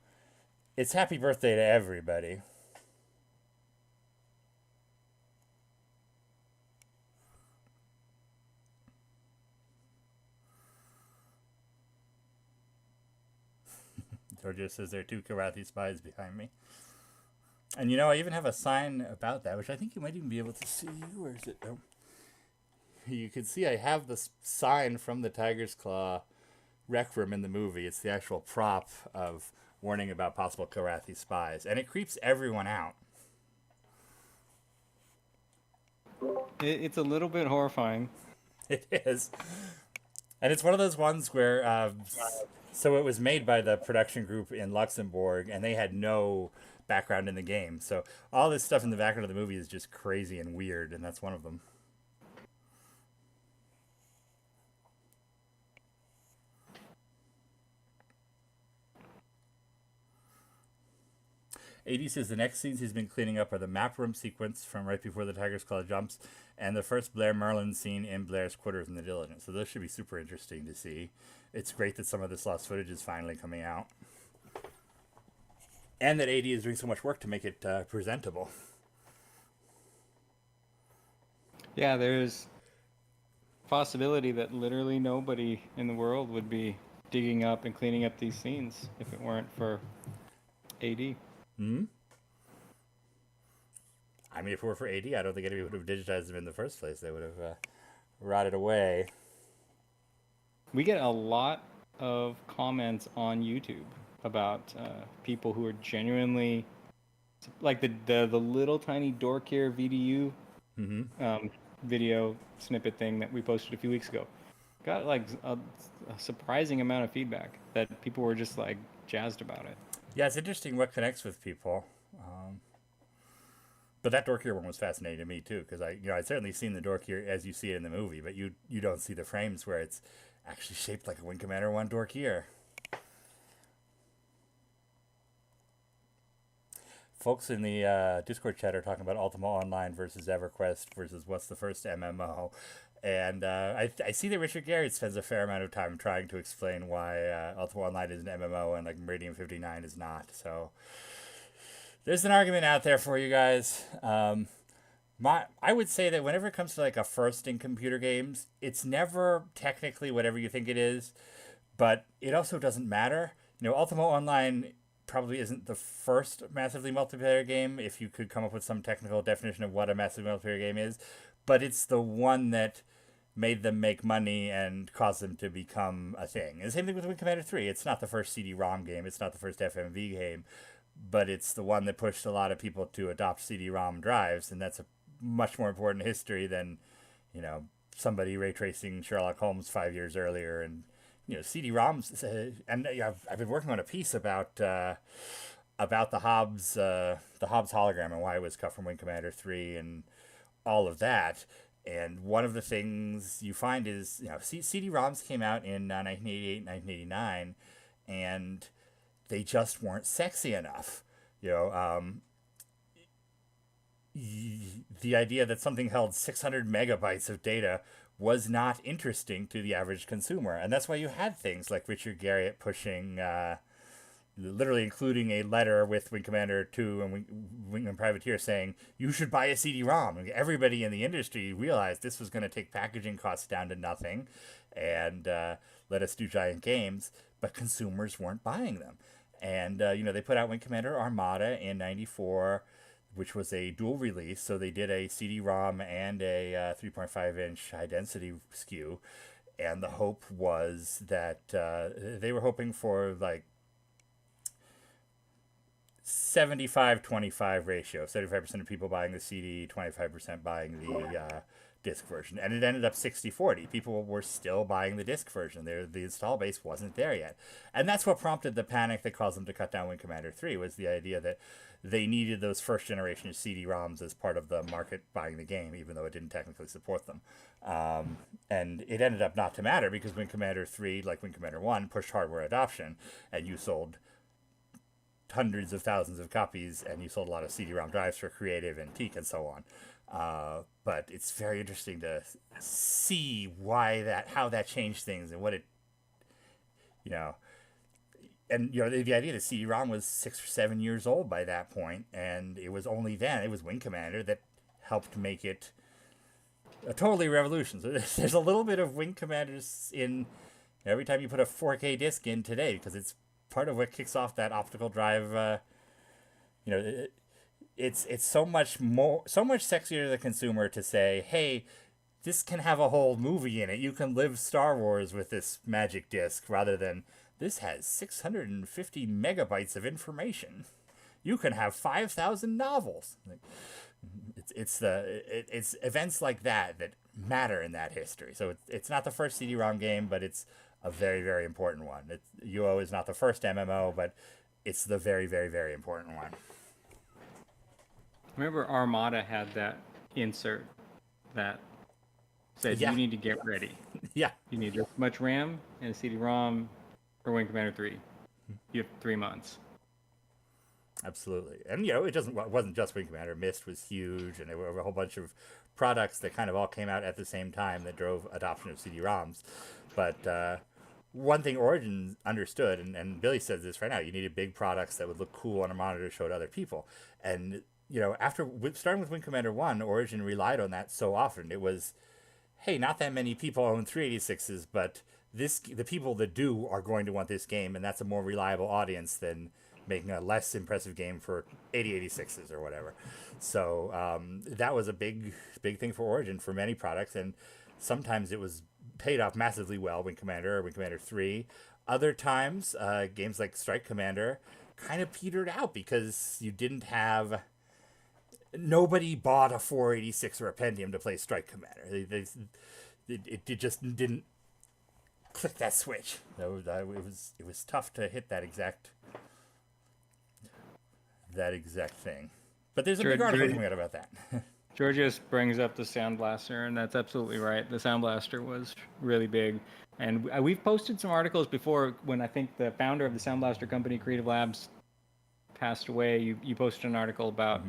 it's happy birthday to everybody. or just says there are 2 Karathi spies behind me. And I even have a sign about that, which I think you might even be able to see. Where is it? Oh. You can see I have the sign from the Tiger's Claw rec room in the movie. It's the actual prop of warning about possible Karathi spies, and it creeps everyone out. It's a little bit horrifying. It is. And it's one of those ones where, so it was made by the production group in Luxembourg, and they had no background in the game. So all this stuff in the background of the movie is just crazy and weird, and that's one of them. AD says the next scenes he's been cleaning up are the map room sequence from right before the Tiger's Claw jumps and the first Blair Merlin scene in Blair's quarters in the Diligence. So those should be super interesting to see. It's great that some of this lost footage is finally coming out. And that AD is doing so much work to make it presentable. Yeah, there's possibility that literally nobody in the world would be digging up and cleaning up these scenes if it weren't for AD. Hmm? I mean, if it were for AD, I don't think anybody would have digitized them in the first place. They would have rotted away. We get a lot of comments on YouTube about people who are genuinely like the little tiny dork here VDU video snippet thing that we posted a few weeks ago. Got like a surprising amount of feedback that people were just like jazzed about it. Yeah, it's interesting what connects with people. But that Dorkier one was fascinating to me too, because I'd certainly seen the Dorkier as you see it in the movie, but you don't see the frames where it's actually shaped like a Wing Commander 1 Dorkier. Folks in the Discord chat are talking about Ultima Online versus EverQuest versus what's the first MMO. And I see that Richard Garrett spends a fair amount of time trying to explain why Ultima Online is an MMO and like Meridian 59 is not. So there's an argument out there for you guys. I would say that whenever it comes to like a first in computer games, it's never technically whatever you think it is, but it also doesn't matter. Ultima Online probably isn't the first massively multiplayer game, if you could come up with some technical definition of what a massive multiplayer game is, but it's the one that made them make money and caused them to become a thing. And the same thing with Wing Commander 3. It's not the first CD-ROM game, it's not the first FMV game, but it's the one that pushed a lot of people to adopt CD-ROM drives, and that's a much more important history than, somebody ray tracing Sherlock Holmes 5 years earlier. And CD-ROMs, and I've been working on a piece about the Hobbs hologram and why it was cut from Wing Commander 3 and all of that. And one of the things you find is, CD-ROMs came out in 1988, 1989, and they just weren't sexy enough. The idea that something held 600 megabytes of data was not interesting to the average consumer. And that's why you had things like Richard Garriott pushing, literally including a letter with Wing Commander 2 and Wingman Privateer saying, you should buy a CD-ROM. And everybody in the industry realized this was going to take packaging costs down to nothing and let us do giant games, but consumers weren't buying them. And, they put out Wing Commander Armada in 94, which was a dual release. So they did a CD-ROM and a 3.5-inch high-density SKU. And the hope was that they were hoping for, like, 75-25 ratio. 75% of people buying the CD, 25% buying the disc version. And it ended up 60-40. People were still buying the disc version. The install base wasn't there yet. And that's what prompted the panic that caused them to cut down Wing Commander 3, was the idea that they needed those first generation CD-ROMs as part of the market buying the game, even though it didn't technically support them. And it ended up not to matter because Wing Commander 3, like Wing Commander 1, pushed hardware adoption, and you sold hundreds of thousands of copies, and you sold a lot of CD-ROM drives for Creative and Teak and so on. But it's very interesting to see how that changed things and what it, and the idea that CD-ROM was 6 or 7 years old by that point, and it was only then it was Wing Commander that helped make it a totally revolution. So there's a little bit of Wing Commanders in every time you put a 4K disc in today, because it's part of what kicks off that optical drive. You know, it's so much more, so much sexier to the consumer to say, hey, this can have a whole movie in it. You can live Star Wars with this magic disc, rather than this has 650 megabytes of information. You can have 5,000 novels. It's events like that that matter in that history. So it's not the first CD-ROM game, but it's a very, very important one. UO is not the first MMO, but it's the very, very, very important one. Remember Armada had that insert that said Yeah. you need to get ready. Yeah. You need this much RAM and a CD-ROM for Wing Commander 3. You have 3 months. Absolutely. And, it wasn't just Wing Commander. Myst was huge, and there were a whole bunch of products that kind of all came out at the same time that drove adoption of CD-ROMs. But one thing Origin understood, and Billy says this right now, you needed big products that would look cool on a monitor to show to other people. And, after starting with Wing Commander 1, Origin relied on that so often. It was, hey, not that many people own 386s, but the people that do are going to want this game, and that's a more reliable audience than making a less impressive game for 8086s or whatever. So that was a big thing for Origin for many products, and sometimes it was paid off massively well, Wing Commander or Wing Commander 3. Other times, games like Strike Commander kind of petered out because you didn't have... Nobody bought a 486 or a Pentium to play Strike Commander. It just didn't click that switch. It was tough to hit that exact thing. But there's a big article coming out about that. Georgios brings up the Sound Blaster, and that's absolutely right. The Sound Blaster was really big. And we've posted some articles before when I think the founder of the Sound Blaster company, Creative Labs, passed away. You posted an article about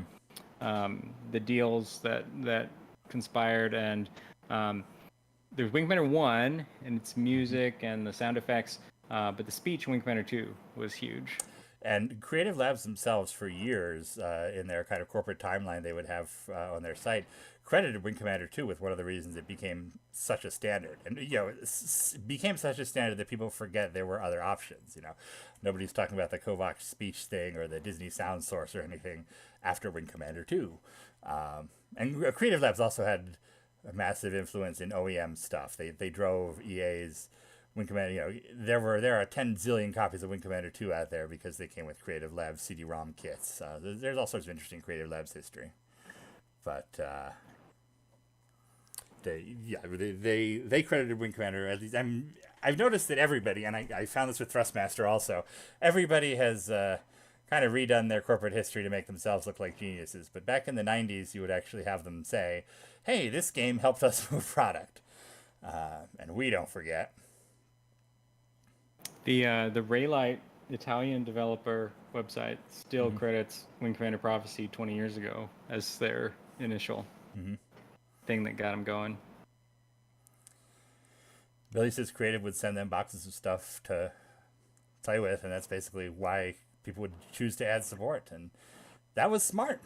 the deals that conspired, and there's Wing Commander 1 and its music and the sound effects, but the speech in Wing Commander 2 was huge. And Creative Labs themselves, for years, in their kind of corporate timeline they would have on their site, credited Wing Commander 2 with one of the reasons it became such a standard. And, it became such a standard that people forget there were other options, Nobody's talking about the Kovacs speech thing or the Disney sound source or anything after Wing Commander 2. And Creative Labs also had a massive influence in OEM stuff. They drove EA's Wing Commander, there are 10 zillion copies of Wing Commander 2 out there because they came with Creative Labs CD-ROM kits. There's all sorts of interesting Creative Labs history. But they credited Wing Commander, at least. I've noticed that everybody, and I found this with Thrustmaster also, everybody has kind of redone their corporate history to make themselves look like geniuses. But back in the 90s, you would actually have them say, hey, this game helped us move product. And we don't forget. The Raylight Italian developer website still credits Wing Commander Prophecy 20 years ago as their initial thing that got them going. Billy says Creative would send them boxes of stuff to play with, and that's basically why people would choose to add support, and that was smart.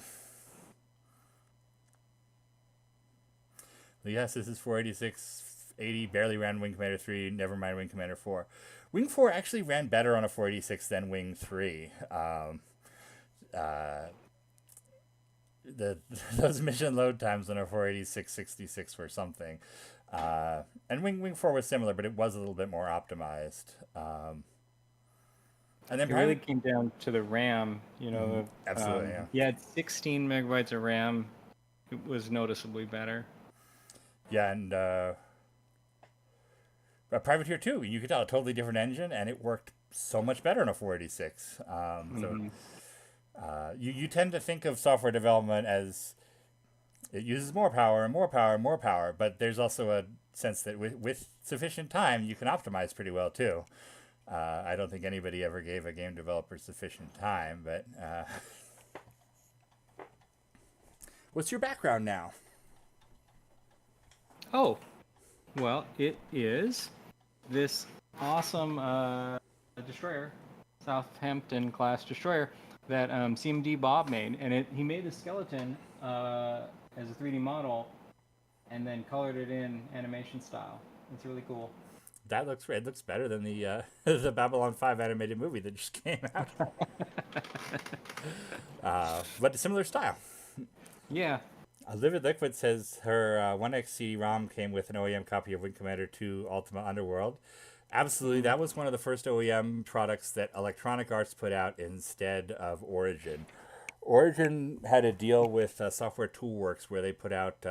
Yes, this is 48680, barely ran Wing Commander 3, never mind Wing Commander 4. Wing 4 actually ran better on a 486 than Wing 3. Those mission load times on a 486-66 were something. And Wing 4 was similar, but it was a little bit more optimized. And then it really came down to the RAM, Absolutely, yeah. You had 16 megabytes of RAM. It was noticeably better. Yeah, and Privateer 2, you could tell a totally different engine, and it worked so much better on a 486. You tend to think of software development as it uses more power and more power and more power, but there's also a sense that with sufficient time, you can optimize pretty well too. I don't think anybody ever gave a game developer sufficient time, but what's your background now? Oh, well, it is this awesome destroyer, Southampton class destroyer that CMD Bob made, and he made the skeleton as a 3D model and then colored it in animation style. It's really cool. That looks it looks better than the the Babylon 5 animated movie that just came out. But a similar style. Yeah. Livid Liquid says her 1X CD-ROM came with an OEM copy of Wing Commander 2 Ultima Underworld. Absolutely, Mhm. that was one of the first OEM products that Electronic Arts put out instead of Origin. Origin had a deal with Software Toolworks where they put out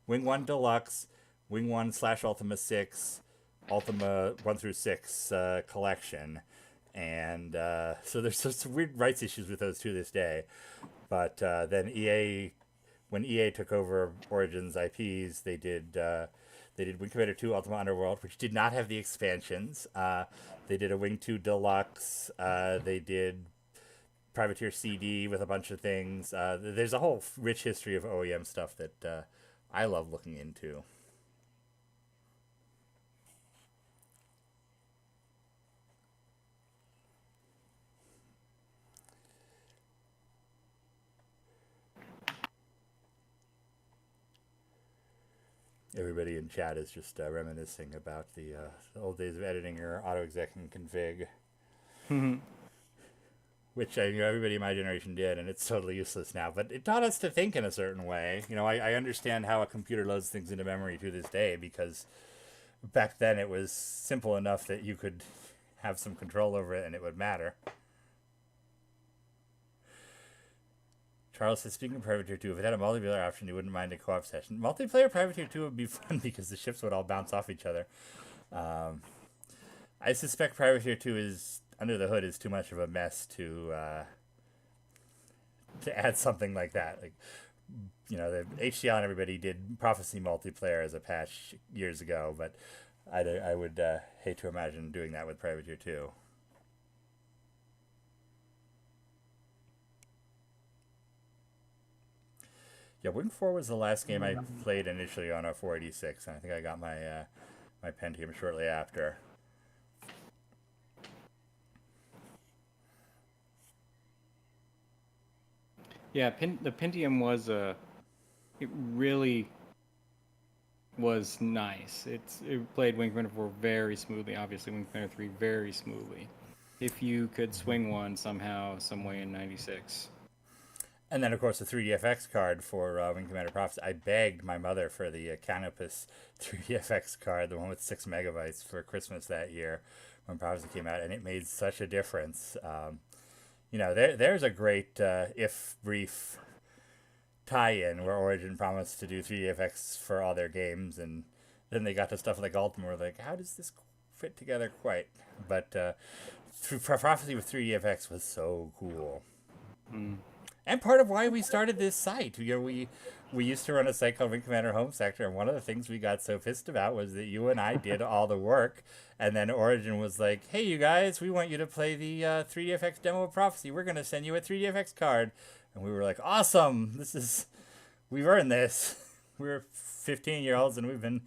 Wing 1 Deluxe, Wing 1 slash Ultima 6, Ultima 1 through 6 collection. And so there's some weird rights issues with those to this day. But then when EA took over Origin's IPs, they did Wing Commander 2 Ultima Underworld, which did not have the expansions. They did a Wing 2 Deluxe. They did Privateer CD with a bunch of things. There's a whole rich history of OEM stuff that I love looking into. Everybody in chat is just reminiscing about the old days of editing your auto exec and config, Mhm. which I knew everybody in my generation did, and it's totally useless now. But it taught us to think in a certain way. I understand how a computer loads things into memory to this day because back then it was simple enough that you could have some control over it and it would matter. Charles says, speaking of Privateer 2, if it had a multiplayer option, you wouldn't mind a co-op session. Multiplayer Privateer 2 would be fun because the ships would all bounce off each other. Um, I suspect Privateer 2 is, under the hood, is too much of a mess to add something like that. Like, the HCL and everybody did Prophecy multiplayer as a patch years ago, but I would hate to imagine doing that with Privateer 2. Yeah, Wing 4 was the last game I played initially on a 486, and I think I got my Pentium shortly after. Yeah, the Pentium was it really was nice. It played Wing Commander 4 very smoothly. Obviously, Wing Commander 3 very smoothly. If you could swing one somehow, some way in '96. And then, of course, the 3DFX card for Wing Commander Prophecy. I begged my mother for the Canopus 3DFX card, the one with 6 megabytes, for Christmas that year when Prophecy came out, and it made such a difference. There's a great, if brief, tie-in where Origin promised to do 3DFX for all their games, and then they got to stuff like Ultima. We're like, how does this fit together quite? But Prophecy with 3DFX was so cool. Mm. And part of why we started this site. We used to run a site called Wing Commander Home Sector, and one of the things we got so pissed about was that you and I did all the work, and then Origin was like, "Hey, you guys, we want you to play the 3DFX demo of Prophecy. We're gonna send you a 3DFX card," and we were like, "Awesome! We've earned this. We're 15-year-olds, and we've been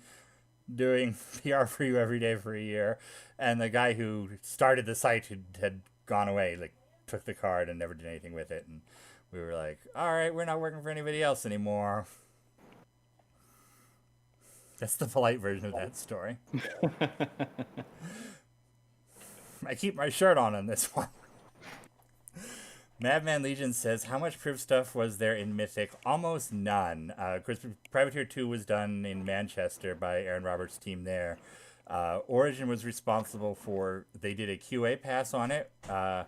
doing PR for you every day for a year." And the guy who started the site had gone away, like took the card and never did anything with it, and we were like, all right, we're not working for anybody else anymore. That's the polite version of that story. I keep my shirt on this one. Madman Legion says, how much proof stuff was there in Mythic? Almost none. Of course, Privateer 2 was done in Manchester by Aaron Roberts' team there. Origin was responsible for, they did a QA pass on it. A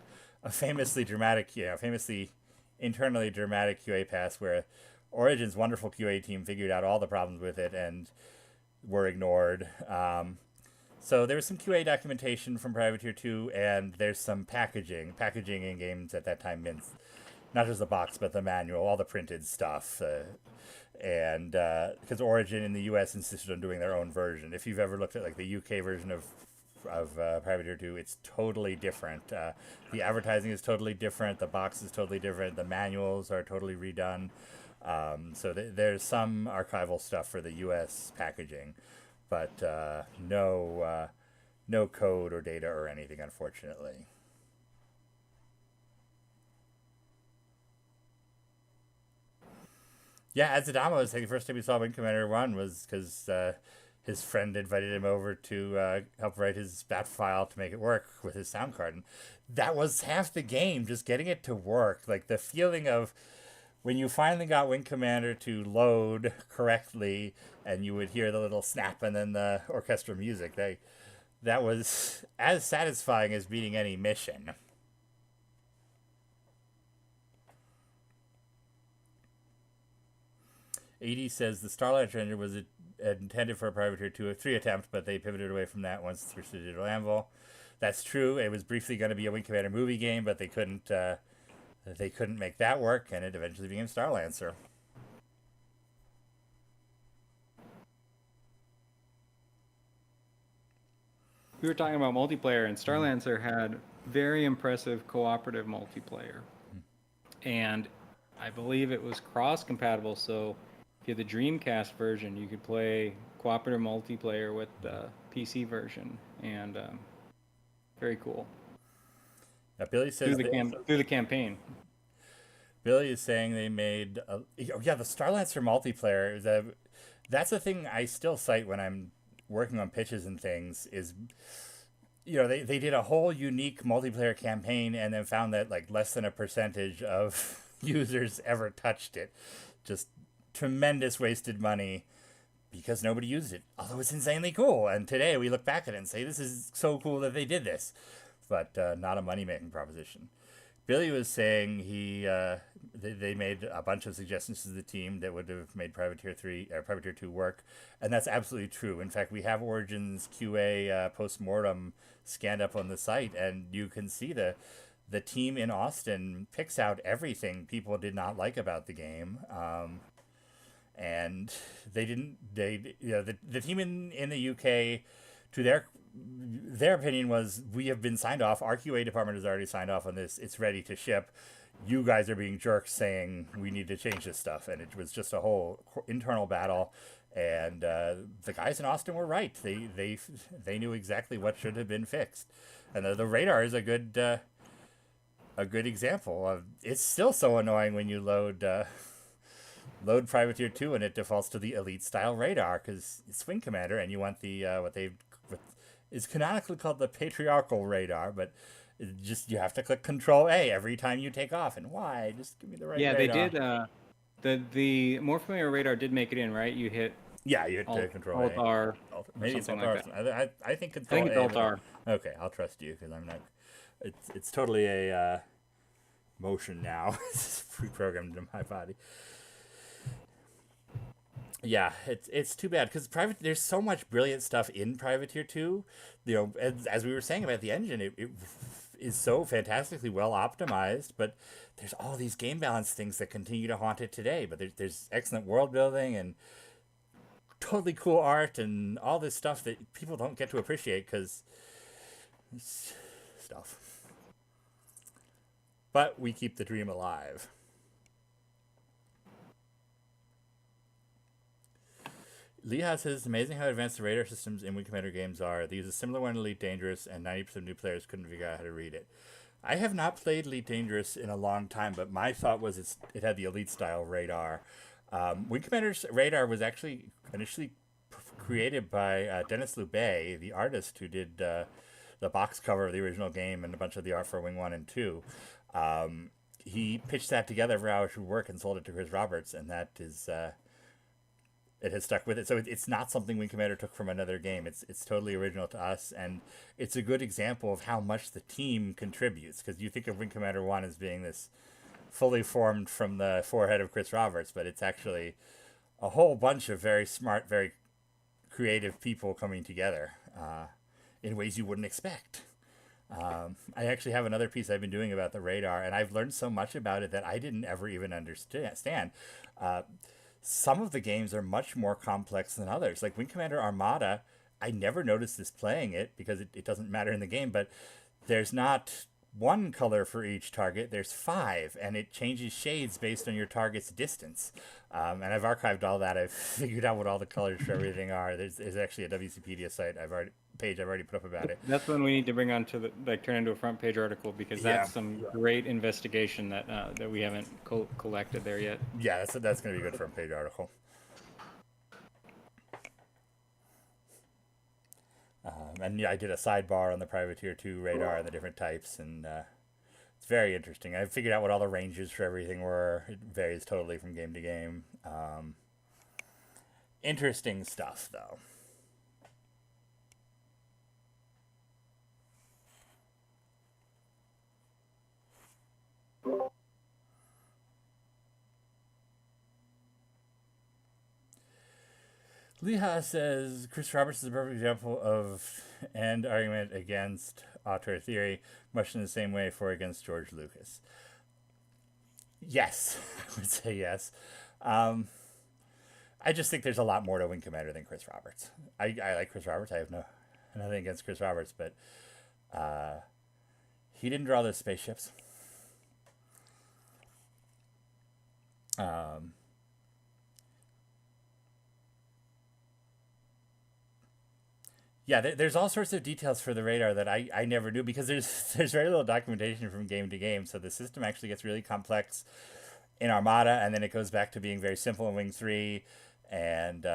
famously internally dramatic QA pass where Origin's wonderful QA team figured out all the problems with it and were ignored. So there was some QA documentation from Privateer 2, and there's some packaging. Packaging in games at that time meant not just the box, but the manual, all the printed stuff. And because Origin in the US insisted on doing their own version. If you've ever looked at like the UK version of Privateer 2, it's totally different. The advertising is totally different. The box is totally different. The manuals are totally redone. So there's some archival stuff for the US packaging, but no code or data or anything, unfortunately. Yeah, as Adamo was saying, the first time we saw Wing Commander 1 was because his friend invited him over to help write his bat file to make it work with his sound card. And that was half the game, just getting it to work. Like the feeling of when you finally got Wing Commander to load correctly and you would hear the little snap and then the orchestral music, that was as satisfying as beating any mission. AD says the Starlight engine was intended for a Privateer 2 or 3 attempt, but they pivoted away from that once through the Digital Anvil. That's true. It was briefly going to be a Wing Commander movie game, but they couldn't make that work, and it eventually became Starlancer. We were talking about multiplayer, and Starlancer had very impressive cooperative multiplayer. And I believe it was cross-compatible, so if you had the Dreamcast version, you could play cooperative multiplayer with the PC version, and very cool. Now, Billy says through the campaign. Billy is saying they made the Starlancer multiplayer. That's a thing I still cite when I'm working on pitches and things. Is they did a whole unique multiplayer campaign and then found that like less than a percentage of users ever touched it. Just tremendous wasted money because nobody used it. Although it's insanely cool, and today we look back at it and say this is so cool that they did this, but not a money-making proposition. Billy was saying they made a bunch of suggestions to the team that would have made Privateer 3 or Privateer 2 work, and that's absolutely true. In fact, we have Origins QA post-mortem scanned up on the site, and you can see the team in Austin picks out everything people did not like about the game. And the team in the UK, to their opinion was, we have been signed off. Our QA department has already signed off on this. It's ready to ship. You guys are being jerks saying we need to change this stuff. And it was just a whole internal battle. And the guys in Austin were right. They knew exactly what should have been fixed. And the radar is a good example of. It's still so annoying when you load Privateer 2 and it defaults to the Elite style radar because it's Wing Commander and you want the what is canonically called the Patriarchal radar, but you have to click Control A every time you take off. And why? Just give me the right radar. Yeah, they did. The more familiar radar did make it in, right? You hit. Yeah, you hit Control Alt R. Maybe it's Alt R. Like I think Control I think it's Alt R. Okay, I'll trust you because I'm not. It's totally a motion now. It's pre-programmed in my body. Yeah, it's too bad because there's so much brilliant stuff in Privateer 2. As we were saying about the engine, it is so fantastically well optimized, but there's all these game balance things that continue to haunt it today. But there's excellent world building and totally cool art and all this stuff that people don't get to appreciate because it's stuff. But we keep the dream alive. Leha says it's amazing how advanced the radar systems in Wing Commander games are. They use a similar one in Elite Dangerous, and 90% of new players couldn't figure out how to read it. I have not played Elite Dangerous in a long time, but my thought was it had the Elite style radar. Wing Commander's radar was actually initially created by Dennis Lubay, the artist who did the box cover of the original game and a bunch of the art for Wing 1 and 2. He pitched that together for how it should work and sold it to Chris Roberts, and that is... it has stuck with it. So it's not something Wing Commander took from another game. It's totally original to us, and it's a good example of how much the team contributes, because you think of Wing Commander 1 as being this fully formed from the forehead of Chris Roberts, but it's actually a whole bunch of very smart, very creative people coming together in ways you wouldn't expect. I actually have another piece I've been doing about the radar, and I've learned so much about it that I didn't ever even understand. Some of the games are much more complex than others. Like Wing Commander Armada, I never noticed this playing it because it doesn't matter in the game, but there's not one color for each target, there's 5, and it changes shades based on your target's distance. And I've archived all that. I've figured out what all the colors for everything are. There's actually a WCpedia site I've already put up about it. That's one we need to bring on to turn into a front page article, because that's some great investigation that we haven't collected there yet. Yeah, that's going to be a good front page article. And yeah, I did a sidebar on the Privateer 2 radar and the different types, and it's very interesting. I figured out what all the ranges for everything were. It varies totally from game to game. Interesting stuff, though. Leha says Chris Roberts is a perfect example of an argument against auteur theory, much in the same way for against George Lucas. Yes, I would say yes. I just think there's a lot more to Wing Commander than Chris Roberts. I like Chris Roberts. I have nothing against Chris Roberts, but he didn't draw those spaceships. Yeah, there's all sorts of details for the radar that I never knew because there's very little documentation from game to game. So the system actually gets really complex in Armada, and then it goes back to being very simple in Wing 3. And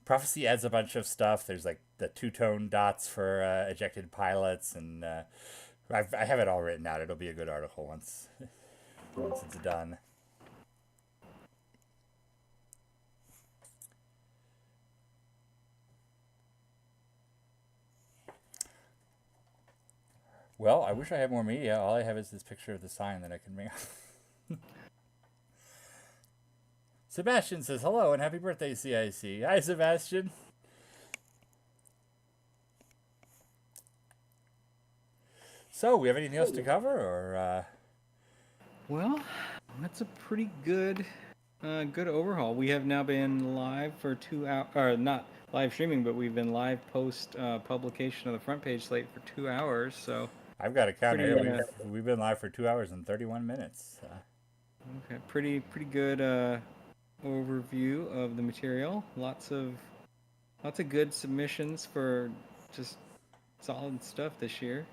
Prophecy adds a bunch of stuff. There's like the two-tone dots for ejected pilots, and I have it all written out. It'll be a good article once it's done. Well, I wish I had more media. All I have is this picture of the sign that I can bring up. Sebastian says hello and happy birthday, CIC. Hi, Sebastian. So, we have anything else to cover, or? Well, that's a pretty good overhaul. We have now been live for 2 hours, or not live streaming, but we've been live post publication of the front page slate for 2 hours. So I've got a counter here. We've been live for 2 hours and 31 minutes. Okay, pretty good overview of the material. Lots of good submissions for just solid stuff this year.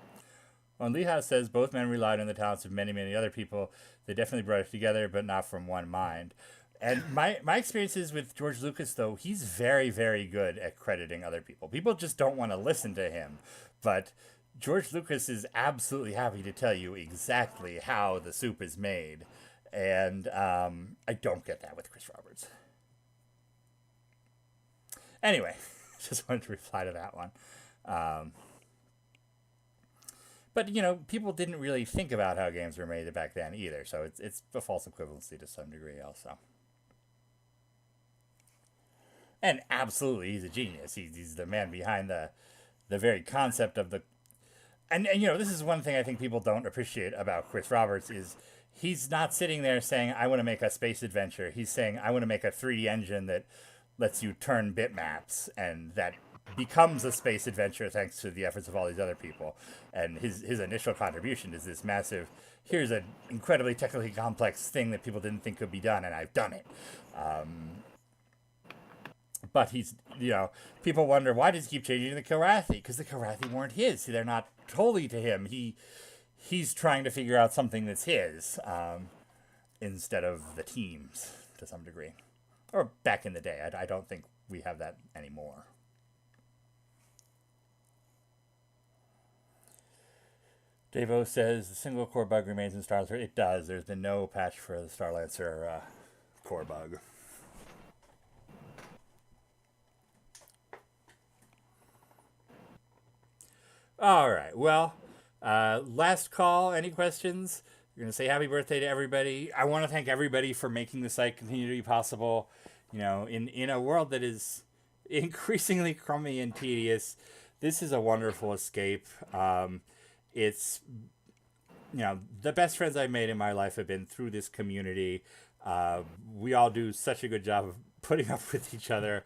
Well, Leha says both men relied on the talents of many other people. They definitely brought it together, but not from one mind. And my experiences with George Lucas, though, he's very, very good at crediting other people. People just don't want to listen to him. But George Lucas is absolutely happy to tell you exactly how the soup is made. And I don't get that with Chris Roberts. Anyway, just wanted to reply to that one. But, people didn't really think about how games were made back then either. So it's a false equivalency to some degree also. And absolutely, he's a genius. He's the man behind the very concept of the... And this is one thing I think people don't appreciate about Chris Roberts is he's not sitting there saying, I want to make a space adventure. He's saying, I want to make a 3D engine that lets you turn bitmaps, and that becomes a space adventure thanks to the efforts of all these other people. And his initial contribution is this massive, here's an incredibly technically complex thing that people didn't think could be done, and I've done it. But he's, people wonder, why does he keep changing the Kilrathi? Because the Kilrathi weren't his. They're not totally to him. He's trying to figure out something that's his, instead of the team's, to some degree. Or back in the day. I don't think we have that anymore. Davo says the single core bug remains in Starlancer. It does. There's been no patch for the Starlancer core bug. All right. Well, last call. Any questions? We're going to say happy birthday to everybody. I want to thank everybody for making the site continue to be possible. In a world that is increasingly crummy and tedious, this is a wonderful escape. It's, the best friends I've made in my life have been through this community. We all do such a good job of putting up with each other.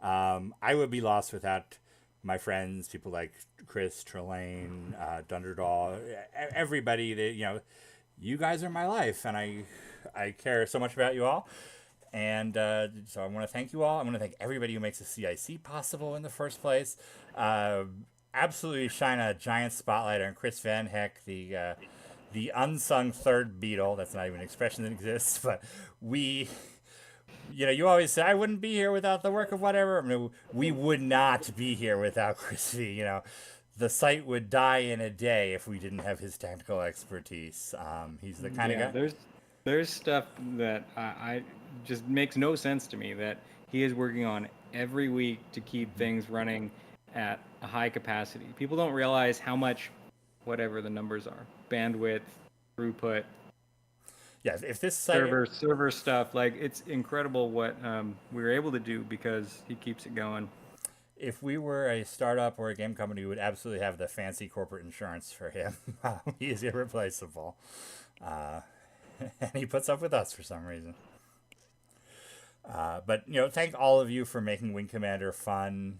I would be lost without my friends, people like Chris, Trelane, Dunderdall, everybody that, you guys are my life, and I care so much about you all. And so I want to thank you all. I want to thank everybody who makes the CIC possible in the first place. Absolutely shine a giant spotlight on Chris Van Heck, the unsung third Beatle. That's not even an expression that exists, but we You know, you always say I wouldn't be here without the work of whatever. I mean, we would not be here without Chris V. You know, the site would die in a day if we didn't have his technical expertise. He's the kind of Yeah, guy. there's stuff that I just makes no sense to me that he is working on every week to keep things running at a high capacity. People don't realize how much, whatever the numbers are, bandwidth, throughput, Yeah, if this site, server stuff. Like it's incredible what we were able to do because he keeps it going. if we were a startup or a game company, we would absolutely have the fancy corporate insurance for him. He is irreplaceable, uh, and he puts up with us for some reason. But you know, thank all of you for making Wing Commander fun.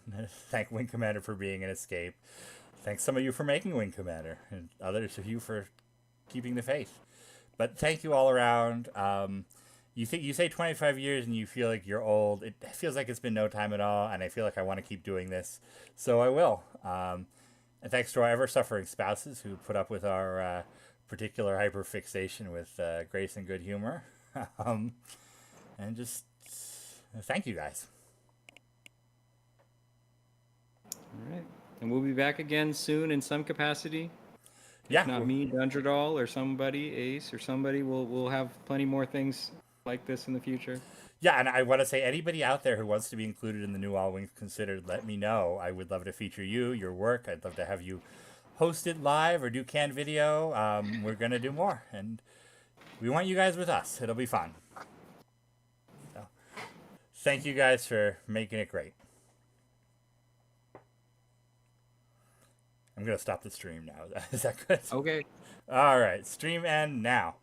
Thank Wing Commander for being an escape. Thanks some of you for making Wing Commander, and others of you for keeping the faith. But thank you all around. You say 25 years and you feel like you're old. It feels like it's been no time at all, and I feel like I want to keep doing this, so I will. And thanks to our ever-suffering spouses who put up with our particular hyperfixation with grace and good humor. um, and just thank you guys. All right, and we'll be back again soon in some capacity. Yeah, If not me, Dundradal, or somebody, Ace, or somebody, we'll have plenty more things like this in the future. yeah, and I want to say anybody out there who wants to be included in the new All Wings Considered, let me know. I would love to feature you, your work. I'd love to have you host it live or do canned video. We're gonna do more, and we want you guys with us. It'll be fun. So, thank you guys for making it great. I'm gonna stop the stream now. Is that good? Okay. All right, stream end now.